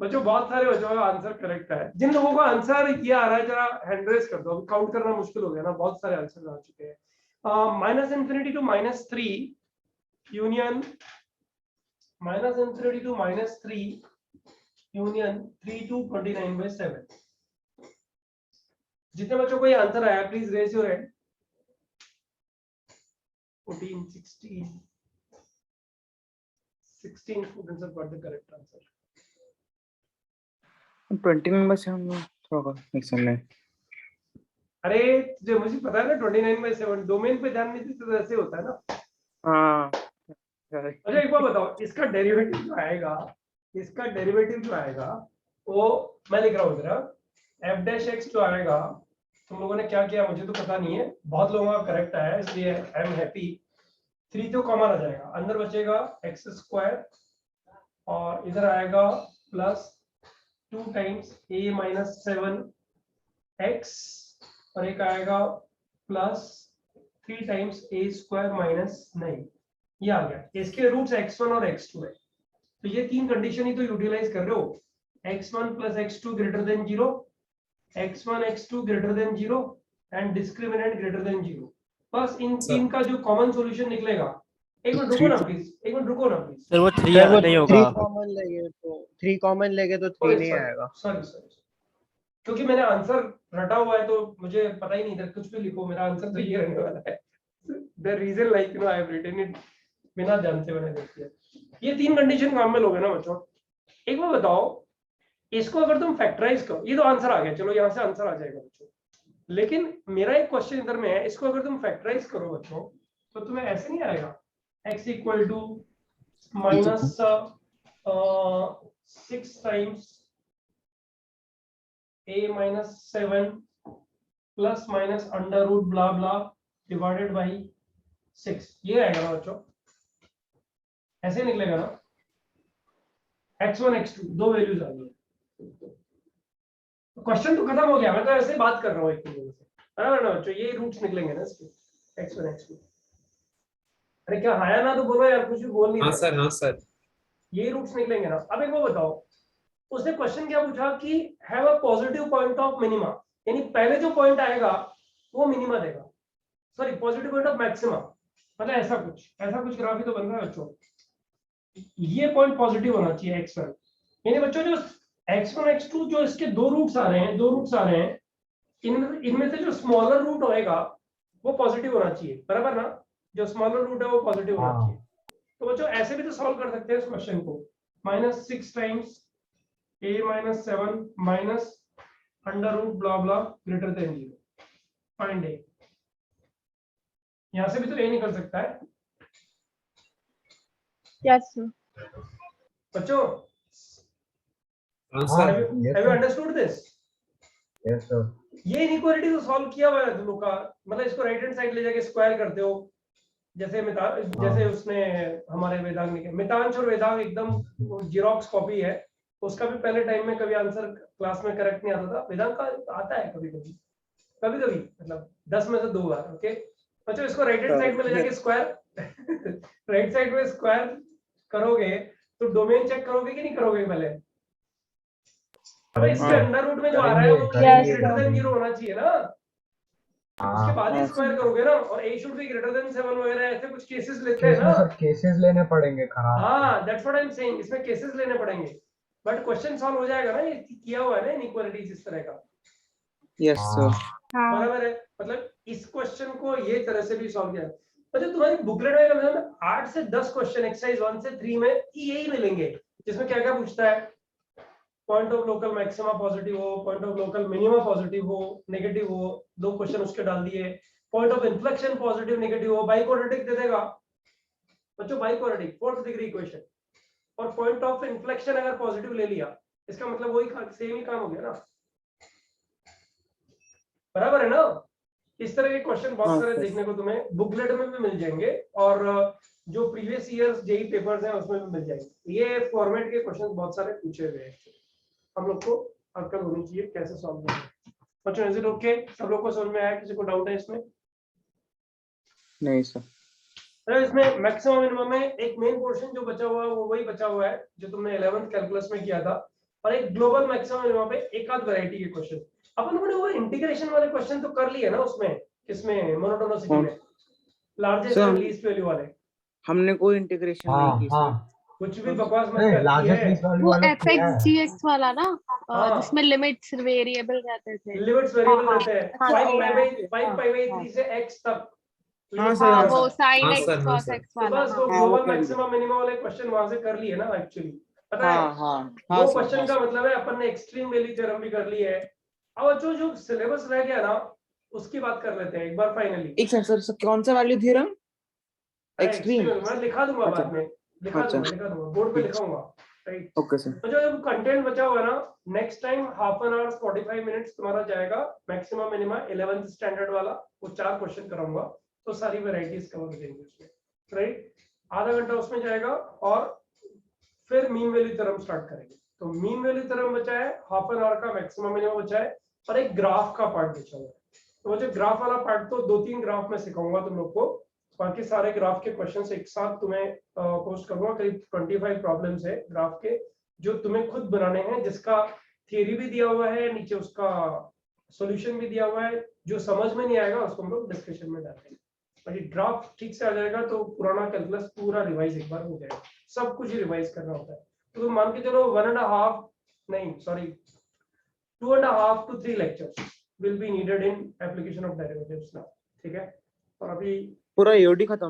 बच्चों, बहुत सारे बच्चों का आंसर करेक्ट है। जिन लोगों का आंसर ये आ रहा है जरा हैंड रेज कर दो, अभी काउंट करना मुश्किल हो गया ना, बहुत सारे आंसर आ चुके हैं। -∞ to -3 union -∞ to -3 union 3 to 29/7। जितने बच्चों को ये आंसर आया please raise your hand. 14, 16 students have got the correct answer. 29/7 थोड़ा मिक्सर में। अरे जो मुझे पता है ना 29/7 डोमेन पे ध्यान नहीं देते तो ऐसे होता है ना। हाँ अच्छा एक बार बताओ, इसका डेरिवेटिव जो आएगा, इसका डेरिवेटिव जो आएगा वो मैं लिख रहा हूँ जरा, f' जो आएगा, तुम लोगों ने क्या किया मुझे तो पता नहीं है, बहुत लोगों का करेक्ट आया इसलिए आई एम हैप्पी। 3 तो कॉमन आ जाएगा, अंदर बचेगा x² और इधर आएगा प्लस 2 times a - 7x और एक आएगा प्लस 3 times a² - 9। ये आ गया। इसके रूट्स x1 और x2 है, तो ये तीन कंडीशन ही तो यूटिलाइज कर रहे हो। x1 + x2 greater than 0, x1 x2 greater than 0 and discriminant greater than 0। बस इन तीन का जो कॉमन सॉल्यूशन निकलेगा। एक मिनट रुको ना प्लीज, एक मिनट रुको ना प्लीज। सर वो 3 नहीं होगा। 3 कॉमन लेंगे तो 3 नहीं आएगा। सॉरी क्योंकि मैंने आंसर रटा हुआ है तो मुझे पता ही नहीं था, कुछ भी लिखो मेरा आंसर तो ये रहने वाला है। The reason like I have written it बिना जानते मैंने देख दिया। ये तीन कंडीशन काम में लोगे ना बच्चों। एक बार बताओ, इसको अगर तुम फैक्टराइज करो, ये तो आंसर आ गया, चलो यहाँ से आंसर आ जाएगा बच्चों, लेकिन मेरा एक क्वेश्चन इधर में है, इसको अगर तुम फैक्टराइज करो बच्चों तो तुम्हें ऐसे नहीं आएगा x = -6 times a - 7 ± under root blah blah divided by 6। ये आएगा ना बच्चों, ऐसे निकलेगा ना। x1 x2 दो वैल्यूज आ गई, क्वेश्चन तो खत्म हो गया। मैं तो ऐसे ही बात कर रहा हूँ एक दूसरे से, बराबर ना बच्चों? ये रूट्स निकलेंगे ना इसके x1 x2। अरे क्या हाया ना तो बोलो यार, कुछ भी बोल नहीं हाँ रहे। सर, हाँ सर। ये रूट्स निकलेंगे ना। अब एक वो बताओ, उसने क्वेश्चन क्या पूछा कि have a positive point of minima, यानी पहले जो पॉइंट आएगा वो मिनिमा देगा, sorry positive point of maxima, मतलब ऐसा कुछ ग्राफ ही तो बन रहा है बच्चों। ये पॉइंट पॉजिटिव होना चाहिए x1, यानी बच्चों जो x1 x2 जो इसके दो रूट्स आ रहे हैं, इनमें से जो स्मॉलर रूट होएगा वो पॉजिटिव होना चाहिए, बराबर ना? जो स्मॉलर रूट है वो पॉजिटिव होना चाहिए। तो बच्चों ऐसे भी तो सॉल्व कर सकते हैं इस क्वेश्चन को, -6 times a - 7 minus under root blah blah greater than 0, find a। यहां से भी तो a निकल सकता है Yes, sir. बच्चों। हाँ sir. Have you understood this? Yes sir. ये इनइक्वालिटी तो सॉल्व किया हुआ है तुम लोग का, मतलब इसको राइट हैंड साइड ले जाके स्क्वायर करते हो, जैसे जैसे उसने हमारे वेदांग ने किया। मितांश और वेदांग एकदम जीरोक्स कॉपी है, उसका भी पहले टाइम में कभी आंसर क्लास में करेक्ट नहीं आता था, वेदांग का आता है कभी मतलब 10 में से 2 बार। ओके बच्चों, इसको राइट हैंड साइड में ले जाके स्क्वायर राइट साइड में स्क्वायर करोगे तो डोमेन चेक करोगे कि नहीं करोगे पहले? अबे इसके अंडर रूट में जो आ रहा है वो ग्रेटर देन 0 होना चाहिए ना, उसके बाद ही स्क्वायर करोगे ना। और a should be greater than 7 वगैरह ऐसे कुछ केसेस लेते हैं ना। सर केसेस लेने पड़ेंगे खराब। हाँ that's what I am saying, इसमें केसेस लेने पड़ेंगे, बट क्वेश्चन सॉल्व हो जाएगा ना, ये किया हुआ है ना इनइक्वालिटीज इस तरह का। Yes sir. बराबर है, मतलब इस क्वेश्चन को ये तरह से भी सॉल्व किया। मतलब तुम्हारी बुकलेट में कम से कम 8 से 10 क्वेश्चन एक्सरसाइज 1 से 3 में यही मिलेंगे, जिसमें क्या क्या पूछता है, point of local maxima positive हो, point of local minima positive हो, नेगेटिव हो, 2 क्वेश्चन उसके डाल दिए, point of inflection positive negative हो, बाइक्वाड्रेटिक दे देगा बच्चों, बाइक्वाड्रेटिक 4th डिग्री इक्वेशन, और पॉइंट ऑफ इन्फ्लेक्शन अगर पॉजिटिव ले लिया इसका मतलब वही सेम ही काम हो गया ना, बराबर है ना? इस तरह के क्वेश्चन बहुत सारे देखने को तुम्हें बुकलेट में भी मिल जाएंगे, और जो प्रीवियस ईयर्स जेई पेपर्स हैं उसमें भी मिल जाएंगे। ये फॉर्मेट के क्वेश्चन बहुत सारे पूछे हुए हैं, हम लोग को अक्ल होनी चाहिए कैसे सॉल्व करना है। बच्चों इज इट ओके? सब लोग को समझ में आया? किसी को डाउट है इसमें? नहीं सर। तो इसमें मैक्सिमम मिनिमम में एक मेन पोर्शन जो बचा हुआ है वो वही बचा हुआ है जो तुमने 11th कैलकुलस में किया था, और एक ग्लोबल मैक्सिमम मिनिमम पे एक आध वैरायटी के क्वेश्चन। अपन लोगों ने वो इंटीग्रेशन वाले क्वेश्चन तो कर लिए ना उसमें, किसमें, मोनोटोनिसिटी में, लार्जेस्ट एंड लीस्ट वैल्यू वाले। हमने कोई इंटीग्रेशन नहीं की सर। कुछ भी बकवास मत कर, लार्जेस्ट लीस्ट वैल्यू वो वाला किया fx है। gx वाला ना, हाँ। जिसमें लिमिट्स वेरिएबल रहते थे। लिमिट्स वेरिएबल रहते हैं, हाँ, 5 से x तक। हाँ सर, हाँ हाँ वो सर। sin हाँ x सर, हाँ cos सर। x तो वाला। बस वो हाँ, वो ग्लोबल कर लिया। मैक्सिमम मिनिमम वाले क्वेश्चन वहां से कर लिए ना एक्चुअली, पता है? हाँ हाँ हाँ वो सर, क्वेश्चन हाँ का सर। मतलब है अपन ने एक्सट्रीम वैल्यू थ्योरम भी कर ली है। अब जो सिलेबस रह गया ना उसकी बात कर लेते हैं एक बार फाइनली। एक सेकंड सर, कौन सा वैल्यू थ्योरम? एक्सट्रीम। एक्सट्रीम मैं लिखा दूंगा अच्छा। बाद में, लिखा अच्छा। दूंगा बोर्ड पे ठीक। लिखाऊंगा, राइट? Okay sir. तो जो कंटेंट बचा हुआ है ना, next time half an hour 45 minutes तुम्हारा जाएगा मैक्सिमम मिनिमम 11th स्टैंडर्ड वाला, वो 4 क्वेश्चन कराऊंगा, तो सारी वैरायटीज कवर हो जाएंगी उसमें, राइट? आधा घंटा उसमें जाएगा और फिर मीन वैल्यू थ्योरम स्टार्ट करेंगे। तो मीन वैल्यू थ्योरम बचा है, हाफ एन आवर का मैक्सिमम मिनिमम बचा है, और एक ग्राफ का पार्ट बचा हुआ है। तो वो जो ग्राफ वाला पार्ट तो 2-3 ग्राफ में सिखाऊंगा तुम लोग को, बाकी सारे ग्राफ के क्वेश्चंस एक साथ तुम्हें पोस्ट करूंगा। करीब 25 प्रॉब्लम्स है ग्राफ के जो तुम्हें खुद बनाने हैं, जिसका थियरी भी दिया हुआ है, नीचे उसका सॉल्यूशन भी दिया हुआ है। जो समझ में नहीं आएगा उसको हम लोग डिस्कशन में डालेंगे। बाकी ड्राफ्ट ठीक से आ जाएगा तो पुराना कैलकुलस पूरा रिवाइज एक बार हो जाएगा। सब कुछ ही रिवाइज करना होता है, तो तुम मान के चलो 1.5 नहीं sorry 2.5 to 3 lectures will be needed in application of derivatives now, ठीक है? और अभी पूरा एओडी खत्म